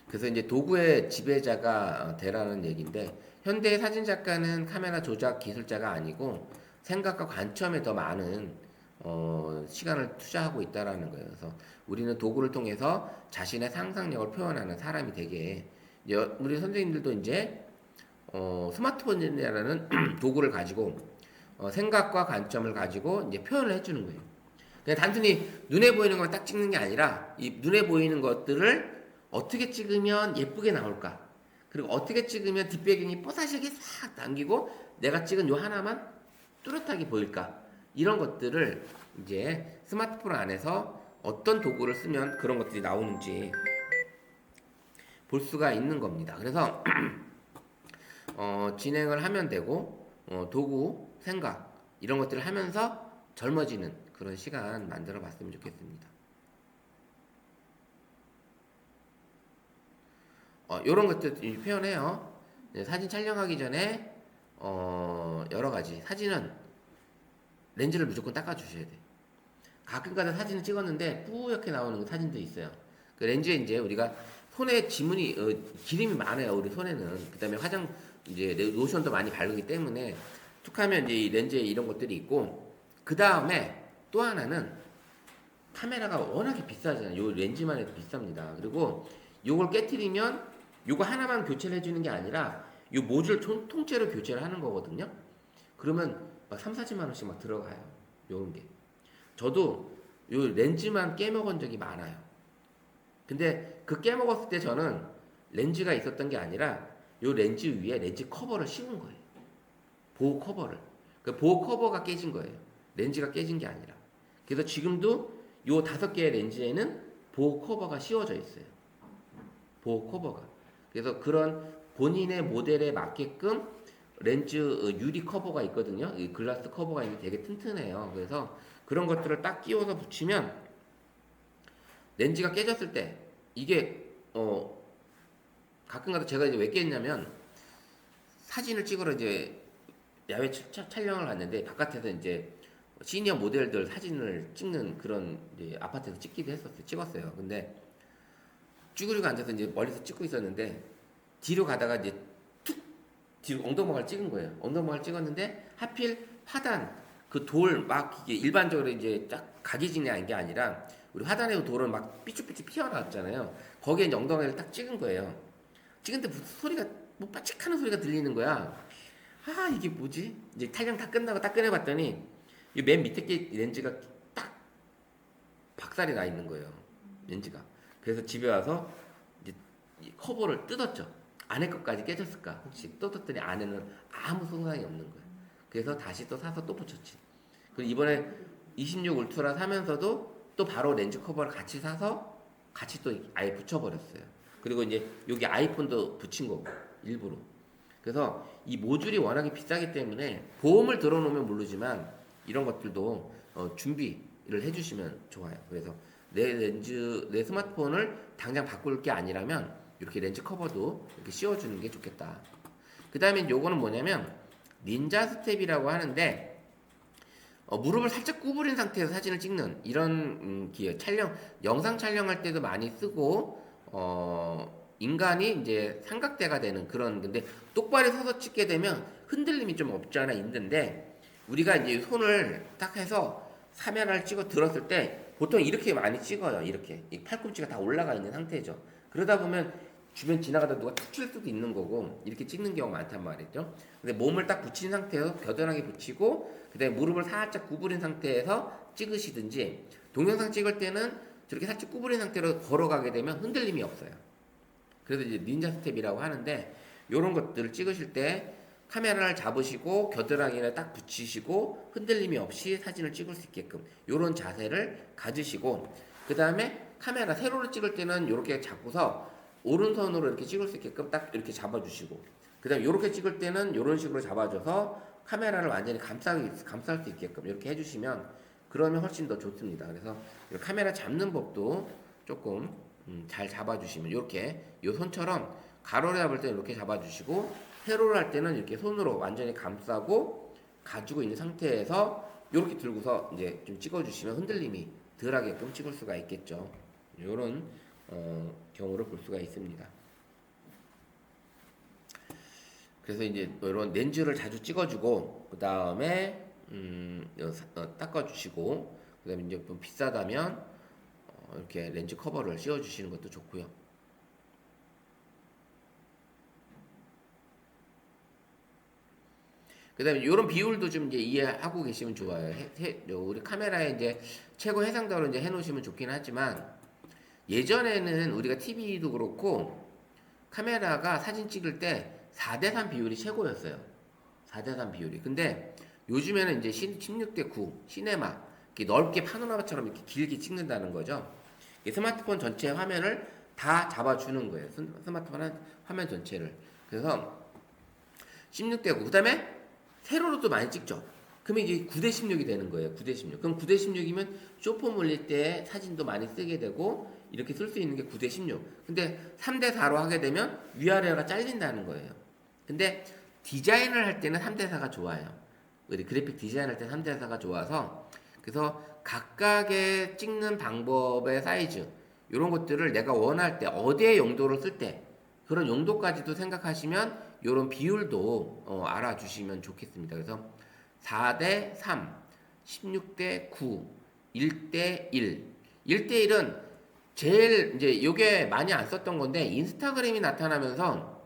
S1: 그래서 이제 도구의 지배자가 되라는 얘기인데, 현대의 사진 작가는 카메라 조작 기술자가 아니고 생각과 관점에 더 많은 시간을 투자하고 있다라는 거예요. 그래서 우리는 도구를 통해서 자신의 상상력을 표현하는 사람이 되게, 우리 선생님들도 이제 스마트폰이라는 도구를 가지고 생각과 관점을 가지고 이제 표현을 해주는 거예요. 그냥 단순히 눈에 보이는 것만 딱 찍는 게 아니라 이 눈에 보이는 것들을 어떻게 찍으면 예쁘게 나올까? 그리고 어떻게 찍으면 뒷배경이 뽀사시하게 싹 당기고 내가 찍은 요 하나만 뚜렷하게 보일까? 이런 것들을 이제 스마트폰 안에서 어떤 도구를 쓰면 그런 것들이 나오는지 볼 수가 있는 겁니다. 그래서 진행을 하면 되고 도구, 생각 이런 것들을 하면서 젊어지는 그런 시간 만들어 봤으면 좋겠습니다. 이런 것들 표현해요. 사진 촬영하기 전에 여러 가지 사진은 렌즈를 무조건 닦아 주셔야 돼. 가끔가다 사진을 찍었는데 뿌옇게 나오는 사진도 있어요. 그 렌즈에 이제 우리가 손에 지문이 기름이 많아요. 우리 손에는. 그다음에 이제 로션도 많이 바르기 때문에 툭하면 이제 이 렌즈에 이런 것들이 있고, 그 다음에 또 하나는 카메라가 워낙에 비싸잖아요. 요 렌즈만 해도 비쌉니다. 그리고 요걸 깨트리면 요거 하나만 교체를 해주는 게 아니라 요 모듈 통째로 교체를 하는 거거든요. 그러면 막 3, 40만 원씩 막 들어가요. 요런 게. 저도 요 렌즈만 깨먹은 적이 많아요. 근데 그 깨먹었을 때 저는 렌즈가 있었던 게 아니라 요 렌즈 위에 렌즈 커버를 씌운 거예요. 보호 커버를. 그 보호 커버가 깨진 거예요. 렌즈가 깨진 게 아니라. 그래서 지금도 요 5개의 렌즈에는 보호 커버가 씌워져 있어요. 보호 커버가. 그래서 그런 본인의 모델에 맞게끔 렌즈 유리 커버가 있거든요. 이 글라스 커버가 있는데 되게 튼튼해요. 그래서 그런 것들을 딱 끼워서 붙이면 렌즈가 깨졌을 때 이게 가끔가다 제가 이제 왜 깼냐면 사진을 찍으러 이제 야외 촬영을 갔는데 바깥에서 이제 시니어 모델들 사진을 찍는 그런 이제 아파트에서 찍었어요. 근데 쭈그리고 앉아서 이제 멀리서 찍고 있었는데 뒤로 가다가 이제 툭 뒤로 엉덩방아를 찍은 거예요. 엉덩방아를 찍었는데 하필 화단 그 돌 막 이게 일반적으로 이제 딱 각이지냐 게 아니라 우리 화단에 돌은 막 삐쭉삐쭉 피어나왔잖아요. 거기에 이제 엉덩이를 딱 찍은 거예요. 찍은데 무슨 소리가 뭐 빠직하는 소리가 들리는 거야. 아, 이게 뭐지? 이제 탈영 다 끝나고 딱 꺼내봤더니 이 맨 밑에 게 렌즈가 딱 박살이 나 있는 거예요. 렌즈가. 그래서 집에 와서 이제 이 커버를 뜯었죠. 안에 것까지 깨졌을까? 혹시 뜯었더니 안에는 아무 손상이 없는 거예요. 그래서 다시 또 사서 또 붙였지. 그리고 이번에 26 울트라 사면서도 또 바로 렌즈 커버를 같이 사서 같이 또 아예 붙여버렸어요. 그리고 이제 여기 아이폰도 붙인 거고, 일부러. 그래서 이 모듈이 워낙에 비싸기 때문에 보험을 들어놓으면 모르지만 이런 것들도 준비를 해주시면 좋아요. 그래서 내 스마트폰을 당장 바꿀 게 아니라면 이렇게 렌즈 커버도 이렇게 씌워주는 게 좋겠다. 그 다음에 요거는 뭐냐면 닌자 스텝이라고 하는데 무릎을 살짝 구부린 상태에서 사진을 찍는 이런 기회, 영상 촬영할 때도 많이 쓰고 인간이 이제 삼각대가 되는 그런. 근데 똑바로 서서 찍게 되면 흔들림이 좀 없지 않아 있는데, 우리가 이제 손을 딱 해서 카메라를 찍어 들었을 때 보통 이렇게 많이 찍어요. 이렇게 이 팔꿈치가 다 올라가 있는 상태죠. 그러다 보면 주변 지나가다 누가 툭 칠 수도 있는 거고 이렇게 찍는 경우가 많단 말이죠. 근데 몸을 딱 붙인 상태에서 겨드랑이 붙이고 그다음에 무릎을 살짝 구부린 상태에서 찍으시든지, 동영상 찍을 때는 저렇게 살짝 구부린 상태로 걸어가게 되면 흔들림이 없어요. 그래서 이제 닌자 스텝이라고 하는데, 요런 것들을 찍으실 때 카메라를 잡으시고 겨드랑이를 딱 붙이시고 흔들림이 없이 사진을 찍을 수 있게끔 요런 자세를 가지시고, 그 다음에 카메라 세로로 찍을 때는 이렇게 잡고서 오른손으로 이렇게 찍을 수 있게끔 딱 이렇게 잡아주시고, 그 다음에 이렇게 찍을 때는 이런 식으로 잡아줘서 카메라를 완전히 감쌀 수 있게끔 이렇게 해주시면 그러면 훨씬 더 좋습니다. 그래서 카메라 잡는 법도 조금 잘 잡아주시면, 이렇게 요 손처럼 가로를 잡을 때는 이렇게 잡아주시고, 세로를 할 때는 이렇게 손으로 완전히 감싸고 가지고 있는 상태에서 이렇게 들고서 이제 좀 찍어주시면 흔들림이 덜하게끔 찍을 수가 있겠죠. 이런 경우를 볼 수가 있습니다. 그래서 이제 이런 렌즈를 자주 찍어주고, 그 다음에 닦아주시고, 그 다음에 이제 좀 비싸다면 이렇게 렌즈 커버를 씌워주시는 것도 좋고요. 그 다음에 이런 비율도 좀 이제 이해하고 계시면 좋아요. 우리 카메라에 이제 최고 해상도로 이제 해놓으시면 좋긴 하지만, 예전에는 우리가 TV도 그렇고 카메라가 사진 찍을 때 4:3 비율이 최고였어요. 4:3 비율이. 근데 요즘에는 이제 16:9 시네마 이렇게 넓게 파노라마처럼 이렇게 길게 찍는다는 거죠. 스마트폰 전체 화면을 다 잡아주는 거예요. 스마트폰 화면 전체를. 그래서 16:9. 그 다음에 세로로도 많이 찍죠. 그러면 이게 9:16이 되는 거예요. 9:16. 그럼 9:16이면 쇼폼 올릴 때 사진도 많이 쓰게 되고 이렇게 쓸 수 있는 게 9:16. 근데 3:4로 하게 되면 위아래가 잘린다는 거예요. 근데 디자인을 할 때는 3:4가 좋아요. 우리 그래픽 디자인할 때 3:4가 좋아서, 그래서 각각의 찍는 방법의 사이즈 이런 것들을 내가 원할 때 어디에 용도로 쓸 때 그런 용도까지도 생각하시면 이런 비율도 알아주시면 좋겠습니다. 그래서 4:3, 16:9, 1:1. 1:1은 제일 이제 이게 많이 안 썼던 건데, 인스타그램이 나타나면서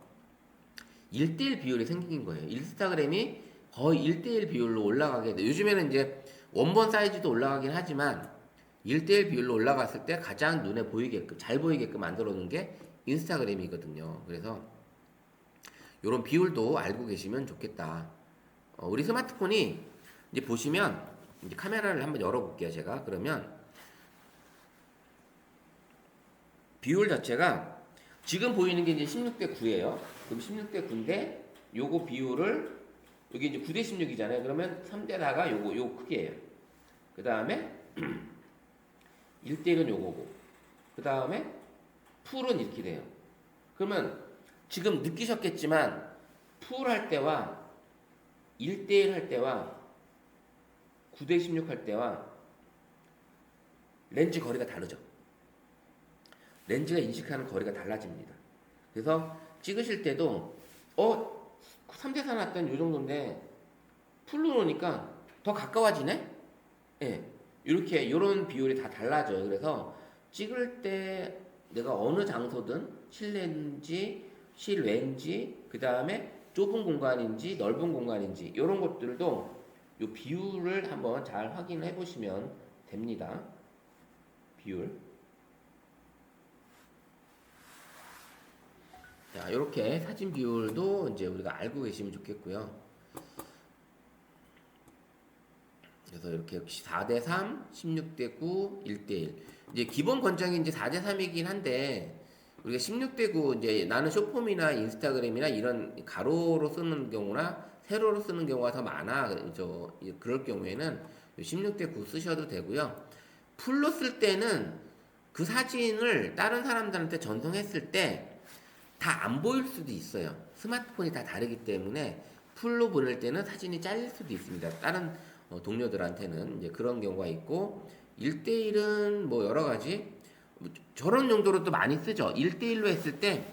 S1: 1:1 비율이 생긴 거예요. 인스타그램이 거의 1:1 비율로 올라가게 돼. 요즘에는 이제 원본 사이즈도 올라가긴 하지만 1:1 비율로 올라갔을 때 가장 눈에 보이게끔, 잘 보이게끔 만들어 놓은 게 인스타그램이거든요. 그래서 이런 비율도 알고 계시면 좋겠다. 우리 스마트폰이 이제 보시면, 이제 카메라를 한번 열어볼게요, 제가. 그러면 비율 자체가 지금 보이는 게 이제 16:9예요. 그럼 16:9인데 요거 비율을, 여기 이제 9:16이잖아요. 그러면 3:4가 요거 크기예요. 그 다음에 1:1은 요거고, 그 다음에 풀은 이렇게 돼요. 그러면 지금 느끼셨겠지만 풀 할 때와 1:1 할 때와 9:16 할 때와 렌즈 거리가 다르죠. 렌즈가 인식하는 거리가 달라집니다. 그래서 찍으실 때도 3:4 났던 요 정도인데 풀로 놓으니까 더 가까워지네? 예. 이렇게 요런 비율이 다 달라져요. 그래서 찍을 때 내가 어느 장소든 실내인지 실외인지 그 다음에 좁은 공간인지 넓은 공간인지 이런 것들도 요 비율을 한번 잘 확인해 보시면 됩니다. 비율. 자, 이렇게 사진 비율도 이제 우리가 알고 계시면 좋겠고요. 그래서 이렇게 역시 4대3, 16대9, 1대1. 이제 기본 권장이 이제 4대3이긴 한데, 우리가 16대9, 이제 나는 쇼폼이나 인스타그램이나 이런 가로로 쓰는 경우나 세로로 쓰는 경우가 더 많아. 그럴 경우에는 16대9 쓰셔도 되고요. 풀로 쓸 때는 그 사진을 다른 사람들한테 전송했을 때 다 안 보일 수도 있어요. 스마트폰이 다 다르기 때문에 풀로 보낼 때는 사진이 잘릴 수도 있습니다. 다른 동료들한테는 이제 그런 경우가 있고 1대1은 뭐 여러 가지 저런 용도로도 많이 쓰죠. 1대1로 했을 때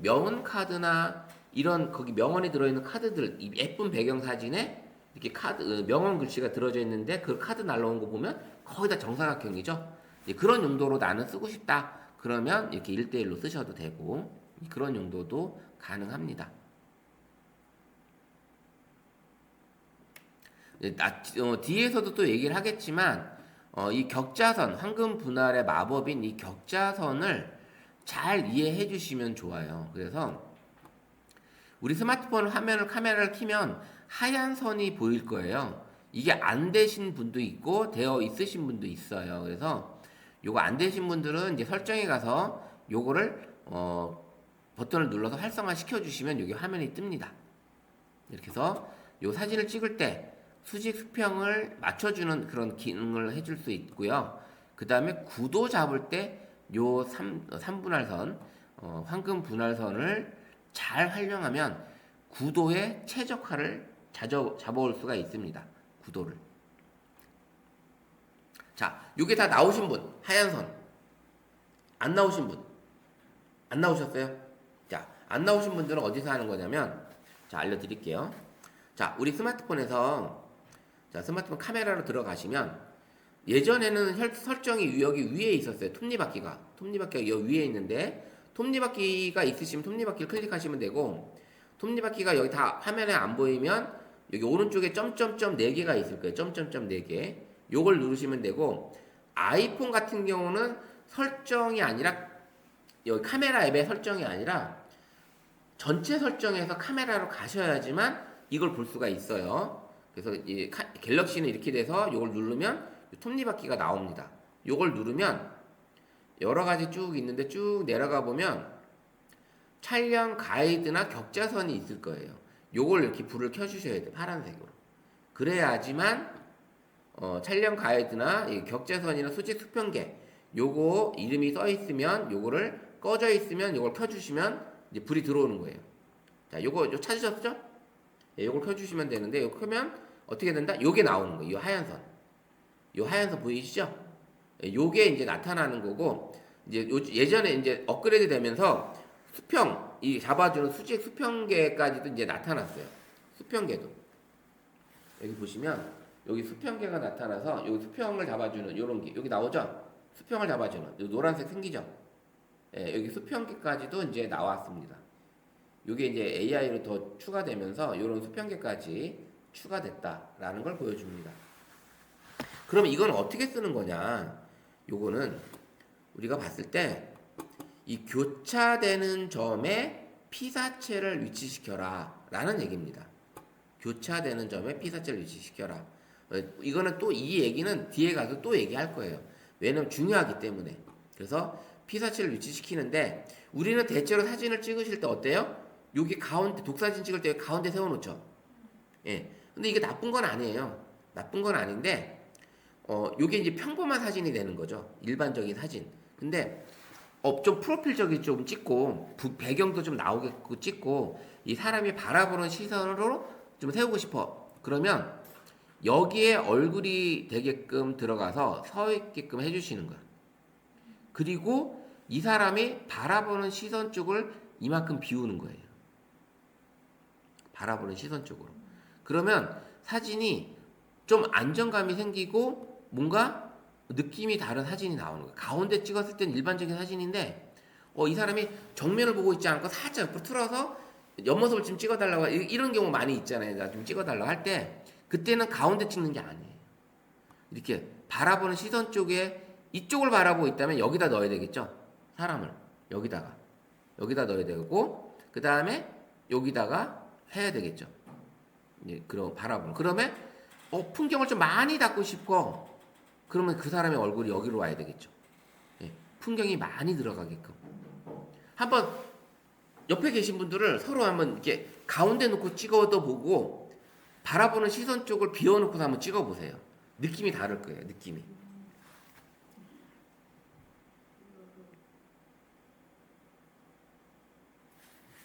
S1: 명언 카드나 이런 거기 명언이 들어있는 카드들 이 예쁜 배경 사진에 이렇게 카드 명언 글씨가 들어져 있는데 그 카드 날라온 거 보면 거의 다 정사각형이죠. 그런 용도로 나는 쓰고 싶다. 그러면 이렇게 1대1로 쓰셔도 되고 그런 용도도 가능합니다. 뒤에서도 또 얘기를 하겠지만 이 격자선, 황금 분할의 마법인 이 격자선을 잘 이해해 주시면 좋아요. 그래서 우리 스마트폰 화면을 카메라를 켜면 하얀 선이 보일 거예요. 이게 안 되신 분도 있고 되어 있으신 분도 있어요. 그래서 요거 안 되신 분들은 이제 설정에 가서 요거를 버튼을 눌러서 활성화 시켜주시면 여기 화면이 뜹니다. 이렇게 해서 요 사진을 찍을 때 수직 수평을 맞춰주는 그런 기능을 해줄 수 있고요. 그 다음에 구도 잡을 때 요 3분할선, 황금 분할선을 잘 활용하면 구도의 최적화를 잡아올 수가 있습니다. 구도를. 자, 요게 다 나오신 분, 하얀 선. 안 나오신 분. 안 나오셨어요? 자, 안 나오신 분들은 어디서 하는 거냐면, 자, 알려드릴게요. 자, 우리 스마트폰에서, 자, 스마트폰 카메라로 들어가시면, 예전에는 설정이 여기 위에 있었어요. 톱니바퀴가. 톱니바퀴가 여기 위에 있는데, 톱니바퀴가 있으시면 톱니바퀴를 클릭하시면 되고, 톱니바퀴가 여기 다 화면에 안 보이면, 여기 오른쪽에 점점점 4개가 있을 거예요. 점점점 4개. 요걸 누르시면 되고, 아이폰 같은 경우는 설정이 아니라, 여기 카메라 앱의 설정이 아니라, 전체 설정에서 카메라로 가셔야지만 이걸 볼 수가 있어요. 그래서 이 갤럭시는 이렇게 돼서 이걸 누르면 톱니바퀴가 나옵니다. 이걸 누르면 여러 가지 쭉 있는데 쭉 내려가 보면 촬영 가이드나 격자선이 있을 거예요. 요걸 이렇게 불을 켜주셔야 돼요. 파란색으로. 그래야지만 촬영 가이드나 이 격자선이나 수직 수평계 요거 이름이 써 있으면 요거를 꺼져 있으면 요걸 켜주시면 이제 불이 들어오는 거예요. 자, 요거 찾으셨죠? 예, 요걸 켜주시면 되는데 요거 켜면 어떻게 된다? 요게 나오는 거예요. 요 하얀 선. 요 하얀 선 보이시죠? 예, 요게 이제 나타나는 거고 이제 예전에 이제 업그레이드 되면서 수평 이 잡아주는 수직 수평계까지도 이제 나타났어요. 수평계도 여기 보시면 여기 수평계가 나타나서 여기 수평을 잡아주는 요런 게 여기 나오죠? 수평을 잡아주는 요 노란색 생기죠? 예, 여기 수평계까지도 이제 나왔습니다. 요게 이제 AI로 더 추가되면서 요런 수평계까지 추가됐다라는 걸 보여줍니다. 그럼 이건 어떻게 쓰는 거냐? 요거는 우리가 봤을 때 이 교차되는 점에 피사체를 위치시켜라 라는 얘기입니다. 교차되는 점에 피사체를 위치시켜라. 이거는 또 이 얘기는 뒤에 가서 또 얘기할 거예요. 왜냐면 중요하기 때문에. 그래서 피사체를 위치시키는데 우리는 대체로 사진을 찍으실 때 어때요? 여기 가운데 독사진 찍을 때 가운데 세워놓죠. 예. 근데 이게 나쁜 건 아니에요. 나쁜 건 아닌데 요게 이제 평범한 사진이 되는 거죠. 일반적인 사진. 근데 좀 프로필적이 좀 찍고 배경도 좀 나오게 찍고 이 사람이 바라보는 시선으로 좀 세우고 싶어. 그러면 여기에 얼굴이 되게끔 들어가서 서 있게끔 해주시는 거야. 그리고 이 사람이 바라보는 시선 쪽을 이만큼 비우는 거예요. 바라보는 시선 쪽으로. 그러면 사진이 좀 안정감이 생기고 뭔가 느낌이 다른 사진이 나오는 거예요. 가운데 찍었을 땐 일반적인 사진인데 이 사람이 정면을 보고 있지 않고 살짝 옆으로 틀어서 옆모습을 좀 찍어달라고 이런 경우 많이 있잖아요. 나 좀 찍어달라고 할 때 그때는 가운데 찍는 게 아니에요. 이렇게 바라보는 시선 쪽에 이쪽을 바라보고 있다면 여기다 넣어야 되겠죠. 사람을 여기다 넣어야 되고 그 다음에 여기다가 해야 되겠죠. 이제 그런 바라보는. 그러면 풍경을 좀 많이 담고 싶고 그러면 그 사람의 얼굴이 여기로 와야 되겠죠. 예, 풍경이 많이 들어가게끔. 한번 옆에 계신 분들을 서로 한번 이렇게 가운데 놓고 찍어도 보고 바라보는 시선 쪽을 비워놓고서 한번 찍어보세요. 느낌이 다를 거예요. 느낌이.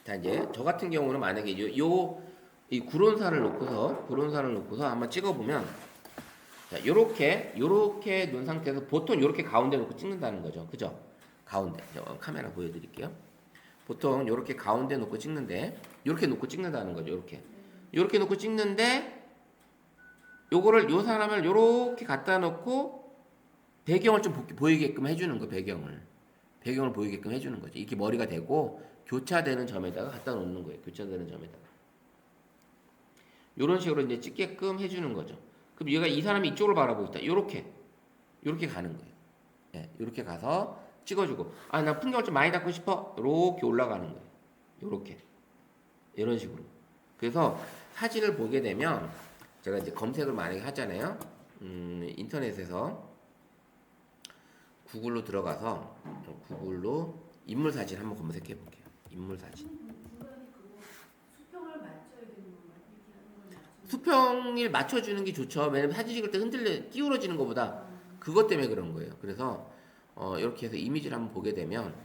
S1: 자 이제 저 같은 경우는 만약에 이 구론사를 놓고서 한번 찍어보면 자 요렇게 놓은 상태에서 보통 요렇게 가운데 놓고 찍는다는 거죠. 그죠? 가운데 카메라 보여드릴게요. 보통 요렇게 가운데 놓고 찍는데 요렇게 놓고 찍는다는 거죠. 요렇게 놓고 찍는데 요거를 요 사람을 요렇게 갖다 놓고 배경을 좀 보이게끔 해주는 거. 배경을 보이게끔 해주는 거죠. 이렇게 머리가 되고 교차되는 점에다가 갖다 놓는 거예요. 교차되는 점에다가 요런 식으로 이제 찍게끔 해주는 거죠. 그럼 얘가 이 사람이 이쪽을 바라보고 있다. 요렇게 가는 거예요. 예, 요렇게 가서 찍어주고 나 풍경을 좀 많이 담고 싶어. 요렇게 올라가는 거예요. 요렇게 이런 식으로. 그래서 사진을 보게 되면 제가 이제 검색을 만약에 하잖아요. 인터넷에서 구글로 들어가서 구글로 인물 사진 한번 검색해 볼게요. 인물 사진.
S4: 중간에 그거 수평을 맞춰야 되는 건가요? 이렇게 하는 건 맞추는
S1: 수평을 맞춰주는 게 좋죠. 왜냐면 사진 찍을 때 기울어지는 것보다 그것 때문에 그런 거예요. 그래서 이렇게 해서 이미지를 한번 보게 되면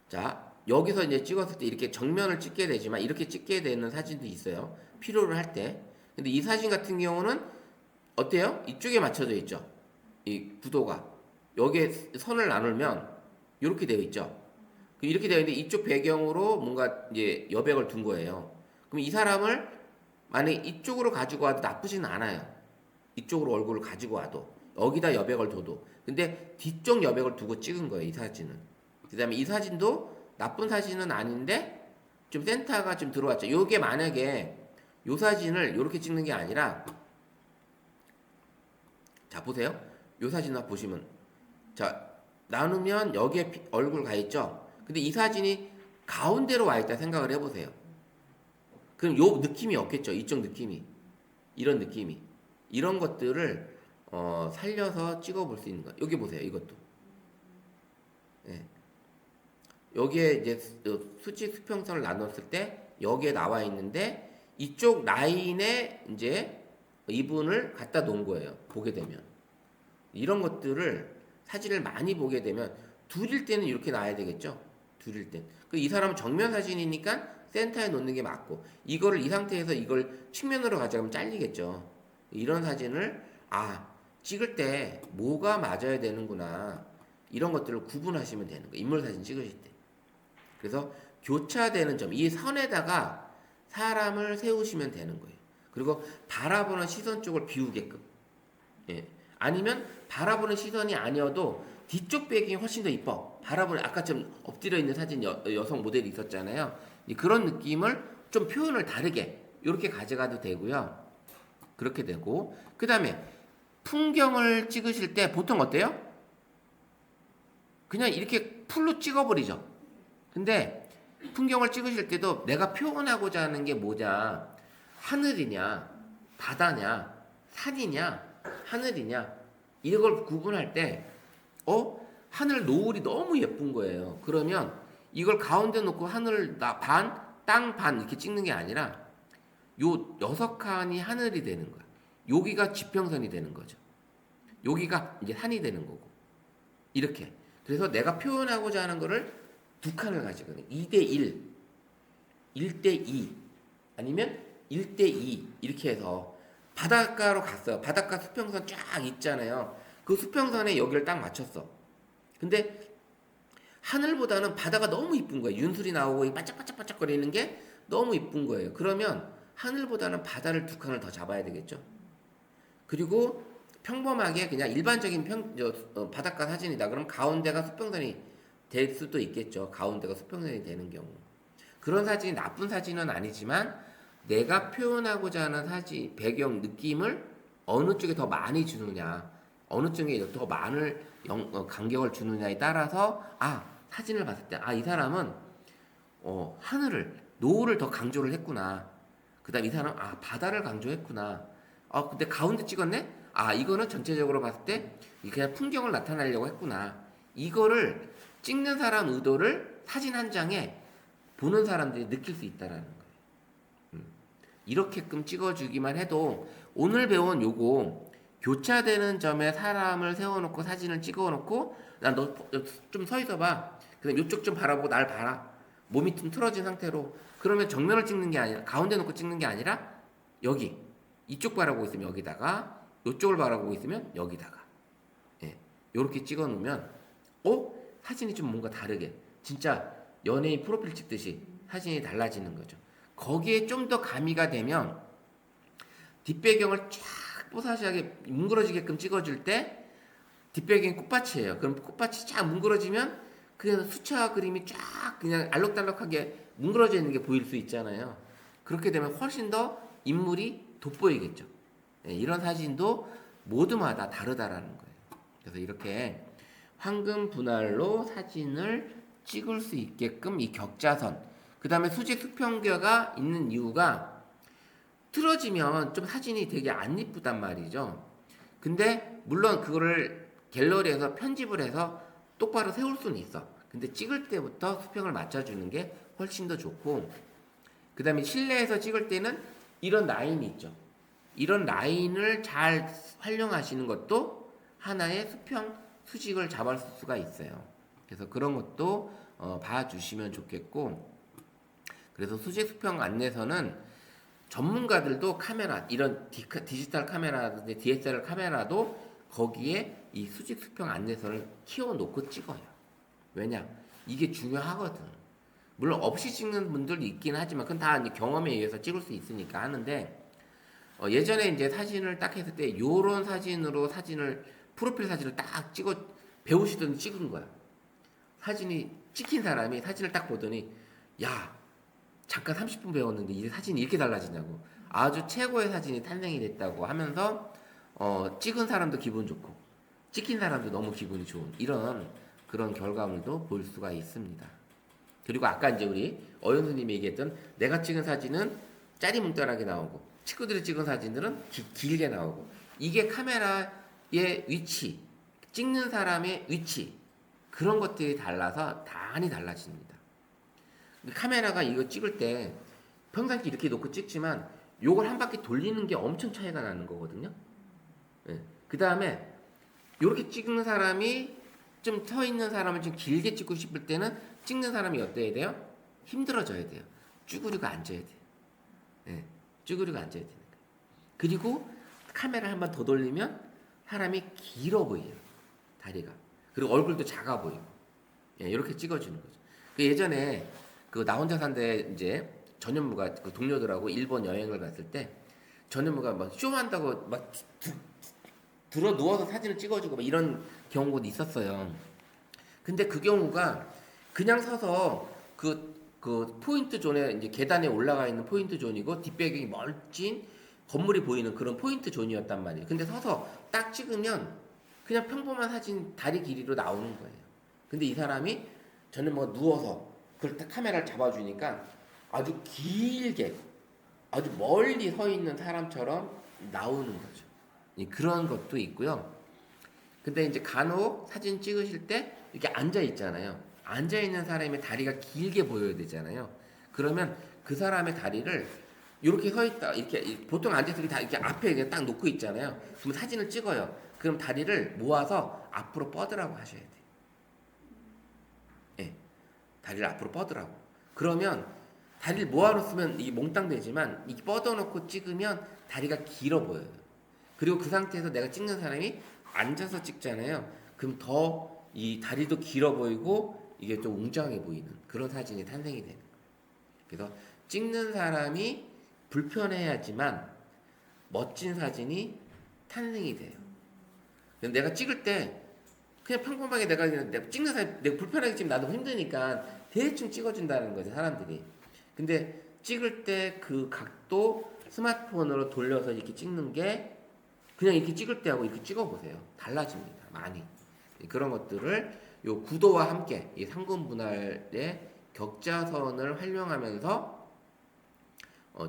S1: 자 여기서 이제 찍었을 때 이렇게 정면을 찍게 되지만 이렇게 찍게 되는 사진도 있어요. 필요를 할 때. 근데 이 사진 같은 경우는 어때요? 이쪽에 맞춰져 있죠. 이 구도가 여기에 선을 나누면 이렇게 되어 있죠. 이렇게 되어 있는데 이쪽 배경으로 뭔가 이제 여백을 둔 거예요. 그럼 이 사람을 만약에 이쪽으로 가지고 와도 나쁘지는 않아요. 이쪽으로 얼굴을 가지고 와도 여기다 여백을 둬도. 근데 뒤쪽 여백을 두고 찍은 거예요. 이 사진은. 그 다음에 이 사진도 나쁜 사진은 아닌데 좀 센터가 좀 들어왔죠. 요게 만약에 요 사진을 요렇게 찍는 게 아니라 자 보세요. 요 사진을 보시면 자 나누면 여기에 얼굴 가 있죠. 근데 이 사진이 가운데로 와 있다 생각을 해보세요. 그럼 요 느낌이 없겠죠. 이쪽 느낌이 이런 느낌이 이런 것들을 살려서 찍어볼 수 있는 거예요. 여기 보세요. 이것도 예. 여기에 이제 수직 수평선을 나눴을 때 여기에 나와 있는데 이쪽 라인에 이제 이분을 갖다 놓은 거예요. 보게 되면 이런 것들을 사진을 많이 보게 되면 둘일 때는 이렇게 놔야 되겠죠. 둘일 땐. 이 사람은 정면 사진이니까 센터에 놓는 게 맞고 이거를 이 상태에서 이걸 측면으로 가져가면 잘리겠죠. 이런 사진을 찍을 때 뭐가 맞아야 되는구나. 이런 것들을 구분하시면 되는 거예요. 인물 사진 찍으실 때. 그래서 교차되는 점, 이 선에다가 사람을 세우시면 되는 거예요. 그리고 바라보는 시선 쪽을 비우게끔. 예. 아니면 바라보는 시선이 아니어도 뒤쪽 배경이 훨씬 더 이뻐. 바라보는 아까처럼 엎드려 있는 사진 여성 모델이 있었잖아요. 그런 느낌을 좀 표현을 다르게 이렇게 가져가도 되고요. 그렇게 되고 그 다음에 풍경을 찍으실 때 보통 어때요? 그냥 이렇게 풀로 찍어버리죠. 근데 풍경을 찍으실 때도 내가 표현하고자 하는 게 뭐냐, 하늘이냐 바다냐 산이냐 하늘이냐 이걸 구분할 때 하늘 노을이 너무 예쁜 거예요. 그러면 이걸 가운데 놓고 하늘 땅 반 이렇게 찍는 게 아니라 요 6칸이 하늘이 되는 거야. 여기가 지평선이 되는 거죠. 여기가 이제 산이 되는 거고 이렇게. 그래서 내가 표현하고자 하는 거를 2칸을 가지거든요. 2대1, 1대2 아니면 1대2 이렇게 해서 바닷가로 갔어요. 바닷가 수평선 쫙 있잖아요. 그 수평선에 여기를 딱 맞췄어. 근데 하늘보다는 바다가 너무 이쁜 거예요. 윤술이 나오고 반짝반짝반짝거리는 게 너무 이쁜 거예요. 그러면 하늘보다는 바다를 2칸을 더 잡아야 되겠죠. 그리고 평범하게 그냥 일반적인 바닷가 사진이다. 그럼 가운데가 수평선이 될 수도 있겠죠. 가운데가 수평선이 되는 경우. 그런 사진이 나쁜 사진은 아니지만 내가 표현하고자 하는 사진, 배경, 느낌을 어느 쪽에 더 많이 주느냐, 어느 쪽에 더 많은 간격을 주느냐에 따라서 사진을 봤을 때 이 사람은 하늘을, 노을을 더 강조를 했구나. 그 다음 이 사람은 바다를 강조했구나. 근데 가운데 찍었네? 이거는 전체적으로 봤을 때 그냥 풍경을 나타내려고 했구나. 이거를 찍는 사람 의도를 사진 한 장에 보는 사람들이 느낄 수 있다라는 거예요. 이렇게끔 찍어주기만 해도 오늘 배운 요거 교차되는 점에 사람을 세워놓고 사진을 찍어놓고 난 너 좀 서 있어봐. 그다음 요쪽 좀 바라보고 날 봐라. 몸이 좀 틀어진 상태로. 그러면 정면을 찍는 게 아니라 가운데 놓고 찍는 게 아니라 여기 이쪽 바라보고 있으면 여기다가 요쪽을 바라보고 있으면 여기다가 요렇게 찍어 놓으면 사진이 좀 뭔가 다르게 진짜 연예인 프로필 찍듯이 사진이 달라지는 거죠. 거기에 좀 더 가미가 되면 뒷배경을 쫙 뽀사시하게 뭉그러지게끔 찍어줄 때 뒷배경이 꽃밭이에요. 그럼 꽃밭이 쫙 뭉그러지면 그냥 수채화 그림이 쫙 그냥 알록달록하게 뭉그러져 있는 게 보일 수 있잖아요. 그렇게 되면 훨씬 더 인물이 돋보이겠죠. 이런 사진도 모두마다 다르다라는 거예요. 그래서 이렇게 황금 분할로 사진을 찍을 수 있게끔 이 격자선, 그 다음에 수직 수평계가 있는 이유가 틀어지면 좀 사진이 되게 안 이쁘단 말이죠. 근데 물론 그거를 갤러리에서 편집을 해서 똑바로 세울 수는 있어. 근데 찍을 때부터 수평을 맞춰주는 게 훨씬 더 좋고, 그 다음에 실내에서 찍을 때는 이런 라인이 있죠. 이런 라인을 잘 활용하시는 것도 하나의 수평, 수직을 잡을 수가 있어요. 그래서 그런 것도 봐주시면 좋겠고, 그래서 수직 수평 안내서는 전문가들도 카메라, 이런 디지털 카메라든지 DSLR 카메라도 거기에 이 수직 수평 안내선을 키워놓고 찍어요. 왜냐? 이게 중요하거든. 물론 없이 찍는 분들도 있긴 하지만 그건 다 경험에 의해서 찍을 수 있으니까 하는데, 예전에 이제 사진을 딱 했을 때 요런 사진으로 프로필 사진을 딱 배우시더니 찍은 거야. 사진이 찍힌 사람이 사진을 딱 보더니 잠깐 30분 배웠는데 이 사진이 이렇게 달라지냐고, 아주 최고의 사진이 탄생이 됐다고 하면서 찍은 사람도 기분 좋고 찍힌 사람도 너무 기분이 좋은 그런 결과물도 볼 수가 있습니다. 그리고 아까 이제 우리 어영수님이 얘기했던 내가 찍은 사진은 짜리뭉땅하게 나오고 친구들이 찍은 사진들은 길게 나오고, 이게 카메라의 위치, 찍는 사람의 위치, 그런 것들이 달라서 많이 달라집니다. 카메라가 이거 찍을 때 평상시 이렇게 놓고 찍지만 요걸 한 바퀴 돌리는 게 엄청 차이가 나는 거거든요. 그 다음에 이렇게 찍는 사람이 좀 서 있는 사람을 좀 길게 찍고 싶을 때는 찍는 사람이 어때야 돼요? 힘들어져야 돼요. 쭈그리고 앉아야 돼요. 쭈그리고 앉아야 되는 거예요. 그리고 카메라 한 번 더 돌리면 사람이 길어 보여요. 다리가. 그리고 얼굴도 작아 보이고. 이렇게 찍어주는 거죠. 예전에 나 혼자 산데 이제 전현무가 그 동료들하고 일본 여행을 갔을 때 전현무가 막 쇼한다고 막 들어 누워서 사진을 찍어주고 막 이런 경우도 있었어요. 근데 그 경우가 그냥 서서 그 포인트 존에 이제 계단에 올라가 있는 포인트 존이고 뒷배경이 멋진 건물이 보이는 그런 포인트 존이었단 말이에요. 근데 서서 딱 찍으면 그냥 평범한 사진 다리 길이로 나오는 거예요. 근데 이 사람이 전현무가 누워서 그걸 딱 카메라를 잡아주니까 아주 길게 아주 멀리 서 있는 사람처럼 나오는 거죠. 그런 것도 있고요. 근데 이제 간혹 사진 찍으실 때 이렇게 앉아 있잖아요. 앉아 있는 사람의 다리가 길게 보여야 되잖아요. 그러면 그 사람의 다리를 이렇게 서 있다, 이렇게 보통 앉아서 다 이렇게 앞에 그냥 딱 놓고 있잖아요. 그럼 사진을 찍어요. 그럼 다리를 모아서 앞으로 뻗으라고 하셔야 돼요. 다리를 앞으로 뻗으라고. 그러면 다리를 모아놓으면 이게 몽땅 되지만 이 뻗어놓고 찍으면 다리가 길어 보여요. 그리고 그 상태에서 내가 찍는 사람이 앉아서 찍잖아요. 그럼 더 이 다리도 길어 보이고 이게 좀 웅장해 보이는 그런 사진이 탄생이 되는 거예요. 그래서 찍는 사람이 불편해야지만 멋진 사진이 탄생이 돼요. 내가 찍을 때 그냥 평범하게 내가 찍는 사람 내가 불편하게 찍으면 나도 힘드니까 대충 찍어준다는 거죠 사람들이. 근데 찍을 때 그 각도 스마트폰으로 돌려서 이렇게 찍는 게 그냥 이렇게 찍을 때하고 이렇게 찍어보세요. 달라집니다. 많이. 그런 것들을 요 구도와 함께 이 상금 분할의 격자선을 활용하면서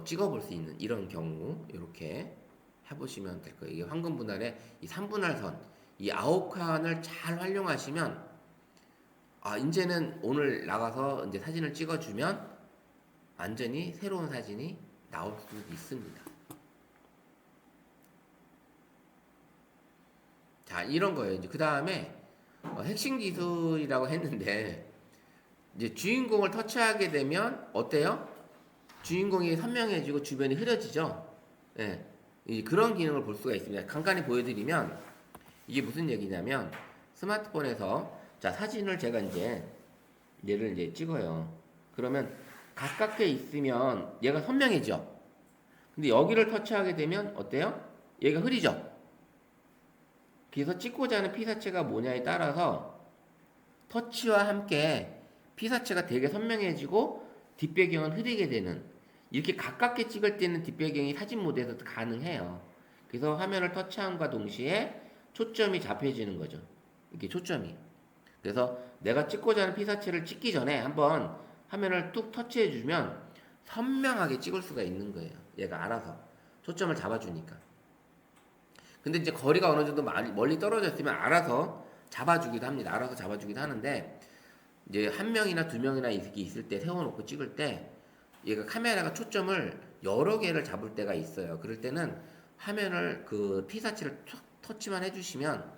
S1: 찍어볼 수 있는 이런 경우 이렇게 해보시면 될 거예요. 이게 황금 분할의 이 3분할선 이 9칸을 잘 활용하시면 이제는 오늘 나가서 이제 사진을 찍어주면 완전히 새로운 사진이 나올 수 있습니다. 자, 이런 거예요. 이제 그 다음에 핵심 기술이라고 했는데 이제 주인공을 터치하게 되면 어때요? 주인공이 선명해지고 주변이 흐려지죠. 예, 그런 기능을 볼 수가 있습니다. 간간히 보여드리면 이게 무슨 얘기냐면 스마트폰에서 자 사진을 제가 이제 얘를 이제 찍어요. 그러면 가깝게 있으면 얘가 선명해져. 근데 여기를 터치하게 되면 어때요? 얘가 흐리죠. 그래서 찍고자 하는 피사체가 뭐냐에 따라서 터치와 함께 피사체가 되게 선명해지고 뒷배경은 흐리게 되는 이렇게 가깝게 찍을 때는 뒷배경이 사진 모드에서도 가능해요. 그래서 화면을 터치함과 동시에 초점이 잡혀지는 거죠. 이렇게 초점이. 그래서 내가 찍고자 하는 피사체를 찍기 전에 한번 화면을 뚝 터치해주면 선명하게 찍을 수가 있는 거예요. 얘가 알아서 초점을 잡아주니까. 근데 이제 거리가 어느 정도 멀리 떨어져 있으면 알아서 잡아주기도 합니다. 알아서 잡아주기도 하는데 이제 한 명이나 두 명이나 이렇게 있을 때 세워놓고 찍을 때 얘가 카메라가 초점을 여러 개를 잡을 때가 있어요. 그럴 때는 화면을 그 피사체를 터치만 해주시면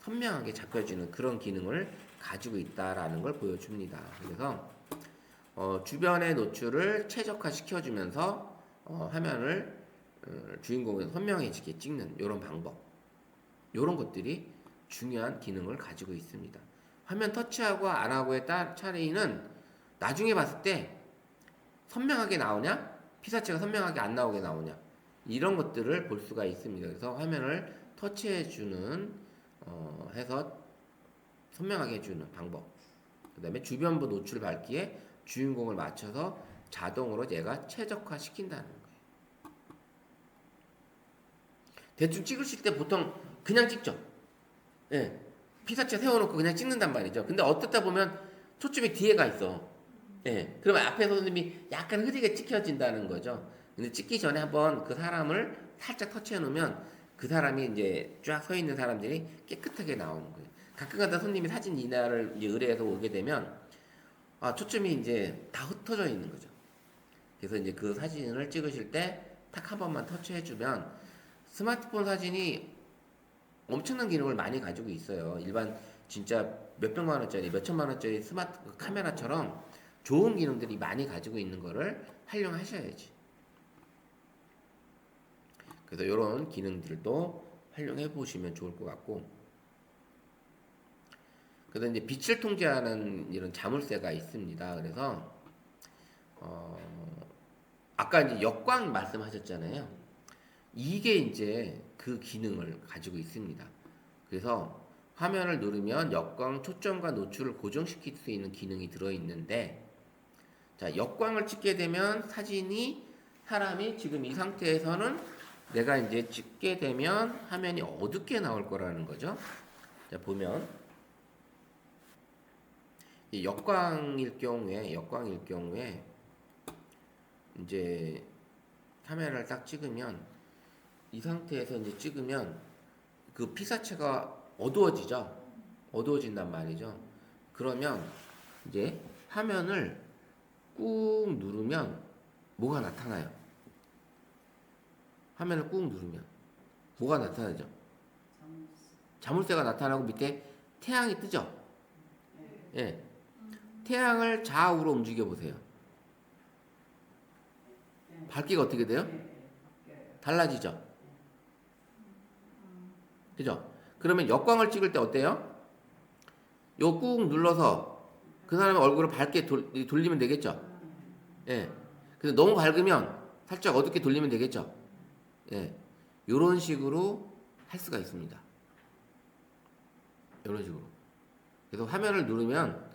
S1: 선명하게 잡혀주는 그런 기능을 가지고 있다라는 걸 보여줍니다. 그래서 주변의 노출을 최적화 시켜주면서 화면을 주인공에서 선명해지게 찍는 이런 방법, 이런 것들이 중요한 기능을 가지고 있습니다. 화면 터치하고 안 하고의 차이는 나중에 봤을 때 선명하게 나오냐, 피사체가 선명하게 안 나오게 나오냐, 이런 것들을 볼 수가 있습니다. 그래서 화면을 터치해주는 해서 선명하게 해주는 방법, 그 다음에 주변부 노출 밝기에 주인공을 맞춰서 자동으로 얘가 최적화 시킨다는 거예요. 대충 찍으실 때 보통 그냥 찍죠. 예, 피사체 세워놓고 그냥 찍는단 말이죠. 근데 어떻다 보면 초점이 뒤에가 있어. 예, 그러면 앞에서 선생님이 약간 흐리게 찍혀진다는 거죠. 근데 찍기 전에 한번 그 사람을 살짝 터치해 놓으면 그 사람이 이제 쫙 서 있는 사람들이 깨끗하게 나오는 거예요. 가끔가다 손님이 사진 이날을 이제 의뢰해서 오게 되면 초점이 이제 다 흩어져 있는 거죠. 그래서 이제 그 사진을 찍으실 때 탁 한 번만 터치해주면 스마트폰 사진이 엄청난 기능을 많이 가지고 있어요. 일반 진짜 몇백만 원짜리, 몇천만 원짜리 스마트 카메라처럼 좋은 기능들이 많이 가지고 있는 거를 활용하셔야지. 그래서 이런 기능들도 활용해 보시면 좋을 것 같고, 그래서 이제 빛을 통제하는 이런 자물쇠가 있습니다. 그래서 아까 이제 역광 말씀하셨잖아요. 이게 이제 그 기능을 가지고 있습니다. 그래서 화면을 누르면 역광 초점과 노출을 고정시킬 수 있는 기능이 들어있는데, 자, 역광을 찍게 되면 사람이 지금 이 상태에서는 내가 이제 찍게 되면 화면이 어둡게 나올 거라는 거죠. 자, 보면 역광일 경우에 이제 카메라를 딱 찍으면 이 상태에서 이제 찍으면 그 피사체가 어두워진단 말이죠. 그러면 이제 화면을 꾹 누르면 뭐가 나타나요? 화면을 꾹 누르면 뭐가 나타나죠? 자물쇠가 나타나고 밑에 태양이 뜨죠? 예. 태양을 좌우로 움직여 보세요. 밝기가 어떻게 돼요? 달라지죠? 그죠? 그러면 역광을 찍을 때 어때요? 요 꾹 눌러서 그 사람의 얼굴을 밝게 돌리면 되겠죠? 예. 근데 너무 밝으면 살짝 어둡게 돌리면 되겠죠? 예. 요런 식으로 할 수가 있습니다. 요런 식으로. 그래서 화면을 누르면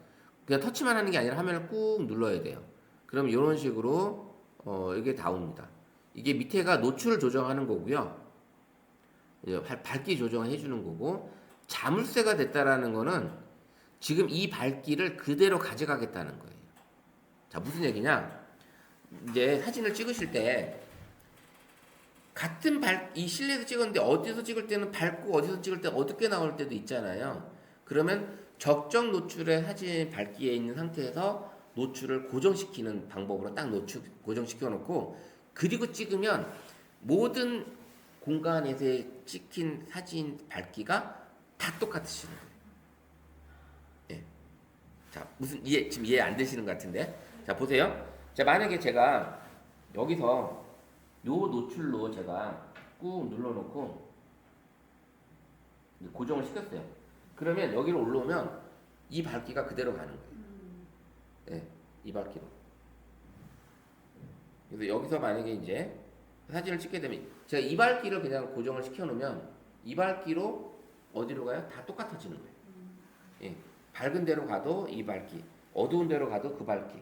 S1: 그냥 터치만 하는 게 아니라 화면을 꾹 눌러야 돼요. 그럼 이런 식으로 이게 나옵니다. 이게 밑에가 노출 조정하는 거고요. 밝기 조정을 해주는 거고, 자물쇠가 됐다라는 거는 지금 이 밝기를 그대로 가져가겠다는 거예요. 자, 무슨 얘기냐? 이제 사진을 찍으실 때 같은 이 실내에서 찍었는데 어디서 찍을 때는 밝고 어디서 찍을 때 어둡게 나올 때도 있잖아요. 그러면 적정 노출의 사진 밝기에 있는 상태에서 노출을 고정시키는 방법으로 딱 노출 고정시켜 놓고, 그리고 찍으면 모든 공간에서 찍힌 사진 밝기가 다 똑같으시는 거예요. 예. 자, 지금 이해 안 되시는 것 같은데? 자, 보세요. 자, 만약에 제가 여기서 요 노출로 제가 꾹 눌러놓고 고정을 시켰어요. 그러면 여기로 올라오면 이 밝기가 그대로 가는 거예요. 네, 이 밝기로. 그래서 여기서 만약에 이제 사진을 찍게 되면 제가 이 밝기를 그냥 고정을 시켜놓으면 이 밝기로 어디로 가요? 다 똑같아지는 거예요. 예, 밝은 데로 가도 이 밝기, 어두운 데로 가도 그 밝기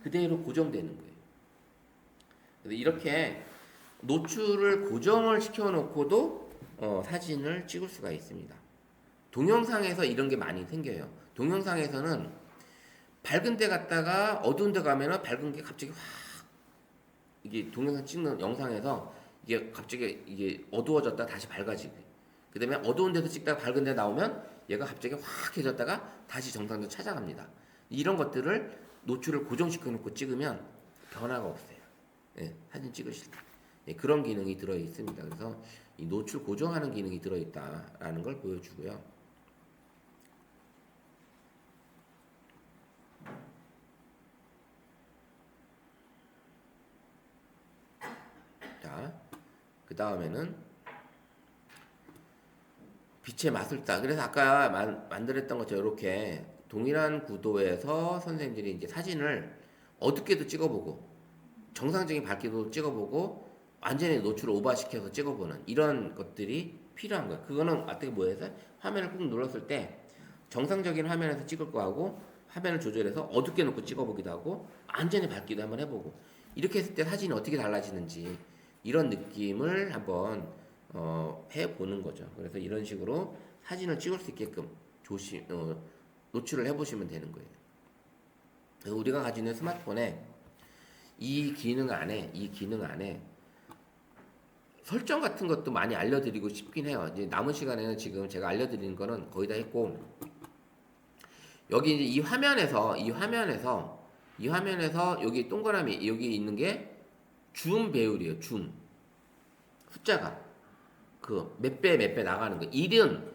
S1: 그대로 고정되는 거예요. 그래서 이렇게 노출을 고정을 시켜놓고도 사진을 찍을 수가 있습니다. 동영상에서 이런 게 많이 생겨요. 동영상에서는 밝은 데 갔다가 어두운 데 가면은 밝은 게 갑자기 확, 이게 동영상 찍는 영상에서 이게 갑자기 이게 어두워졌다 다시 밝아지고, 그 다음에 어두운 데서 찍다가 밝은 데 나오면 얘가 갑자기 확 해졌다가 다시 정상으로 찾아갑니다. 이런 것들을 노출을 고정시켜 놓고 찍으면 변화가 없어요. 예, 사진 찍으실 때. 예, 그런 기능이 들어 있습니다. 그래서 이 노출 고정하는 기능이 들어 있다라는 걸 보여주고요. 자, 그 다음에는 빛의 마술사. 그래서 아까 만들었던 것처럼 이렇게 동일한 구도에서 선생님들이 이제 사진을 어둡게도 찍어보고 정상적인 밝기도 찍어보고 완전히 노출을 오버시켜서 찍어보는 이런 것들이 필요한 거예요. 그거는 어떻게 뭐해서 화면을 꾹 눌렀을 때 정상적인 화면에서 찍을 거하고 화면을 조절해서 어둡게 놓고 찍어보기도 하고 완전히 밝기도 한번 해보고, 이렇게 했을 때 사진이 어떻게 달라지는지 이런 느낌을 한번 해보는 거죠. 그래서 이런 식으로 사진을 찍을 수 있게끔 노출을 해보시면 되는 거예요. 우리가 가지고 있는 스마트폰에 이 기능 안에 설정 같은 것도 많이 알려드리고 싶긴 해요. 이제 남은 시간에는 지금 제가 알려드리는 거는 거의 다 했고, 여기 이제 이 화면에서 여기 동그라미 여기 있는 게 줌 배율이에요. 줌 숫자가 그 몇 배 나가는 거. 1은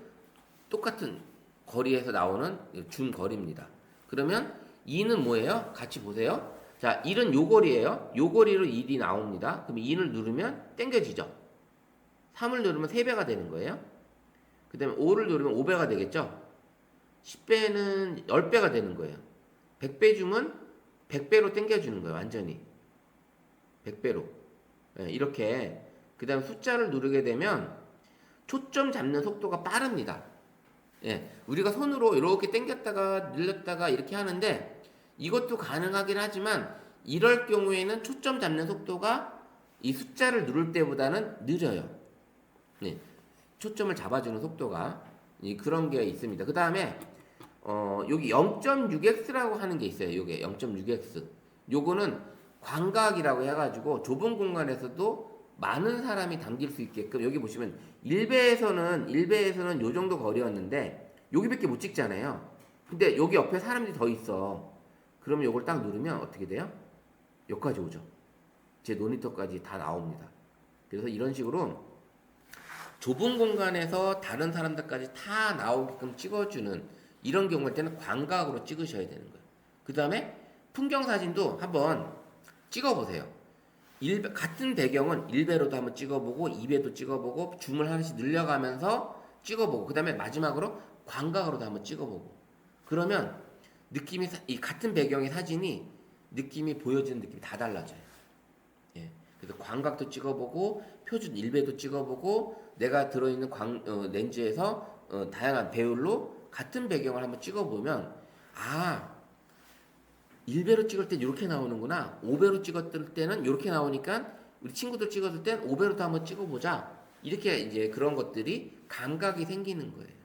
S1: 똑같은 거리에서 나오는 줌 거리입니다. 그러면 2는 뭐예요? 같이 보세요. 자, 1은 요 거리예요. 요 거리로 1이 나옵니다. 그럼 2를 누르면 당겨지죠. 3을 누르면 3배가 되는 거예요. 그 다음에 5를 누르면 5배가 되겠죠. 10배는 10배가 되는 거예요. 100배 줌은 100배로 당겨주는 거예요. 완전히 100배로. 이렇게. 그 다음에 숫자를 누르게 되면 초점 잡는 속도가 빠릅니다. 예, 우리가 손으로 이렇게 당겼다가 늘렸다가 이렇게 하는데 이것도 가능하긴 하지만 이럴 경우에는 초점 잡는 속도가 이 숫자를 누를 때보다는 느려요. 네, 초점을 잡아주는 속도가 그런 게 있습니다. 그 다음에 여기 0.6x라고 하는 게 있어요. 요게 0.6x. 요거는 광각이라고 해가지고 좁은 공간에서도 많은 사람이 담길 수 있게끔, 여기 보시면 1배에서는 요 정도 거리였는데 여기밖에 못 찍잖아요. 근데 여기 옆에 사람들이 더 있어. 그러면 요걸 딱 누르면 어떻게 돼요? 여기까지 오죠. 제 모니터까지 다 나옵니다. 그래서 이런 식으로 좁은 공간에서 다른 사람들까지 다 나오게끔 찍어주는 이런 경우일 때는 광각으로 찍으셔야 되는 거예요. 그 다음에 풍경 사진도 한번 찍어보세요. 같은 배경은 1배로도 한번 찍어보고 2배도 찍어보고 줌을 하나씩 늘려가면서 찍어보고, 그 다음에 마지막으로 광각으로도 한번 찍어보고, 그러면 느낌이 이 같은 배경의 사진이 느낌이 보여지는 느낌이 다 달라져요. 예. 그래서 광각도 찍어보고 표준 1배도 찍어보고 내가 들어있는 렌즈에서 다양한 배율로 같은 배경을 한번 찍어보면 아 1배로 찍을 땐 이렇게 나오는구나 5배로 찍었을 때는 이렇게 나오니까 우리 친구들 찍었을 땐 5배로도 한번 찍어보자 이렇게 이제 그런 것들이 감각이 생기는 거예요.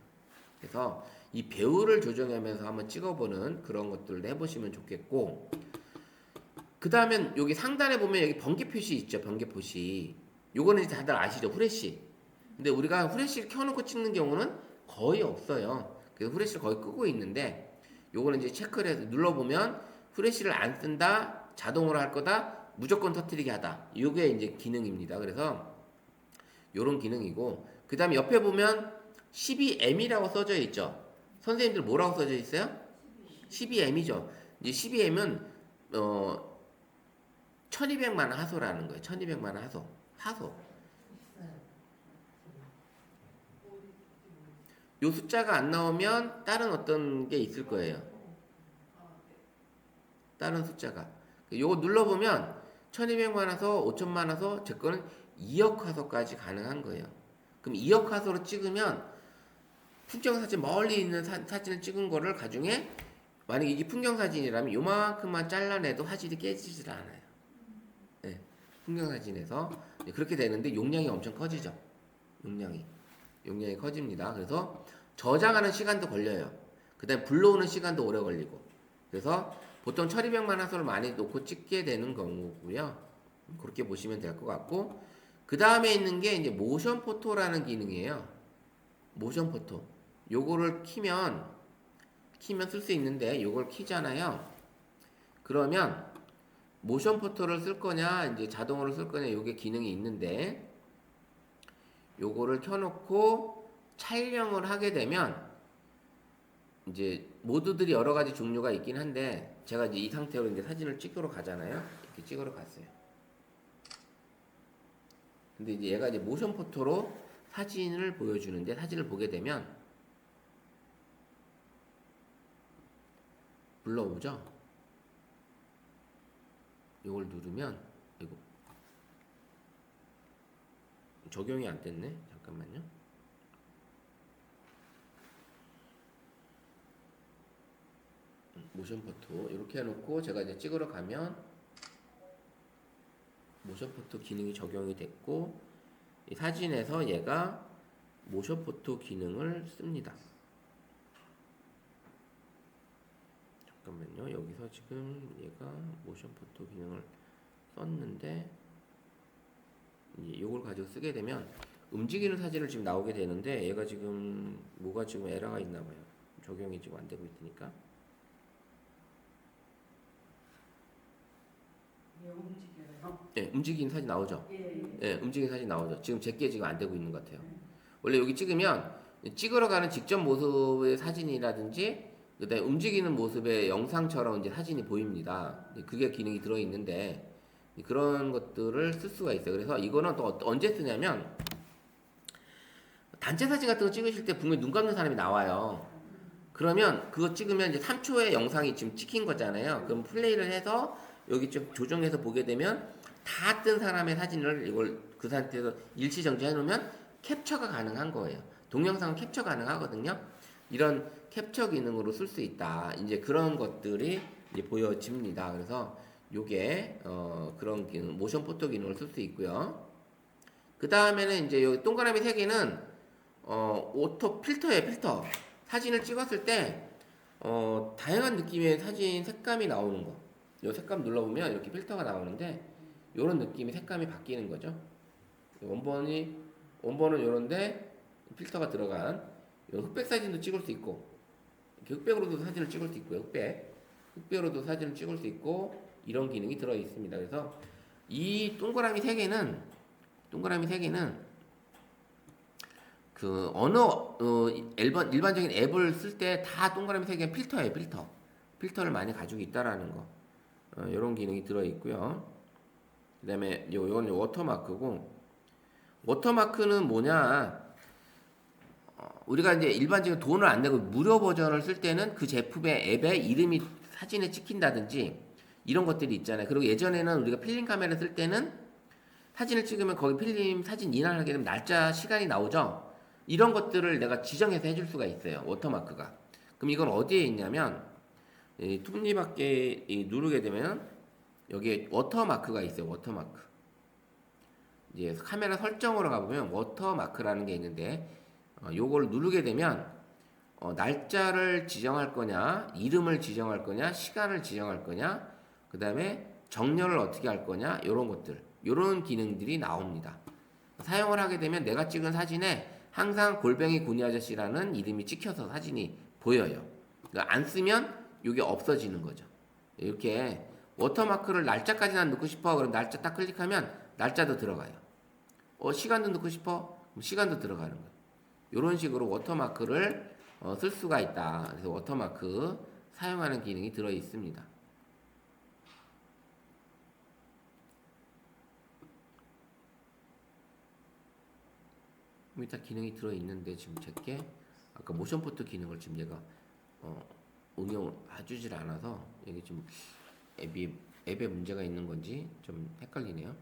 S1: 그래서 이 배우를 조정하면서 한번 찍어보는 그런 것들을 해보시면 좋겠고 그 다음엔 여기 상단에 보면 여기 번개 표시 있죠. 번개 표시 요거는 이제 다들 아시죠? 후레쉬. 근데 우리가 후레쉬를 켜놓고 찍는 경우는 거의 없어요. 그래서 후레쉬를 거의 끄고 있는데 요거는 이제 체크를 해서 눌러보면 후레쉬를 안 쓴다, 자동으로 할 거다, 무조건 터뜨리게 하다. 요게 이제 기능입니다. 그래서 요런 기능이고 그 다음에 옆에 보면 12M이라고 써져 있죠. 선생님들 뭐라고 써져 있어요? 12M이죠. 이제 12M은 1200만 하소라는 거예요. 1200만 하소. 하소. 요 숫자가 안 나오면 다른 어떤 게 있을 거예요. 다른 숫자가. 요거 눌러보면 1200만 화소, 5000만 화소, 제 거는 2억 화소까지 가능한 거예요. 그럼 2억 화소로 찍으면 풍경사진 멀리 있는 사진을 찍은 거를 가중에 만약에 이게 풍경사진이라면 요만큼만 잘라내도 화질이 깨지질 않아요. 네, 풍경사진에서 그렇게 되는데 용량이 엄청 커지죠. 용량이 커집니다. 그래서 저장하는 시간도 걸려요. 그 다음에 불러오는 시간도 오래 걸리고 그래서 보통 1200만 화소를 많이 놓고 찍게 되는 거고요. 그렇게 보시면 될 것 같고 그 다음에 있는 게 이제 모션 포토라는 기능이에요. 모션 포토 요거를 키면 쓸 수 있는데 요걸 키잖아요. 그러면 모션 포토를 쓸 거냐 이제 자동으로 쓸 거냐 요게 기능이 있는데 요거를 켜놓고 촬영을 하게 되면 이제 모드들이 여러 가지 종류가 있긴 한데 제가 이제 이 상태로 이제 사진을 찍으러 가잖아요. 이렇게 찍으러 갔어요. 근데 이제 얘가 이제 모션 포토로 사진을 보여주는데 사진을 보게 되면 불러오죠. 이걸 누르면 이거 적용이 안 됐네. 잠깐만요. 모션 포토 이렇게 해놓고 제가 이제 찍으러 가면 모션 포토 기능이 적용이 됐고 이 사진에서 얘가 모션 포토 기능을 씁니다. 잠깐만요. 여기서 지금 얘가 모션 포토 기능을 썼는데 이제 요걸 가지고 쓰게 되면 움직이는 사진을 지금 나오게 되는데 얘가 지금 뭐가 지금 에러가 있나 봐요. 적용이 지금 안 되고 있으니까.
S4: 움직여요.
S1: 네, 움직이는 사진 나오죠.
S4: 예.
S1: 네, 움직이는 사진 나오죠. 지금 제게 지금 안 되고 있는 것 같아요. 원래 여기 찍으면 찍으러 가는 직접 모습의 사진이라든지 그다음에 움직이는 모습의 영상처럼 이제 사진이 보입니다. 그게 기능이 들어 있는데 그런 것들을 쓸 수가 있어요. 그래서 이거는 또 언제 쓰냐면 단체 사진 같은 거 찍으실 때 분명히 눈 감는 사람이 나와요. 그러면 그거 찍으면 이제 3초의 영상이 지금 찍힌 거잖아요. 그럼 플레이를 해서 여기 좀 조정해서 보게 되면 다 뜬 사람의 사진을 이걸 그 상태에서 일시 정지해 놓으면 캡처가 가능한 거예요. 동영상은 캡처 가능하거든요. 이런 캡처 기능으로 쓸 수 있다. 이제 그런 것들이 이제 보여집니다. 그래서 요게 그런 기능, 모션 포토 기능을 쓸 수 있고요. 그 다음에는 이제 여기 동그라미 3개는 오토 필터예요. 필터. 사진을 찍었을 때 다양한 느낌의 사진 색감이 나오는 거. 요 색감 눌러보면 이렇게 필터가 나오는데 요런 느낌의 색감이 바뀌는 거죠. 원본은 요런데 필터가 들어간 흑백 사진도 찍을 수 있고 이렇게 흑백으로도 사진을 찍을 수 있고요. 흑백으로도 사진을 찍을 수 있고 이런 기능이 들어 있습니다. 그래서 이 동그라미 3개는 그 어느 일반적인 앱을 쓸 때 다 동그라미 3개는 필터예요. 필터를 많이 가지고 있다라는 거. 이런 기능이 들어 있고요. 그다음에 요건 워터마크고 워터마크는 뭐냐? 우리가 이제 일반적으로 돈을 안 내고 무료 버전을 쓸 때는 그 제품의 앱에 이름이 사진에 찍힌다든지 이런 것들이 있잖아요. 그리고 예전에는 우리가 필름 카메라 쓸 때는 사진을 찍으면 거기 필름 사진 인화하게 되면 날짜 시간이 나오죠. 이런 것들을 내가 지정해서 해줄 수가 있어요. 워터마크가. 그럼 이건 어디에 있냐면 이 톱니바퀴 누르게 되면 여기에 워터마크가 있어요. 워터마크. 이제 카메라 설정으로 가보면 워터마크라는 게 있는데 요걸 누르게 되면 날짜를 지정할 거냐, 이름을 지정할 거냐, 시간을 지정할 거냐, 그 다음에 정렬을 어떻게 할 거냐, 요런 것들, 요런 기능들이 나옵니다. 사용을 하게 되면 내가 찍은 사진에 항상 골뱅이 군이 아저씨라는 이름이 찍혀서 사진이 보여요. 그러니까 안 쓰면 이게 없어지는 거죠. 이렇게 워터마크를 날짜까지만 넣고 싶어. 그럼 날짜 딱 클릭하면 날짜도 들어가요. 시간도 넣고 싶어? 그럼 시간도 들어가는 거예요. 이런 식으로 워터마크를 쓸 수가 있다. 그래서 워터마크 사용하는 기능이 들어 있습니다. 일단 기능이 들어 있는데 지금 제게 아까 모션포트 기능을 지금 얘가 응용해주질 않아서 이게 좀 앱에 문제가 있는 건지 좀 헷갈리네요.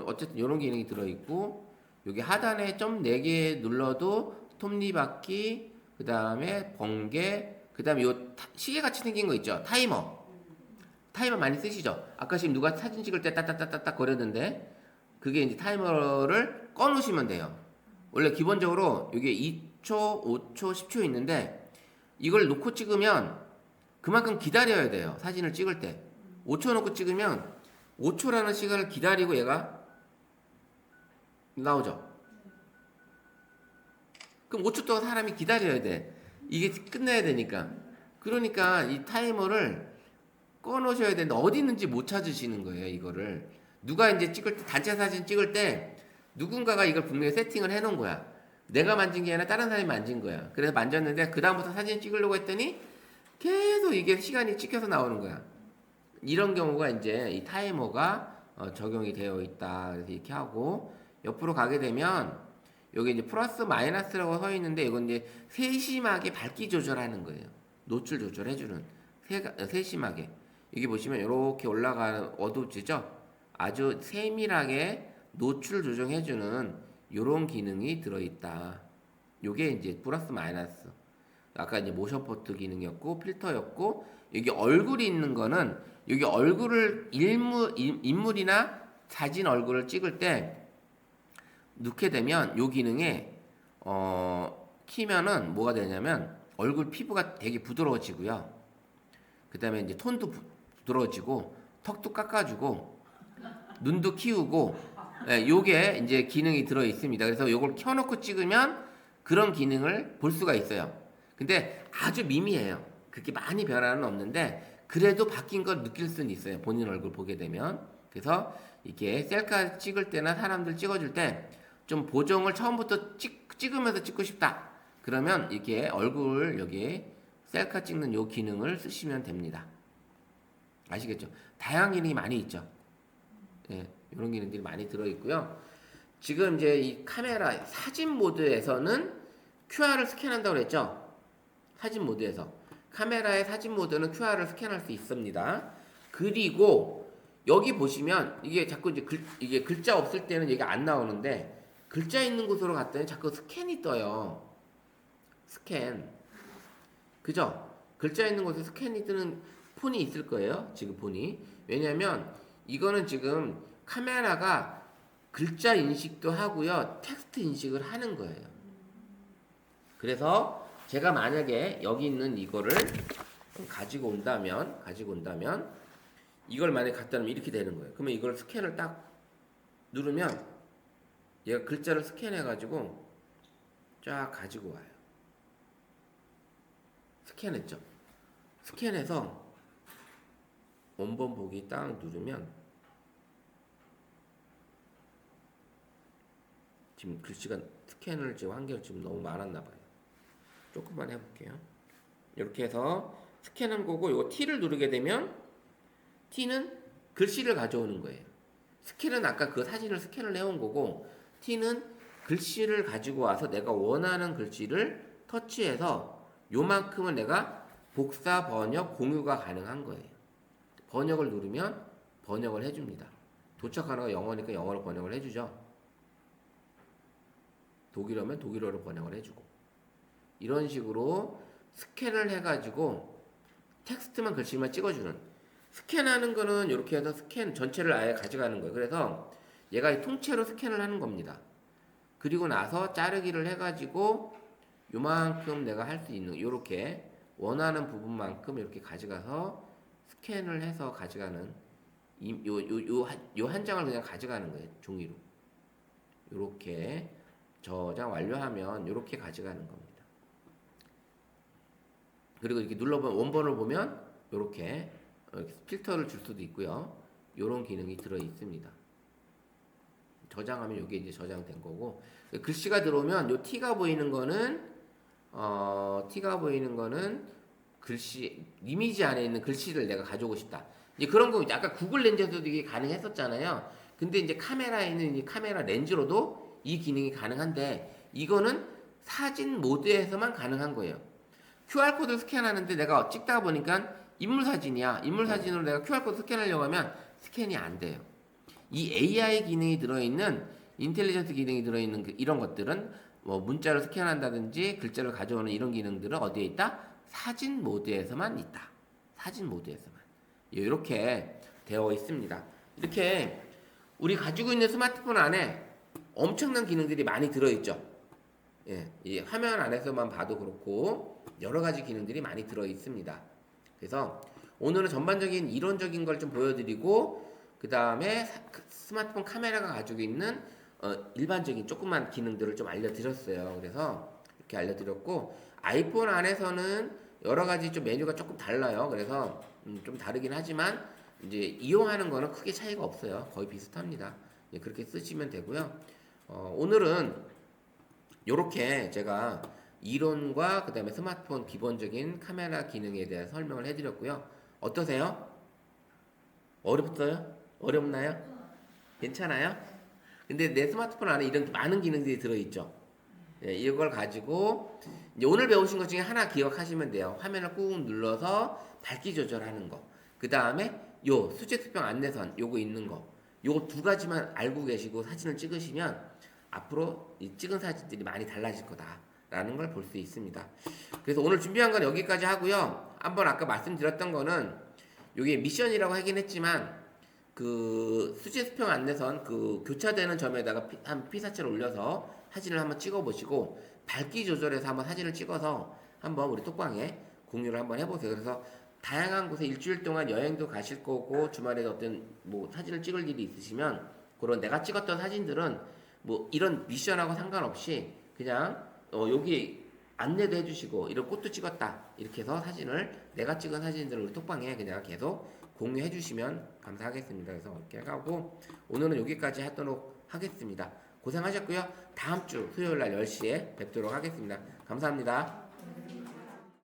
S1: 어쨌든 요런 기능이 들어 있고 여기 하단에 점 4개 눌러도 톱니바퀴 그 다음에 번개 그 다음에 요 시계같이 생긴 거 있죠. 타이머 많이 쓰시죠. 아까 지금 누가 사진 찍을 때 따따따따따 거렸는데 그게 이제 타이머를 꺼 놓으시면 돼요. 원래 기본적으로 이게 2초, 5초, 10초 있는데 이걸 놓고 찍으면 그만큼 기다려야 돼요. 사진을 찍을 때 5초 놓고 찍으면 5초라는 시간을 기다리고 얘가 나오죠. 그럼 5초 동안 사람이 기다려야 돼. 이게 끝나야 되니까. 그러니까 이 타이머를 꺼 놓으셔야 되는데 어디 있는지 못 찾으시는 거예요. 이거를 누가 이제 찍을 때 단체 사진 찍을 때 누군가가 이걸 분명히 세팅을 해 놓은 거야. 내가 만진 게 아니라 다른 사람이 만진 거야. 그래서 만졌는데 그 다음부터 사진 찍으려고 했더니 계속 이게 시간이 찍혀서 나오는 거야. 이런 경우가 이제 이 타이머가 적용이 되어 있다. 그래서 이렇게 하고 옆으로 가게 되면 여기 이제 플러스 마이너스라고 서 있는데 이건 이제 세심하게 밝기 조절하는 거예요. 노출 조절해주는 세심하게. 여기 보시면 이렇게 올라가는 어두워지죠? 아주 세밀하게 노출 조정해주는 요런 기능이 들어있다. 요게 이제 플러스 마이너스. 아까 이제 모션 포트 기능이었고 필터였고 여기 얼굴이 있는 거는 여기 얼굴을 인물이나 사진 얼굴을 찍을 때 넣게 되면 요 기능에 키면은 뭐가 되냐면 얼굴 피부가 되게 부드러워지고요. 그 다음에 이제 톤도 부드러워지고 턱도 깎아주고 눈도 키우고 요게 이제 기능이 들어 있습니다. 그래서 요걸 켜놓고 찍으면 그런 기능을 볼 수가 있어요. 근데 아주 미미해요. 그렇게 많이 변화는 없는데 그래도 바뀐 걸 느낄 수는 있어요. 본인 얼굴 보게 되면. 그래서 이렇게 셀카 찍을 때나 사람들 찍어줄 때 좀 보정을 처음부터 찍으면서 찍고 싶다. 그러면 이렇게 얼굴 여기 셀카 찍는 요 기능을 쓰시면 됩니다. 아시겠죠? 다양한 기능이 많이 있죠. 예, 이런 기능들이 많이 들어있고요. 지금 이제 이 카메라 사진 모드에서는 QR을 스캔한다고 그랬죠? 사진 모드에서. 카메라의 사진 모드는 QR을 스캔할 수 있습니다. 그리고 여기 보시면 이게 자꾸 이제 이게 글자 없을 때는 얘가 안 나오는데 글자 있는 곳으로 갔더니 자꾸 스캔이 떠요. 스캔. 그죠? 글자 있는 곳에 스캔이 뜨는 폰이 있을 거예요. 지금 폰이. 왜냐면 이거는 지금 카메라가 글자 인식도 하고요. 텍스트 인식을 하는 거예요. 그래서 제가 만약에 여기 있는 이거를 가지고 온다면 이걸 만약에 갖다 놓으면 이렇게 되는 거예요. 그러면 이걸 스캔을 딱 누르면 얘가 글자를 스캔해 가지고 쫙 가지고 와요. 스캔했죠. 스캔해서 원본 보기 딱 누르면 지금 글씨가 스캔을 지금 한 개를 지금 너무 많았나 봐요. 조금만 해볼게요. 이렇게 해서 스캔한 거고 이거 T를 누르게 되면 T는 글씨를 가져오는 거예요. 스캔은 아까 그 사진을 스캔을 해온 거고 T는 글씨를 가지고 와서 내가 원하는 글씨를 터치해서 요만큼은 내가 복사, 번역, 공유가 가능한 거예요. 번역을 누르면 번역을 해줍니다. 도착하는 거 영어니까 영어로 번역을 해주죠. 독일어면 독일어로 번역을 해주고 이런 식으로 스캔을 해가지고 텍스트만 글씨만 찍어주는 스캔하는 거는 이렇게 해서 스캔 전체를 아예 가져가는 거예요. 그래서 얘가 통째로 스캔을 하는 겁니다. 그리고 나서 자르기를 해가지고 요만큼 내가 할 수 있는 요렇게 원하는 부분만큼 이렇게 가져가서 스캔을 해서 가져가는 요 한 장을 그냥 가져가는 거예요. 종이로 요렇게 저장 완료하면 요렇게 가져가는 겁니다. 그리고 이렇게 눌러보면 원본을 보면 요렇게 필터를 줄 수도 있고요. 요런 기능이 들어 있습니다. 저장하면 요게 이제 저장된 거고 글씨가 들어오면 요 T가 보이는 거는 글씨 이미지 안에 있는 글씨를 내가 가져오고 싶다. 이제 그런 거 아까 구글 렌즈에서도 이게 가능했었잖아요. 근데 이제 카메라에 있는 이 카메라 렌즈로도 이 기능이 가능한데 이거는 사진 모드에서만 가능한 거예요. QR코드 스캔하는데 내가 찍다가 보니까 인물 사진이야. 인물 사진으로 내가 QR코드 스캔하려고 하면 스캔이 안 돼요. 이 AI 기능이 들어있는 인텔리전스 기능이 들어있는 이런 것들은 뭐 문자를 스캔한다든지 글자를 가져오는 이런 기능들은 어디에 있다? 사진 모드에서만 있다. 사진 모드에서만. 이렇게 되어 있습니다. 이렇게 우리 가지고 있는 스마트폰 안에 엄청난 기능들이 많이 들어있죠. 예, 이 화면 안에서만 봐도 그렇고 여러 가지 기능들이 많이 들어 있습니다. 그래서 오늘은 전반적인 이론적인 걸 좀 보여드리고 그 다음에 스마트폰 카메라가 가지고 있는 일반적인 조그만 기능들을 좀 알려드렸어요. 그래서 이렇게 알려드렸고 아이폰 안에서는 여러 가지 좀 메뉴가 조금 달라요. 그래서 좀 다르긴 하지만 이제 이용하는 거는 크게 차이가 없어요. 거의 비슷합니다. 예, 그렇게 쓰시면 되고요. 오늘은 이렇게 제가 이론과 그 다음에 스마트폰 기본적인 카메라 기능에 대해 설명을 해드렸고요. 어떠세요? 어렵어요? 어렵나요? 괜찮아요? 근데 내 스마트폰 안에 이런 많은 기능들이 들어있죠. 예, 이걸 가지고 이제 오늘 배우신 것 중에 하나 기억하시면 돼요. 화면을 꾹 눌러서 밝기 조절하는 거. 그 다음에 요 수직수평 안내선 요거 있는 거. 요거 두 가지만 알고 계시고 사진을 찍으시면 앞으로 이 찍은 사진들이 많이 달라질 거다라는 걸 볼 수 있습니다. 그래서 오늘 준비한 건 여기까지 하고요. 한번 아까 말씀드렸던 거는 요게 미션이라고 하긴 했지만 그 수직수평 안내선 그 교차되는 점에다가 한 피사체를 올려서 사진을 한번 찍어 보시고 밝기 조절해서 한번 사진을 찍어서 한번 우리 톡방에 공유를 한번 해보세요. 그래서 다양한 곳에 일주일 동안 여행도 가실 거고 주말에 어떤 뭐 사진을 찍을 일이 있으시면 그런 내가 찍었던 사진들은 뭐 이런 미션하고 상관없이 그냥 여기 안내도 해주시고 이런 꽃도 찍었다 이렇게 해서 사진을 내가 찍은 사진들을 우리 톡방에 그냥 계속 공유해 주시면 감사하겠습니다. 그래서 이렇게 하고 오늘은 여기까지 하도록 하겠습니다. 고생하셨고요. 다음 주 수요일 날 10시에 뵙도록 하겠습니다. 감사합니다.